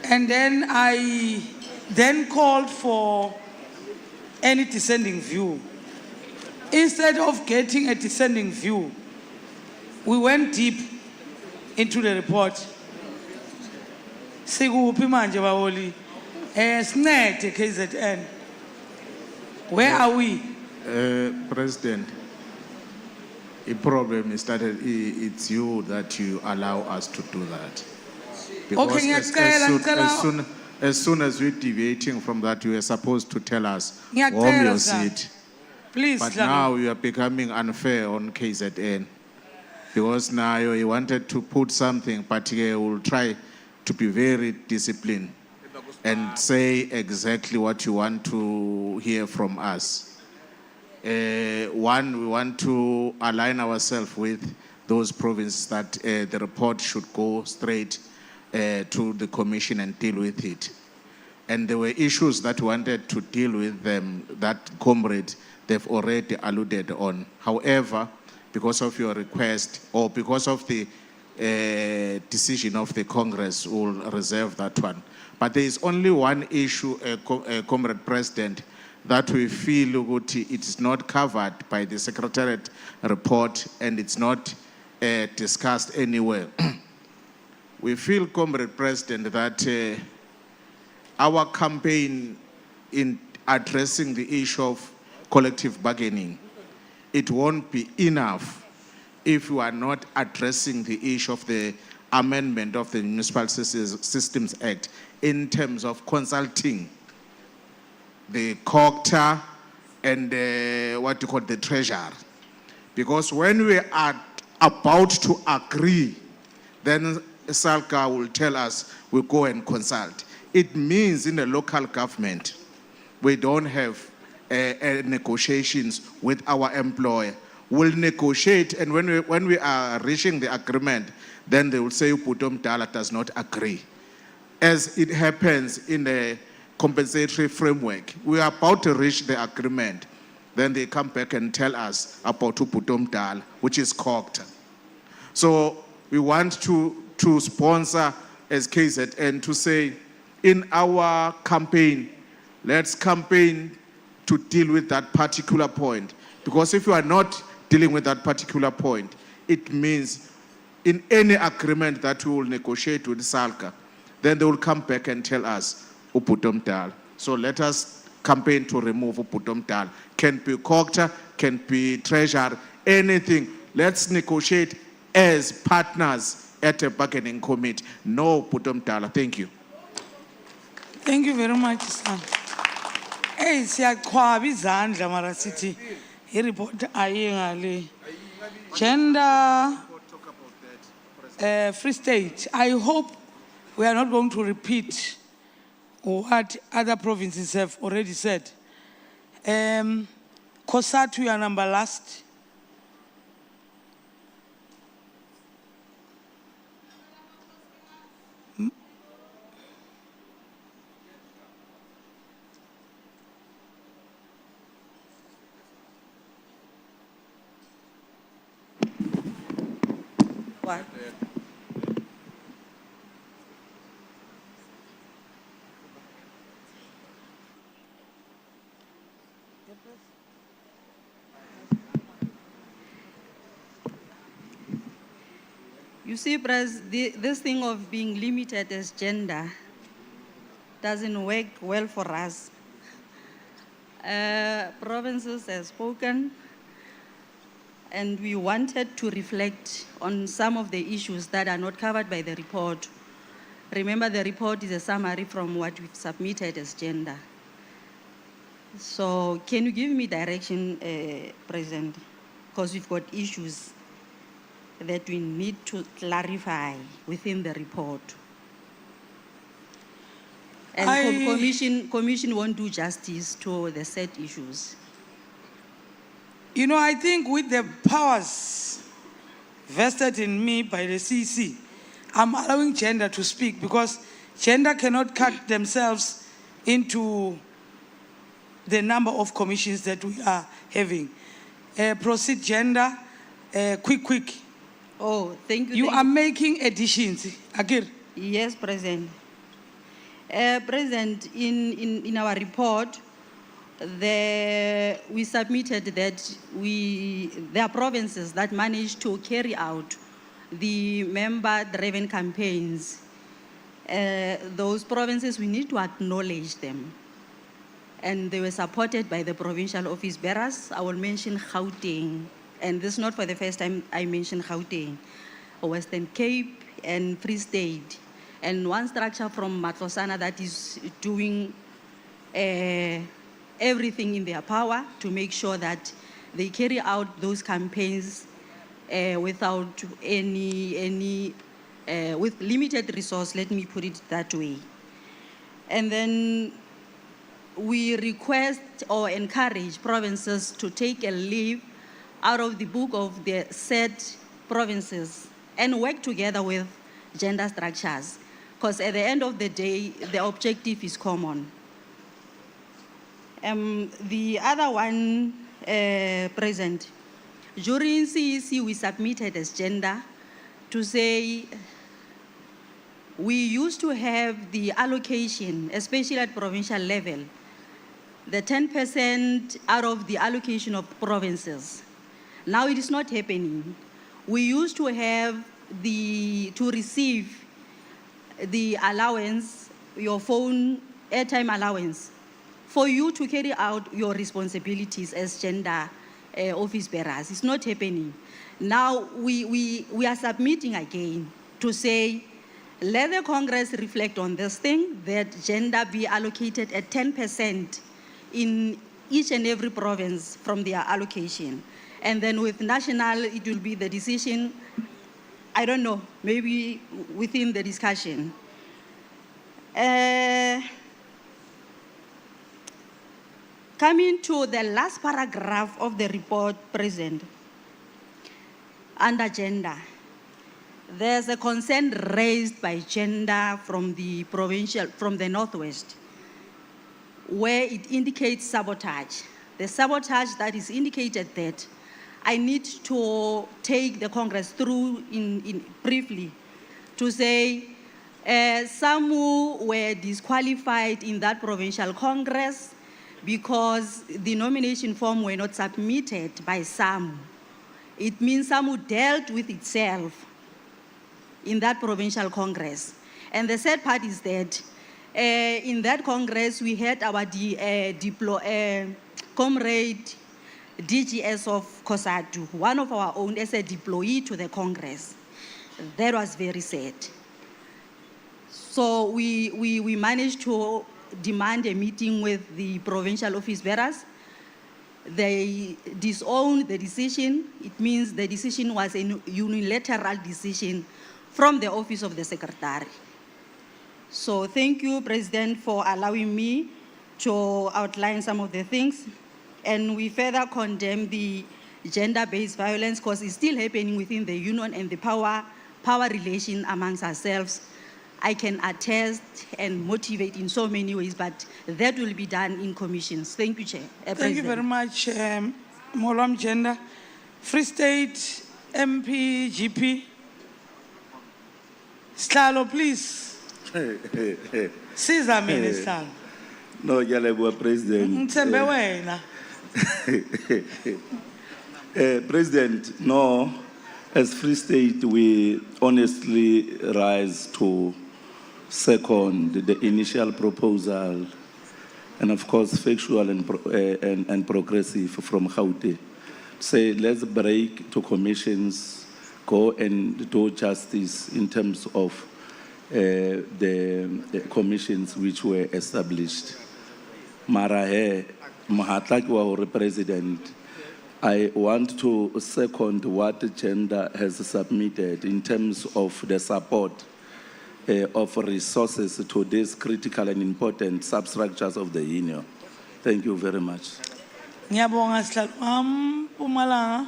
And then I called for any dissenting view. Instead of getting a dissenting view, we went deep into the report. Sikuphi manje baholi? Sincede KZN. Where are we? President, the problem is that it's you that you allow us to do that. Okay, as soon as we're deviating from that, you are supposed to tell us Ngiyacela, on your sir. seat. Please, But Hlangu. now you are becoming unfair on KZN. Because now you wanted to put something, but you will try to be very disciplined and say exactly what you want to hear from us. One, we want to align ourselves with those provinces that the report should go straight to the commission and deal with it. And there were issues that we wanted to deal with them that comrades, they've already alluded on. However, because of your request or because of the decision of the Congress, we'll reserve that one. But there is only one issue, Comrade President, that we feel it is not covered by the Secretariat report and it's not discussed anywhere. We feel, Comrade President, that our campaign in addressing the issue of collective bargaining, it won't be enough if we are not addressing the issue of the amendment of the Municipal Systems Act in terms of consulting the COGTA and what you call the treasurer. Because when we are about to agree, then Salga will tell us we go and consult. It means in the local government, we don't have negotiations with our employer. We'll negotiate, and when we are reaching the agreement, then they will say Putom Dala does not agree. As it happens in the compensatory framework, we are about to reach the agreement. Then they come back and tell us about Putom Dala, which is COGTA. So we want to sponsor as KZN to say, in our campaign, let's campaign to deal with that particular point. Because if you are not dealing with that particular point, it means in any agreement that we will negotiate with Salga, then they will come back and tell us, Uputom Dal. So let us campaign to remove Uputom Dal. Can be COGTA, can be treasurer, anything. Let's negotiate as partners at a bargaining committee. No Uputom Dal. Thank you. Thank you very much, sir. Hey, siyaqhwaba izandla mara sithi i-report ayingale. Gender Free State. I hope we are not going to repeat what other provinces have already said. Kosatu, your number last. What? You see, this thing of being limited as gender doesn't work well for us. Provinces have spoken, and we wanted to reflect on some of the issues that are not covered by the report. Remember, the report is a summary from what we've submitted as gender. So can you give me direction, President? Because we've got issues that we need to clarify within the report. And commission won't do justice to the set issues. You know, I think with the powers vested in me by the CC, I'm allowing gender to speak because gender cannot cut themselves into the number of commissions that we are having. Proceed gender, quick. Oh, thank you. You are making additions. Agir. Yes, President. President, in our report, we submitted that there are provinces that managed to carry out the member-driven campaigns. Those provinces, we need to acknowledge them. And they were supported by the provincial office bearers. I will mention Gauteng. And this is not for the first time I mentioned Gauteng, Western Cape and Free State. And one structure from Matlosana that is doing everything in their power to make sure that they carry out those campaigns without with limited resource, let me put it that way. And then we request or encourage provinces to take a leave out of the book of the said provinces and work together with gender structures, because at the end of the day, the objective is common. The other one, President, during CEC, we submitted as gender to say we used to have the allocation, especially at provincial level, the 10% out of the allocation of provinces. Now it is not happening. We used to have to receive the allowance, your phone airtime allowance, for you to carry out your responsibilities as gender office bearers. It's not happening. Now we are submitting again to say, let the Congress reflect on this thing, that gender be allocated at 10% in each and every province from their allocation. And then with national, it will be the decision, I don't know, maybe within the discussion. Coming to the last paragraph of the report, President, under gender, there's a concern raised by gender from the provincial, from the Northwest, where it indicates sabotage. The sabotage that is indicated that I need to take the Congress through briefly to say some were disqualified in that provincial Congress because the nomination form were not submitted by some. It means some dealt with itself in that provincial Congress. And the sad part is that in that Congress, we had our comrade DGS of Kosatu, one of our own, as a deployee to the Congress. That was very sad. So we managed to demand a meeting with the provincial office bearers. They disowned the decision. It means the decision was a unilateral decision from the office of the Secretary. So thank you, President, for allowing me to outline some of the things. And we further condemn the gender-based violence because it's still happening within the union and the power relation amongst ourselves. I can attest and motivate in so many ways, but that will be done in commissions. Thank you, Chair. Thank you very much, Molom Gender. Free State MP GP. Slalo, please. Caesar, Minister. No, Yalebo, President. President, no, as Free State, we honestly rise to second the initial proposal, and of course, factual and progressive from Gauteng. Say, let's break to commissions, go and do justice in terms of the commissions which were established. Marahe, Mahatla President, I want to second what gender has submitted in terms of the support of resources to these critical and important substructures of the union. Thank you very much. Ngiyabonga Sihlalo. Mpumalanga.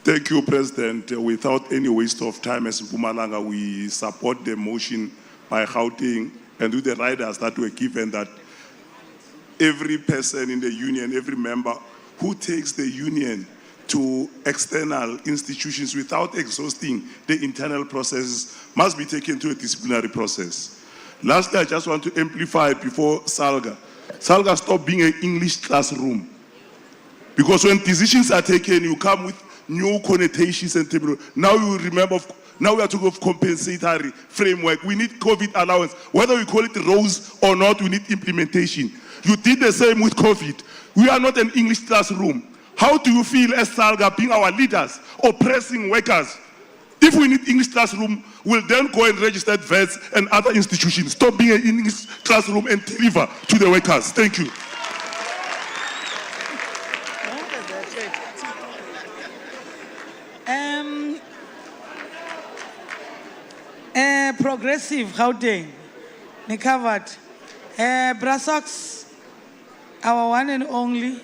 Thank you, President. Without any waste of time, as Mpumalanga, we support the motion by Gauteng and with the riders that were given that every person in the union, every member who takes the union to external institutions without exhausting the internal processes must be taken to a disciplinary process. Lastly, I just want to amplify before Salga. Salga stopped being an English classroom. Because when decisions are taken, you come with new connotations and terminology. Now you remember, now we are talking of compensatory framework. We need COVID allowance. Whether we call it rose or not, we need implementation. You did the same with COVID. We are not an English classroom. How do you feel as Salga being our leaders, oppressing workers? If we need English classroom, we'll then go and register at vets and other institutions. Stop being an English classroom and deliver to the workers. Thank you. Progressive, Gauteng, ni covered. Brasox, our one and only.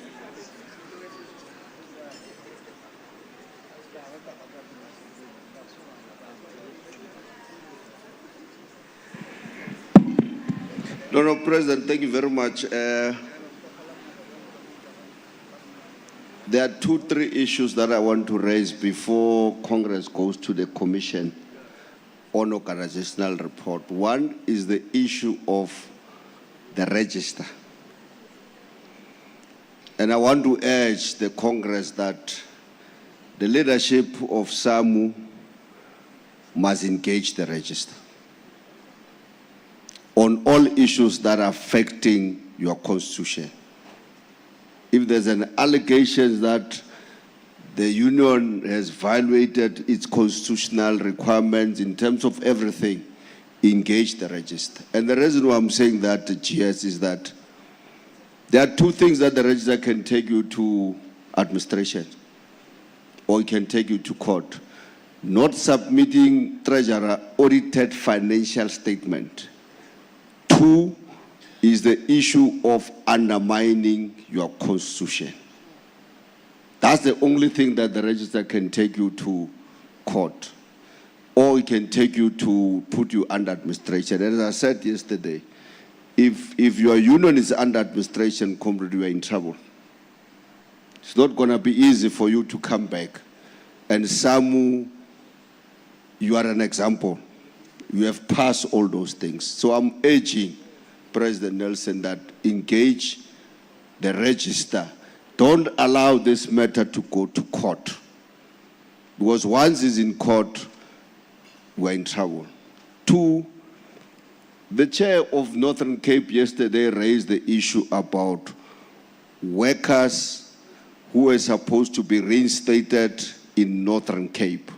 No, President, thank you very much. There are 2-3 issues that I want to raise before Congress goes to the Commission on organizational report. One is the issue of the register. And I want to urge the Congress that the leadership of Samwu must engage the register on all issues that are affecting your constitution. If there's an allegation that the union has violated its constitutional requirements in terms of everything, engage the register. And the reason why I'm saying that, GS, is that there are 2 things that the register can take you to administration, or it can take you to court. Not submitting treasurer audited financial statement. 2 is the issue of undermining your constitution. That's the only thing that the register can take you to court, or it can take you to put you under administration. And as I said yesterday, if your union is under administration, comrade, you are in trouble. It's not going to be easy for you to come back. And Samwu, you are an example. You have passed all those things. So I'm urging President Nelson that engage the register. Don't allow this matter to go to court. Because once it's in court, we're in trouble. 2, the chair of Northern Cape yesterday raised the issue about workers who were supposed to be reinstated in Northern Cape.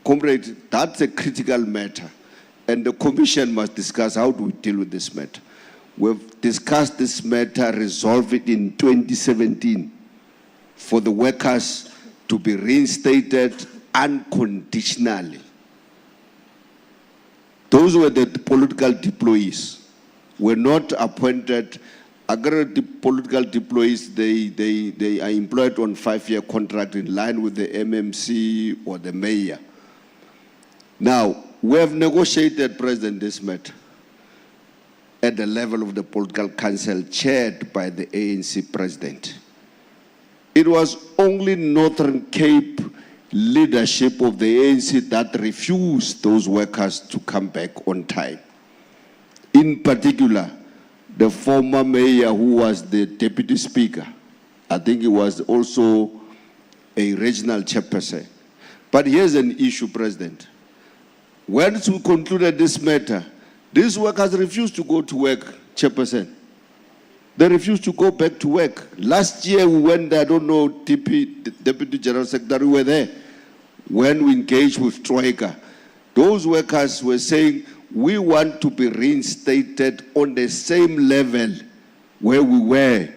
Comrade, that's a critical matter, and the Commission must discuss how do we deal with this matter. We've discussed this matter, resolve it in 2017 for the workers to be reinstated unconditionally. Those were the political deployees, were not appointed. The political deployees, they are employed on 5-year contract in line with the MMC or the mayor. Now, we have negotiated, President, this matter at the level of the political council chaired by the ANC president. It was only Northern Cape leadership of the ANC that refused those workers to come back on time. In particular, the former mayor who was the deputy speaker, I think he was also a regional chairperson. But here's an issue, President. Once we concluded this matter, these workers refused to go to work, Chairperson. They refused to go back to work. Last year we went there, I don't know, TP, the Deputy General Secretary, were there. When we engaged with Troika, those workers were saying, we want to be reinstated on the same level where we were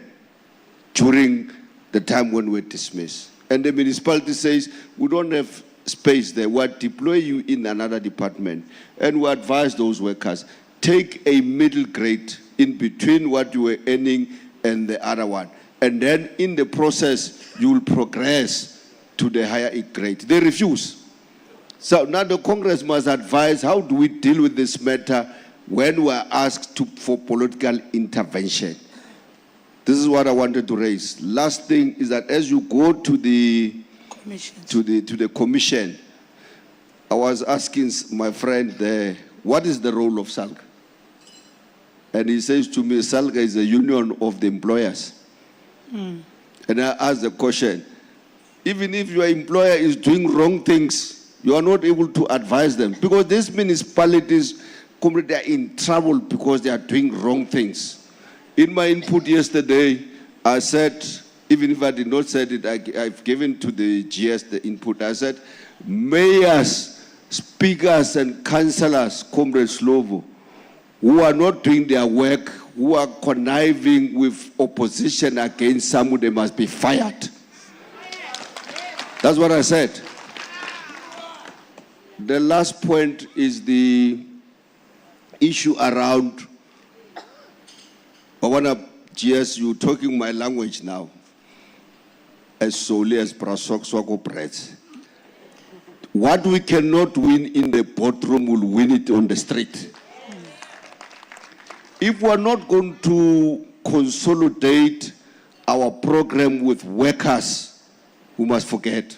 during the time when we were dismissed. And the municipality says, we don't have space there. We'll deploy you in another department. And we advise those workers, take a middle grade in between what you were earning and the other one. And then in the process, you will progress to the higher grade. They refuse. So now the Congress must advise, how do we deal with this matter when we are asked for political intervention? This is what I wanted to raise. Last thing is that as you go to the commission, I was asking my friend there, what is the role of Salga? And he says to me, Salga is a union of the employers. And I asked the question, even if your employer is doing wrong things, you are not able to advise them. Because these municipalities, they are in trouble because they are doing wrong things. In my input yesterday, I said, even if I did not say it, I've given to the GS the input. I said, mayors, speakers, and councillors, Comrade Slovo, who are not doing their work, who are conniving with opposition against Samwu, they must be fired. That's what I said. The last point is the issue around, I want to, GS, you're talking my language now, as solely as Prasok Swako Prets. What we cannot win in the boardroom, we'll win it on the street. If we're not going to consolidate our program with workers, we must forget.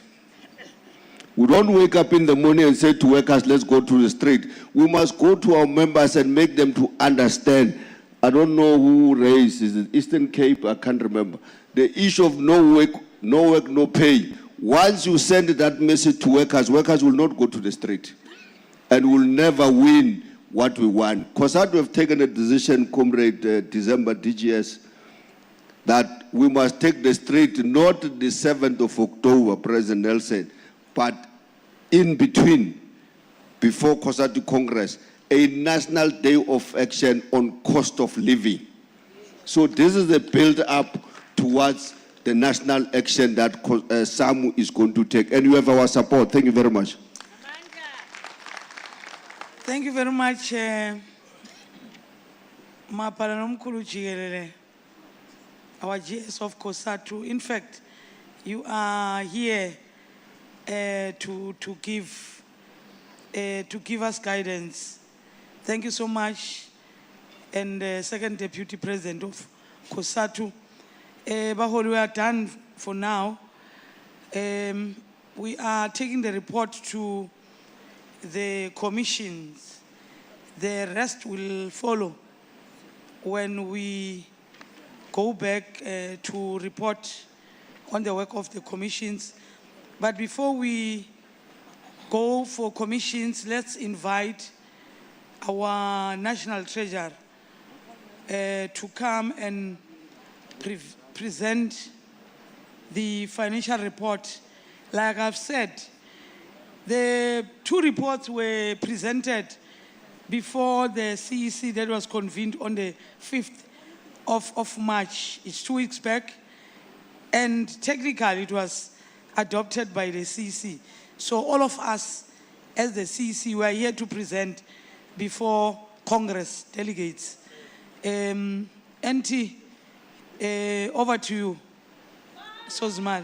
We don't wake up in the morning and say to workers, let's go to the street. We must go to our members and make them to understand. I don't know who raised, is it Eastern Cape? I can't remember. The issue of no work, no pay. Once you send that message to workers, workers will not go to the street and will never win what we want. COSATU have taken a decision, Comrade December DGS, that we must take the street not the 7th of October, President Nelson, but in between, before COSATU Congress, a national day of action on cost of living. So this is the build-up towards the national action that Samwu is going to take. And you have our support. Thank you very much. Thank you very much, Mapalanomkulu Jigelele, our GS of COSATU. In fact, you are here to give us guidance. Thank you so much. And Second Deputy President of COSATU. Baholi, we are done for now. We are taking the report to the commissions. The rest will follow when we go back to report on the work of the commissions. But before we go for commissions, let's invite our National Treasurer to come and present the financial report. Like I've said, the two reports were presented before the CEC that was convened on the 5th of March. It's 2 weeks back. And technically, it was adopted by the CEC. So all of us, as the CEC, we are here to present before Congress delegates. NT, over to you, Sozmal.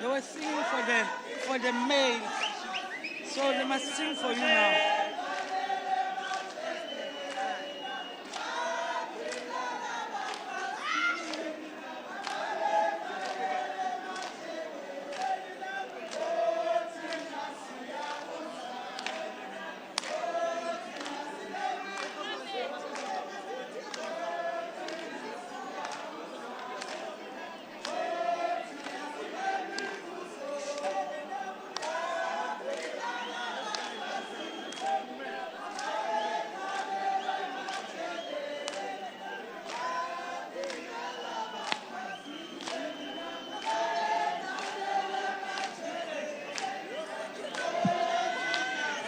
They were singing for the males, so they must sing for you now.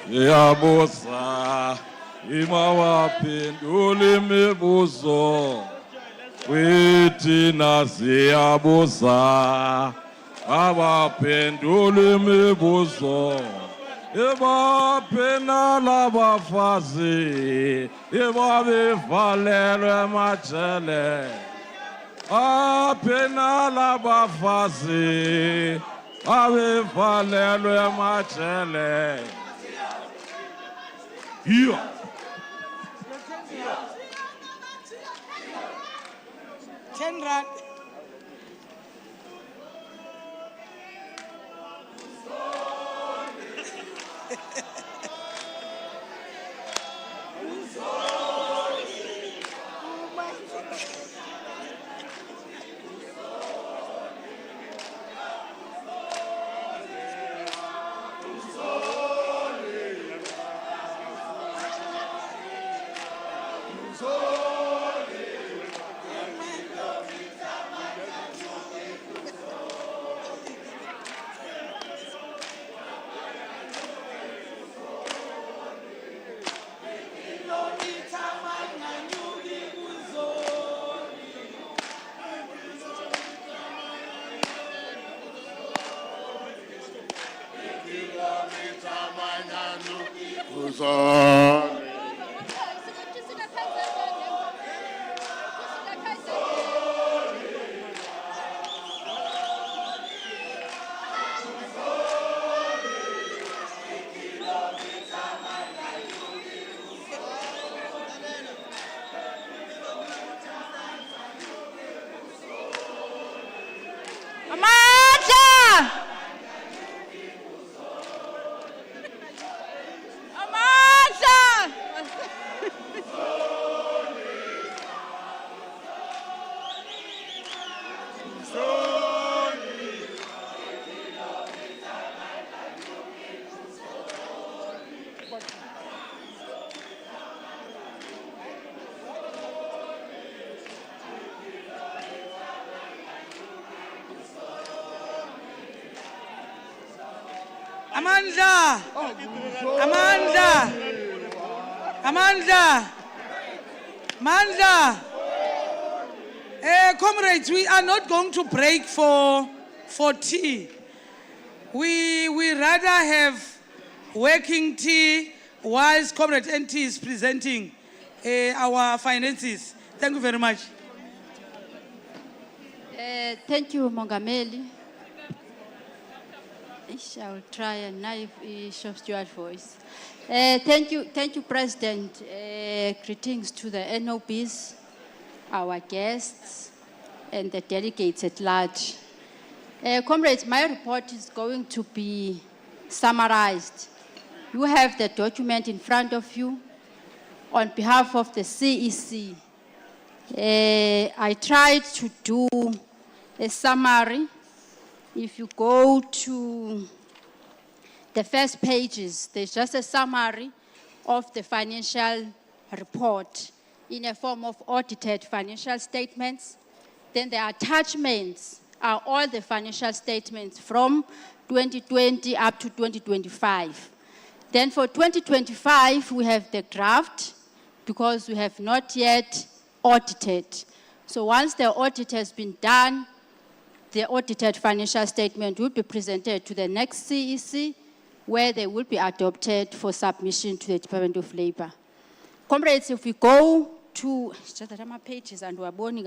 Yabusa, imawaphendula imibuzo. Withina siyabusa, abaphendula imibuzo. Ibaphena labafazi, ibabevalelwe emajele. Aphena labafazi, abevalelwe emajele. Yeah. Rand. Amandla! Amandla! Amandla! Amandla! Comrades, we are not going to break for tea. We rather have working tea whilst Comrade NT is presenting our finances. Thank you very much. Thank you, Mongameli. I shall try and knife Shop Steward voice. Thank you, President. Greetings to the NOBs, our guests, and the delegates at large. Comrades, my report is going to be summarized. You have the document in front of you. On behalf of the CEC, I tried to do a summary. If you go to the first pages, there's just a summary of the financial report in a form of audited financial statements. Then the attachments are all the financial statements from 2020 up to 2025. Then for 2025, we have the draft because we have not yet audited. So once the audit has been done, the audited financial statement will be presented to the next CEC, where they will be adopted for submission to the Department of Labor. Comrades, if we go to, just that my pages and we're born in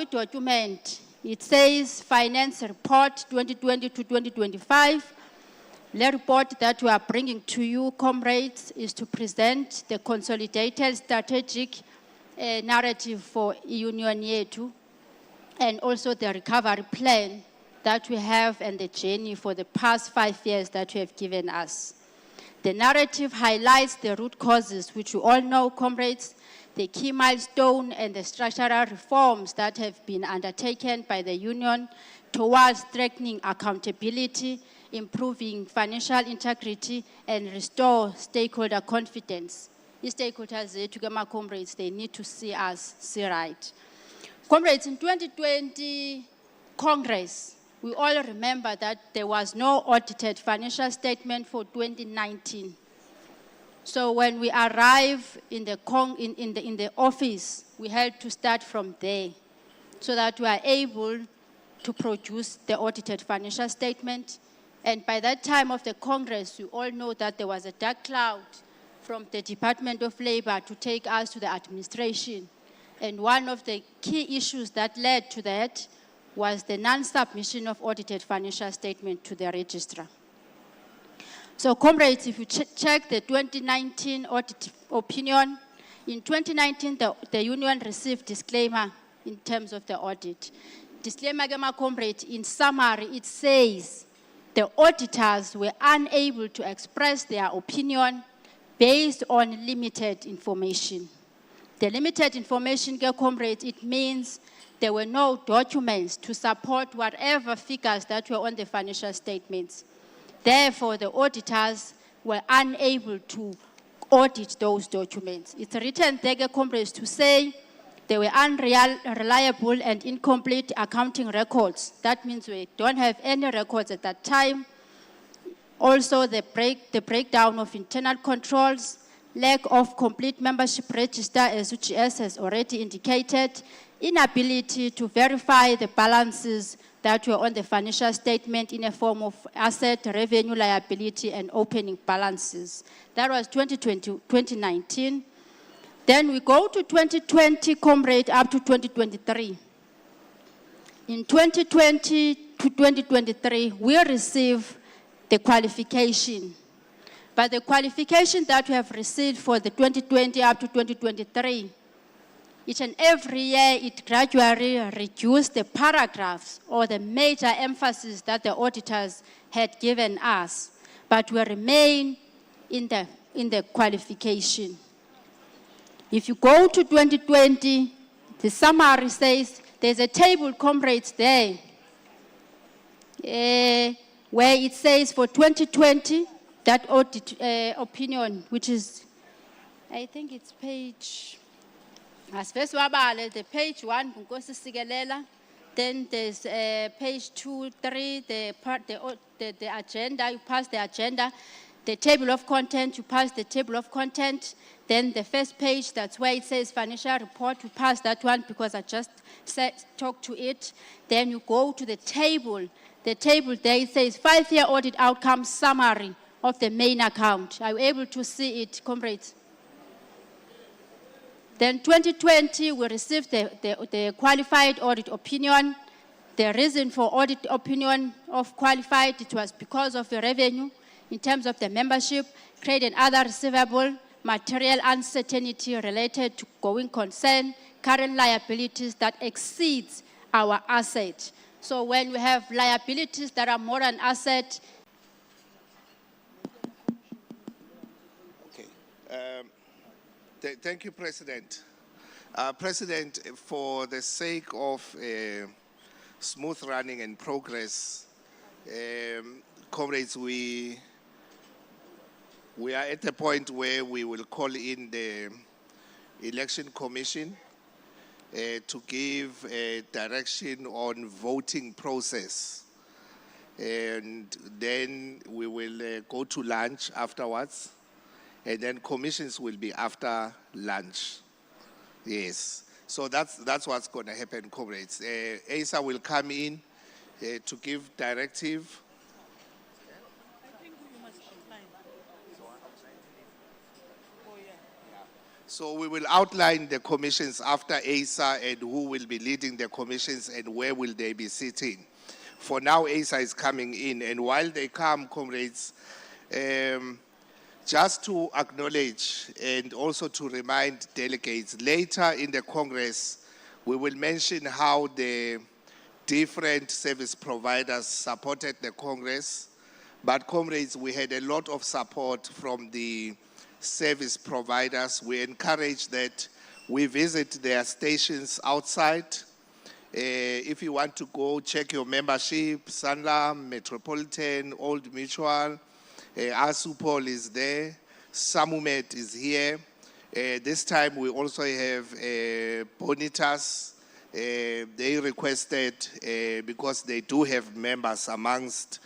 document, it says Finance Report 2020 to 2025. The report that we are bringing to you, comrades, is to present the consolidated strategic narrative for Union Yetu, and also the recovery plan that we have and the journey for the past 5 years that you have given us. The narrative highlights the root causes, which you all know, comrades, the key milestone and the structural reforms that have been undertaken by the Union towards strengthening accountability, improving financial integrity, and restore stakeholder confidence. The stakeholders, comrades, they need to see us, see right. Comrades, in 2020 Congress, we all remember that there was no audited financial statement for 2019. So when we arrive in the office, we had to start from there so that we are able to produce the audited financial statement. And by that time of the Congress, we all know that there was a dark cloud from the Department of Labor to take us to the administration. And one of the key issues that led to that was the non-submission of audited financial statement to the registrar. So comrades, if you check the 2019 audit opinion, in 2019, the union received disclaimer in terms of the audit. Disclaimer, comrades, in summary, it says the auditors were unable to express their opinion based on limited information. The limited information, comrades, it means there were no documents to support whatever figures that were on the financial statements. Therefore, the auditors were unable to audit those documents. It's written there, comrades, to say they were unreliable and incomplete accounting records. That means we don't have any records at that time. Also, the breakdown of internal controls, lack of complete membership register, as UGS has already indicated, inability to verify the balances that were on the financial statement in a form of asset, revenue, liability, and opening balances. That was 2019. Then we go to 2020, comrade, up to 2023. In 2020 to 2023, we receive the qualification. But the qualification that we have received for the 2020 up to 2023, each and every year it gradually reduced the paragraphs or the major emphasis that the auditors had given us, but we remain in the qualification. If you go to 2020, the summary says there's a table, comrades, there, where it says for 2020, that audit opinion, which is, I think it's page, the page 1, then there's page 2, 3, the agenda, you pass the agenda, the table of content, you pass the table of content, then the first page, that's where it says financial report, you pass that one because I just talked to it. Then you go to the table there it says 5-year audit outcome summary of the main account. Are you able to see it, comrades? Then 2020, we received the qualified audit opinion. The reason for audit opinion of qualified, it was because of the revenue in terms of the membership, trade and other receivable, material uncertainty related to going concern, current liabilities that exceeds our asset. So when we have liabilities that are more than asset. Okay. Thank you, President. President, for the sake of smooth running and progress, comrades, we are at a point where we will call in the Election Commission to give a direction on voting process. And then we will go to lunch afterwards. And then commissions will be after lunch. Yes. So that's what's going to happen, comrades. ASA will come in to give directive. So we will outline the commissions after ASA and who will be leading the commissions and where will they be sitting. For now, ASA is coming in. And while they come, comrades, just to acknowledge and also to remind delegates, later in the Congress, we will mention how the different service providers supported the Congress. But comrades, we had a lot of support from the service providers. We encourage that we visit their stations outside. If you want to go check your membership, Sanlam, Metropolitan, Old Mutual, Asupol is there, Samumet is here. This time we also have Bonitas They requested, because they do have members amongst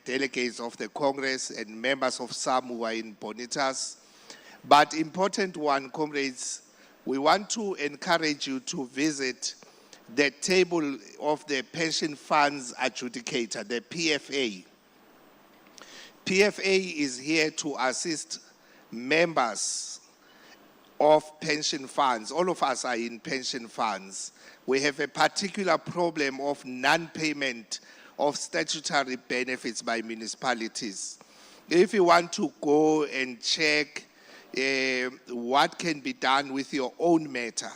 delegates of the Congress and members of Samwu who are in Bonitas. But important one, comrades, we want to encourage you to visit the table of the pension funds adjudicator, the PFA. PFA is here to assist members of pension funds. All of us are in pension funds. We have a particular problem of non-payment of statutory benefits by municipalities. If you want to go and check what can be done with your own matter,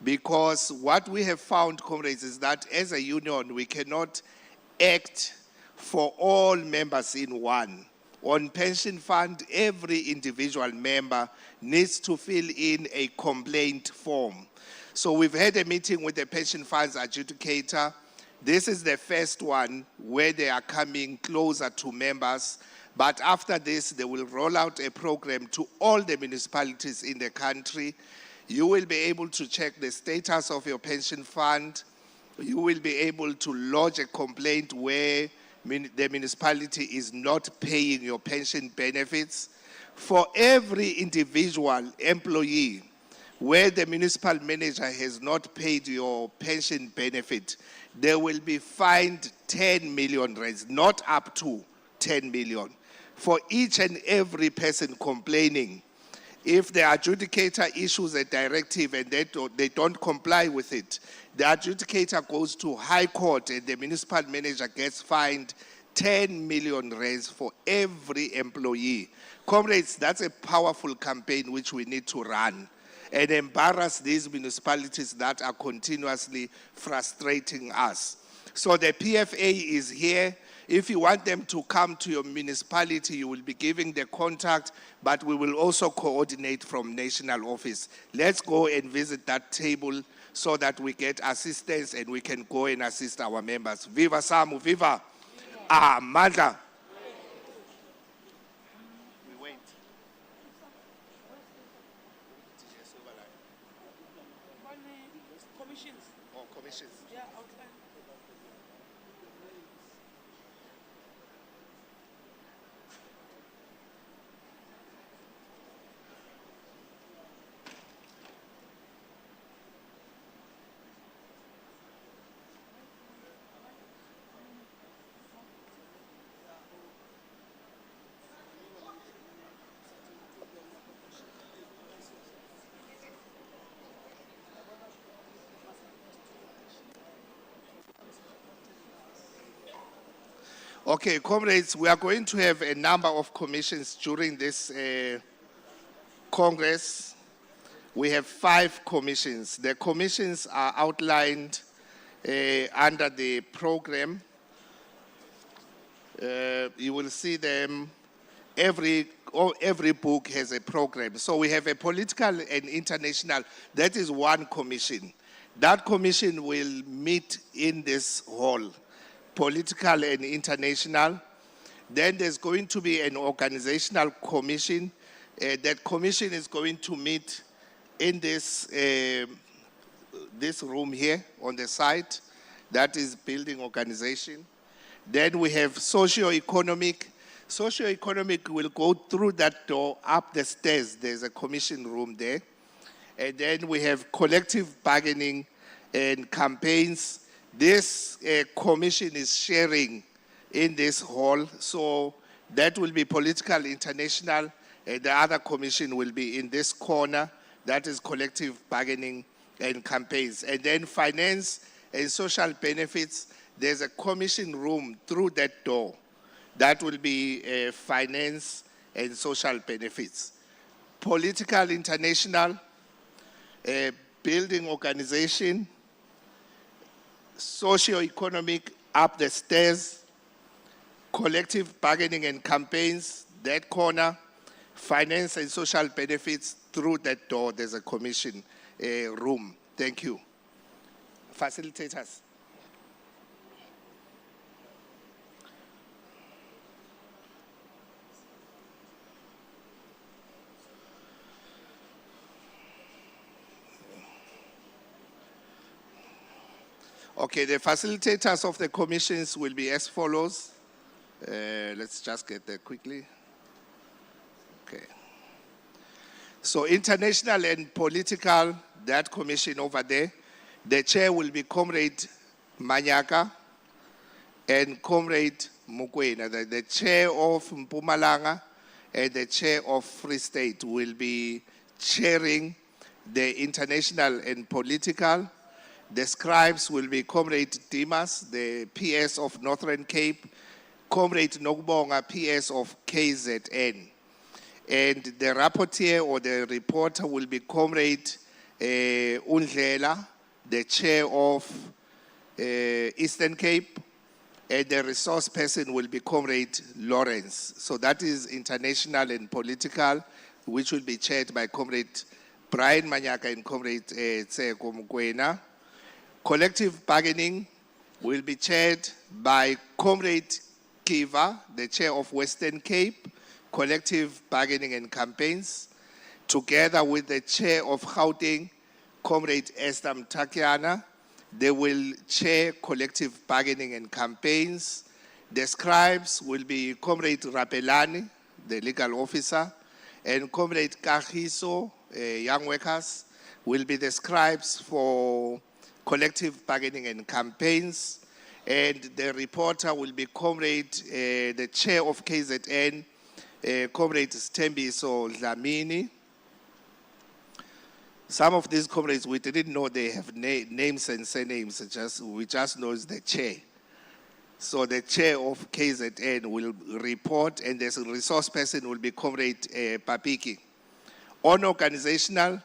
because what we have found, comrades, is that as a union, we cannot act for all members in one. On pension fund, every individual member needs to fill in a complaint form. So we've had a meeting with the pension funds adjudicator. This is the first one where they are coming closer to members. But after this, they will roll out a program to all the municipalities in the country. You will be able to check the status of your pension fund. You will be able to lodge a complaint where the municipality is not paying your pension benefits. For every individual employee where the municipal manager has not paid your pension benefit, they will be fined 10 million rands, not up to 10 million. For each and every person complaining, if the adjudicator issues a directive and they don't comply with it, the adjudicator goes to High Court and the municipal manager gets fined 10 million rands for every employee. Comrades, that's a powerful campaign which we need to run and embarrass these municipalities that are continuously frustrating us. So the PFA is here. If you want them to come to your municipality, you will be giving the contact, but we will also coordinate from national office. Let's go and visit that table so that we get assistance and we can go and assist our members. Viva Samwu, viva! Amandla! We wait. Commissions. Oh, commissions. Yeah, outline. Okay, comrades, we are going to have a number of commissions during this Congress. We have 5 commissions. The commissions are outlined under the program. You will see them. Every book has a program. So we have a political and international. That is one commission. That commission will meet in this hall. Political and international. Then there's going to be an organizational commission. That commission is going to meet in this room here on the site. That is building organization. Then we have socio-economic. Socio-economic will go through that door, up the stairs. There's a commission room there. And then we have collective bargaining and campaigns. This commission is sharing in this hall, so that will be political international, and the other commission will be in this corner, that is collective bargaining and campaigns. And then finance and social benefits, there's a commission room through that door. That will be finance and social benefits. Political international, building organization, socio-economic up the stairs, collective bargaining and campaigns, that corner, finance and social benefits through that door. There's a commission room. Thank you. Facilitators. Okay, the facilitators of the commissions will be as follows. Let's just get there quickly. Okay. So international and political, that commission over there, the chair will be Comrade Manyaka and Comrade Mukwena. The chair of Mpumalanga and the chair of Free State will be chairing the international and political. The scribes will be Comrade Dimas, the PS of Northern Cape, Comrade Nogbonga, PS of KZN. And the rapporteur or the reporter will be Comrade Undlela, the chair of Eastern Cape, and the resource person will be Comrade Lawrence. So that is international and political, which will be chaired by Comrade Brian Manyaka and Comrade Tseko Mukwena. Collective bargaining will be chaired by Comrade Kiva, the chair of Western Cape, collective bargaining and campaigns, together with the chair of Gauteng, Comrade Esther Mtakiana. They will chair collective bargaining and campaigns. The scribes will be Comrade Rapelani, the legal officer, and Comrade Kahiso, young workers, will be the scribes for collective bargaining and campaigns. And the reporter will be Comrade, the chair of KZN, Comrade Stembiso Dlamini. Some of these comrades, we didn't know they have names and surnames, we just know the chair. So the chair of KZN will report, and the resource person will be Comrade Papiki. On organizational,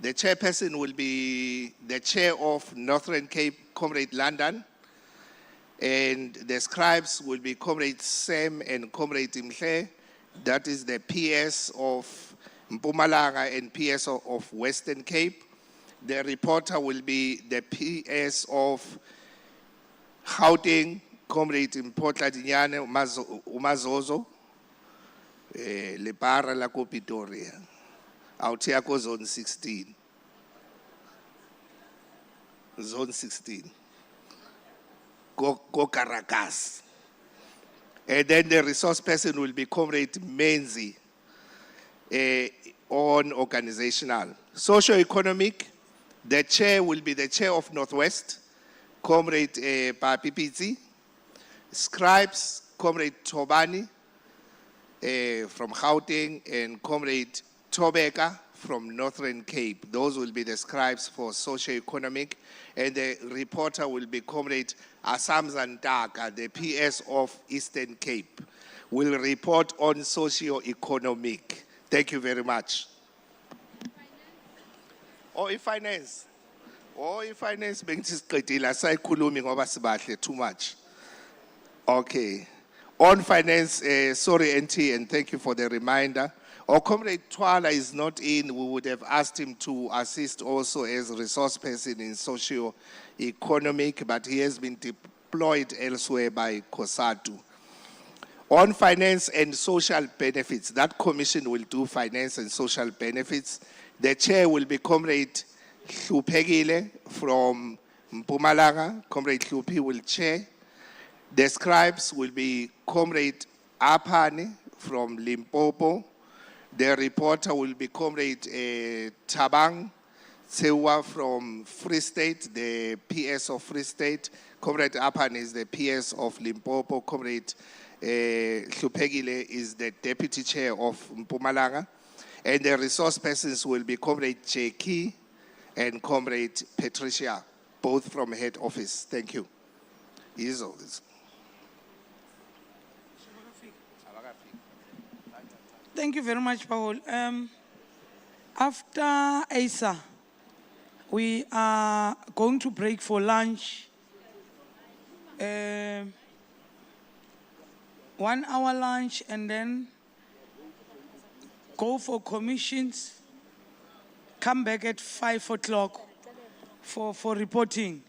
the chairperson will be the chair of Northern Cape, Comrade London, and the scribes will be Comrade Sam and Comrade Imhle. That is the PS of Mpumalanga and PS of Western Cape. The reporter will be the PS of Gauteng, Comrade Mpotla Dinyane Umazozo, Lepara la Kopitoria, Autiako Zone 16. Zone 16. Go Caracas. And then the resource person will be Comrade Menzi on organizational. Socio-economic, the chair will be the chair of Northwest, Comrade Papipiti. Scribes, Comrade Tobani from Gauteng and Comrade Tobeka from Northern Cape. Those will be the scribes for socio-economic. And the reporter will be Comrade Asam Zantaka, the PS of Eastern Cape, will report on socio-economic. Thank you very much. Finance. Finance, too much. Okay. On finance, sorry, NT, and thank you for the reminder. Our Comrade Twala is not in. We would have asked him to assist also as resource person in socio-economic, but he has been deployed elsewhere by COSATU. On finance and social benefits, that commission will do finance and social benefits. The chair will be Comrade Hlupegile from Mpumalanga. Comrade Hlupi will chair. The scribes will be Comrade Apani from Limpopo. The reporter will be Comrade Tabang Tsewa from Free State, the PS of Free State. Comrade Apani is the PS of Limpopo. Comrade Hlupegile is the deputy chair of Mpumalanga. And the resource persons will be Comrade Jeki and Comrade Patricia, both from head office. Thank you. Thank you very much, Paul. After ASA, we are going to break for lunch. 1 hour lunch, and then go for commissions. Come back at 5 o'clock for reporting.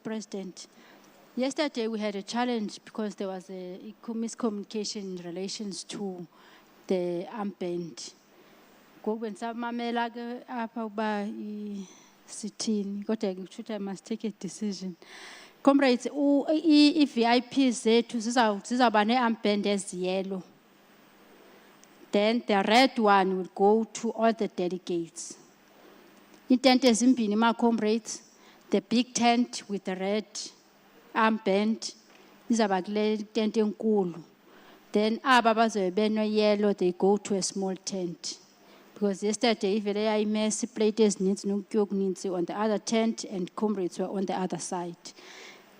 President. Yesterday we had a challenge because there was a miscommunication in relations to the armband. When I must take a decision. Comrades, if VIPs zethu zizawuba ne-armband as yellow, then the red one will go to all the delegates. Intente ezimbini, my comrades, the big tent with the red armband, izaba kule tent enkulu. Then aba bazobe no yellow, they go to a small tent. Because yesterday, if they are messy plates needs no needs on the other tent and comrades were on the other side.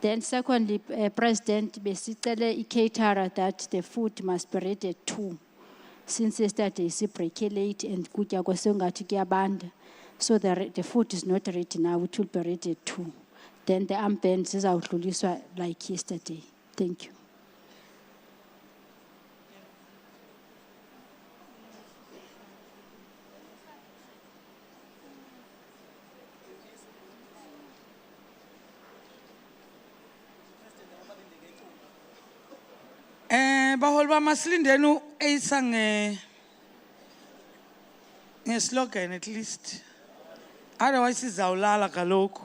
Then secondly, President basically caterer that the food must be ready at 2. Since yesterday is break late and kutya kwasongathi kuyabanda. So the food is not ready now, it will be ready at 2. Then the armbands is outluliswa like yesterday. Thank you. Baholi bamasilindeni uyisa nge-slogan at least. Otherwise sizawulala kaloku.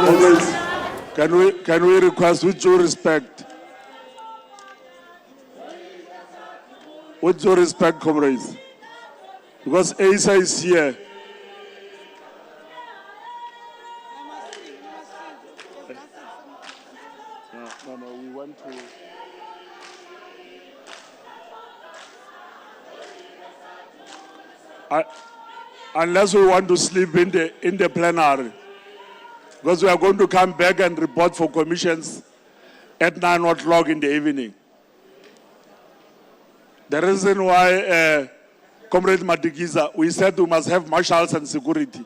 Comrades, can we request with due respect? With due respect, comrades, because ASA is here. No, we want to. Unless we want to sleep in the plenary, because we are going to come back and report for commissions at 9 o'clock in the evening. The reason why, Comrade Madikiza, we said we must have marshals and security.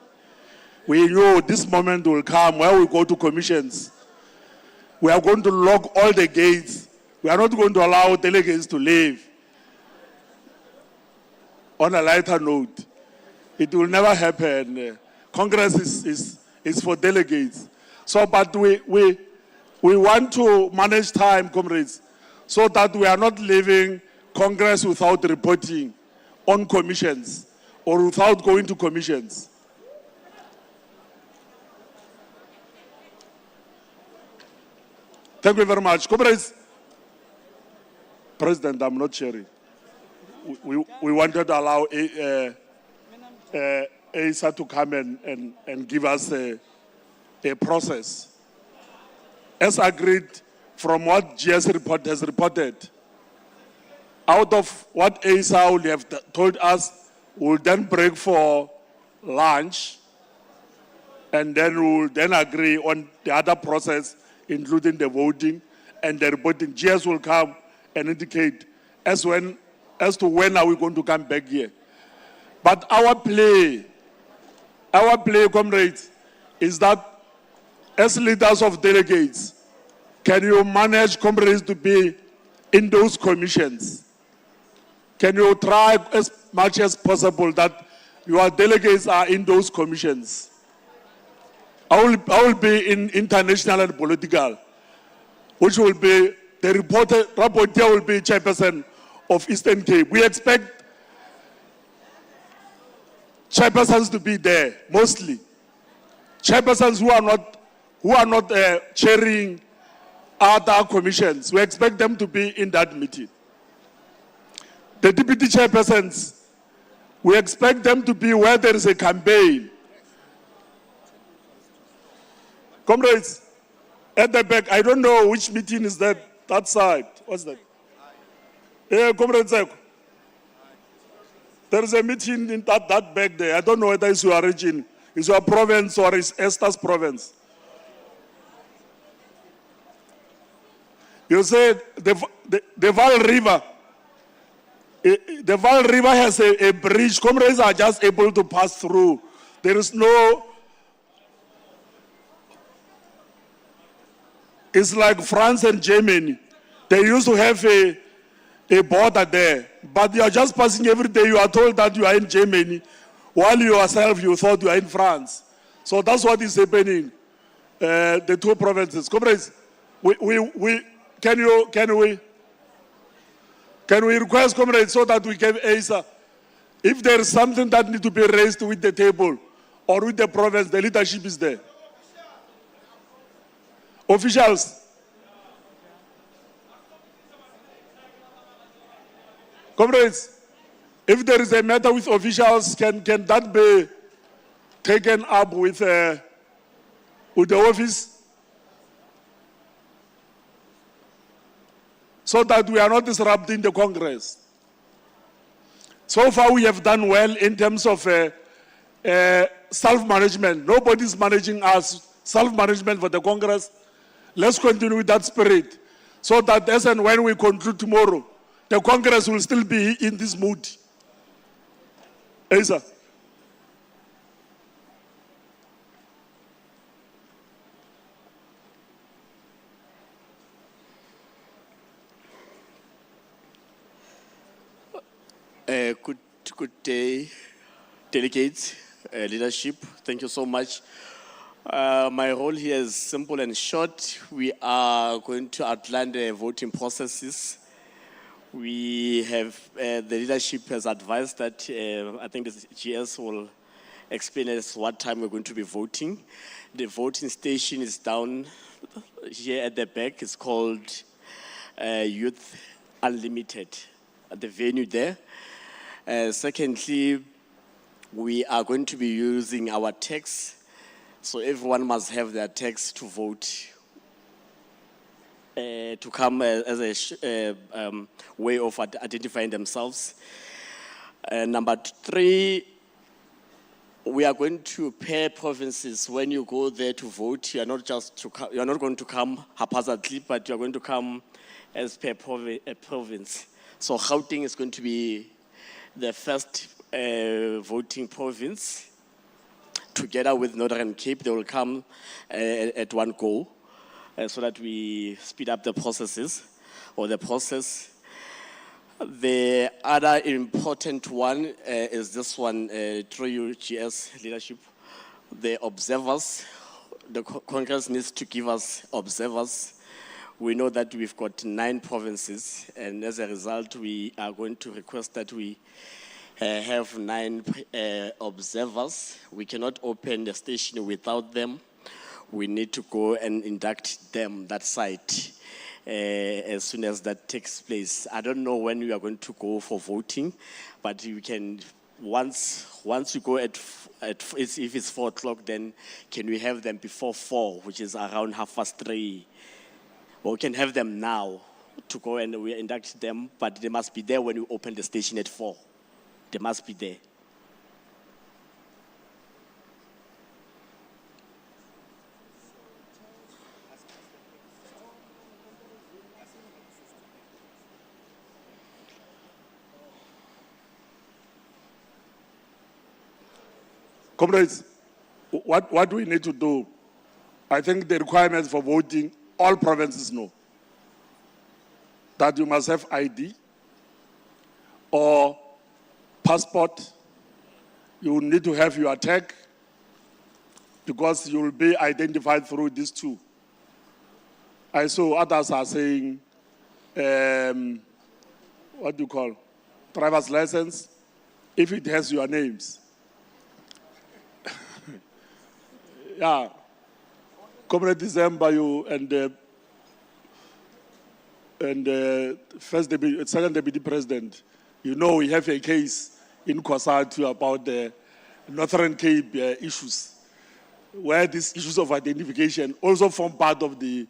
We knew this moment will come where we go to commissions. We are going to lock all the gates. We are not going to allow delegates to leave. On a lighter note, it will never happen. Congress is for delegates. So, but we want to manage time, comrades, so that we are not leaving Congress without reporting on commissions or without going to commissions. Thank you very much. Comrades, President, I'm not sharing. We wanted to allow ASA to come and give us a process. As agreed from what GS report has reported, out of what ASA will have told us, we'll then break for lunch, and then we'll then agree on the other process, including the voting and the reporting. GS will come and indicate as to when are we going to come back here. But our play, comrades, is that as leaders of delegates, can you manage comrades to be in those commissions? Can you try as much as possible that your delegates are in those commissions? I will be in international and political, which will be, the rapporteur will be chairperson of Eastern Cape. We expect chairpersons to be there, mostly. Chairpersons who are not chairing other commissions. We expect them to be in that meeting. The deputy chairpersons, we expect them to be where there is a campaign. Comrades, at the back, I don't know which meeting is that side. What's that? Comrades, there is a meeting in that back there. I don't know whether it's your region, it's your province, or it's Esther's province. You said the Val River. The Val River has a bridge. Comrades are just able to pass through. There is no. It's like France and Germany. They used to have a border there, but you are just passing every day. You are told that you are in Germany, while you yourself you thought you are in France. So that's what is happening. The two provinces, comrades. Can we request, comrades, so that we can ASA, if there is something that needs to be raised with the table or with the province, the leadership is there. Officials. Comrades, if there is a matter with officials, can that be taken up with the office? So that we are not disrupting the Congress. So far, we have done well in terms of self-management. Nobody's managing us, self-management for the Congress. Let's continue with that spirit, so that as and when we conclude tomorrow, the Congress will still be in this mood. Asa. Good day, delegates, leadership. Thank you so much. My role here is simple and short. We are going to outline the voting processes. We have, the leadership has advised that I think the GS will explain us what time we're going to be voting. The voting station is down here at the back. It's called Youth Unlimited at the venue there. Secondly, we are going to be using our text, so everyone must have their text to vote, to come as a way of identifying themselves. Number 3, we are going to pair provinces. When you go there to vote, you are not going to come haphazardly, but you are going to come as per province. So Gauteng is going to be the first voting province. Together with Northern Cape, they will come at one go, so that we speed up the processes, or the process. The other important one is this one, through UGS leadership. The observers, the Congress needs to give us observers. We know that we've got 9 provinces, and as a result, we are going to request that we have 9 observers. We cannot open the station without them. We need to go and induct them that site as soon as that takes place. I don't know when we are going to go for voting, but we can, once we go if it's 4 o'clock, then can we have them before 4, which is around 3:30? Or we can have them now to go and we induct them, but they must be there when we open the station at 4. They must be there. Comrades, what do we need to do? I think the requirements for voting, all provinces know that you must have ID or passport. You need to have your tag, because you will be identified through these 2. I saw others are saying, what do you call, driver's license, if it has your names. Yeah, Comrade December, you and second deputy president, you know we have a case in Kwasatu about the Northern Cape issues, where these issues of identification also form part of the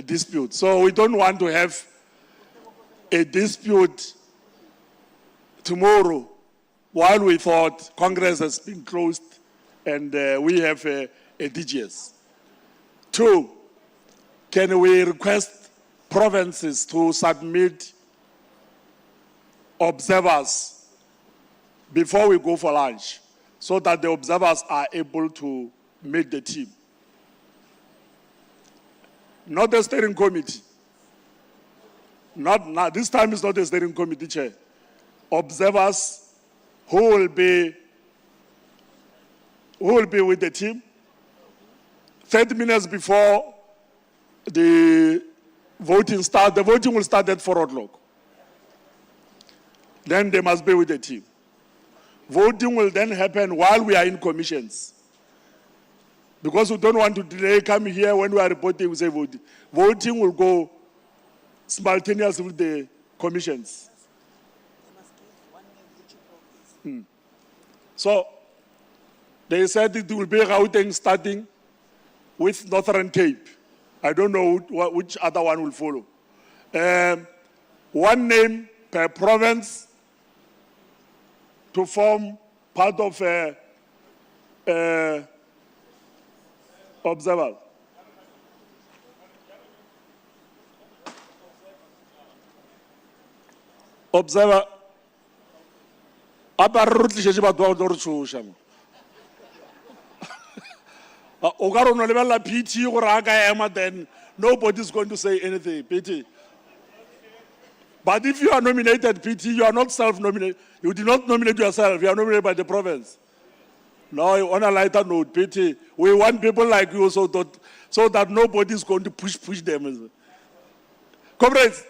dispute. So we don't want to have a dispute tomorrow while we thought Congress has been closed and we have a DGS. 2, can we request provinces to submit observers before we go for lunch, so that the observers are able to meet the team? Not the steering committee. Not this time is not the steering committee chair. Observers who will be with the team 30 minutes before the voting starts. The voting will start at 4 o'clock. Then they must be with the team. Voting will then happen while we are in commissions, because we don't want to delay. Come here when we are reporting, we say voting. Voting will go simultaneously with the commissions. So they said it will be Gauteng starting with Northern Cape. I don't know which other one will follow. One name per province to form part of observers. Observer. Then nobody's going to say anything. PT. But if you are nominated PT, you are not self-nominated. You did not nominate yourself. You are nominated by the province. Now, on a lighter note, PT, we want people like you so that nobody is going to push them. Comrades,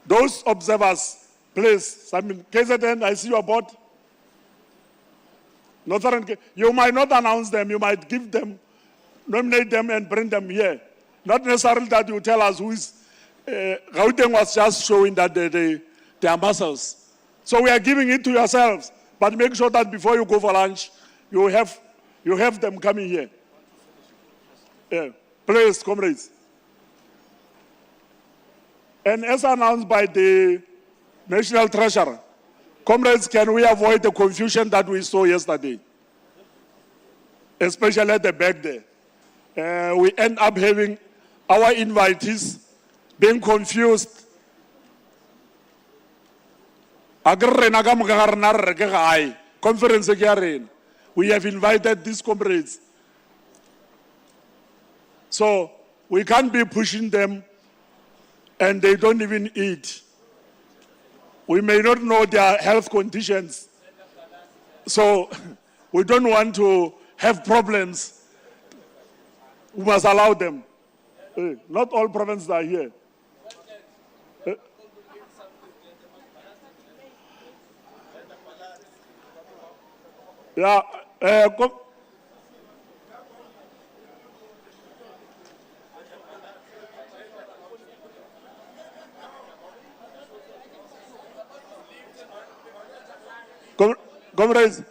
those observers, please, KZN, I see your board. Northern, you might not announce them, you might give them, nominate them and bring them here. Not necessarily that you tell us who is, Gauteng was just showing that they are muscles. So we are giving it to yourselves, but make sure that before you go for lunch, you have them coming here. Yeah. Please, comrades. And as announced by the National Treasurer, comrades, can we avoid the confusion that we saw yesterday? Especially at the back there. We end up having our invitees being confused. Conference again. We have invited these comrades. So we can't be pushing them and they don't even eat. We may not know their health conditions. So we don't want to have problems. We must allow them. Not all provinces are here. Yeah, comrades,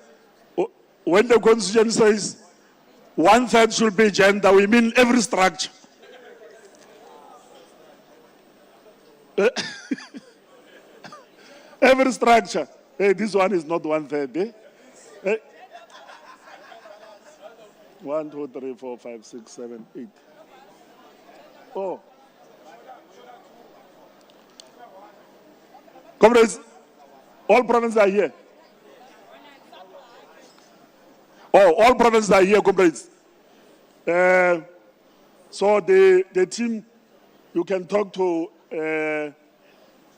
when the constitution says 1/3 should be gender, we mean every structure. Every structure. Hey, this one is not 1/3. Eh? Hey. 1, 2, 3, 4, 5, 6, 7, 8. Oh. Comrades, all provinces are here. Oh, all provinces are here, comrades. So the team, you can talk to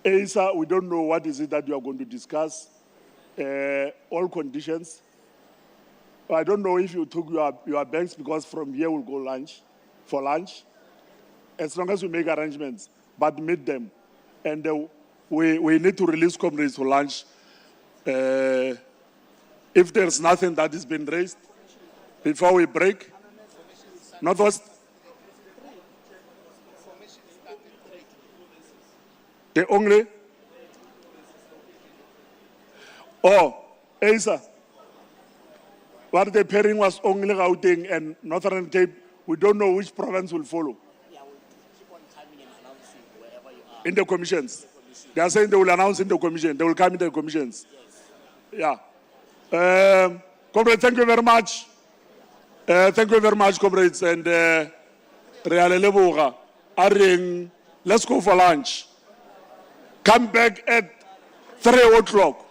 ASA. We don't know what is it that you are going to discuss. All conditions. I don't know if you took your bags, because from here we'll go for lunch. As long as we make arrangements, but meet them. And we need to release comrades for lunch. If there's nothing that has been raised before we break. Northwest. The only. Oh, ASA. What the pairing was only Gauteng and Northern Cape. We don't know which province will follow. Yeah, we'll keep on coming and announcing wherever you are. In the commissions. They are saying they will announce in the commission. They will come in the commissions. Yes. Yeah. Comrades, thank you very much. Thank you very much, comrades. And let's go for lunch. Come back at 3 o'clock.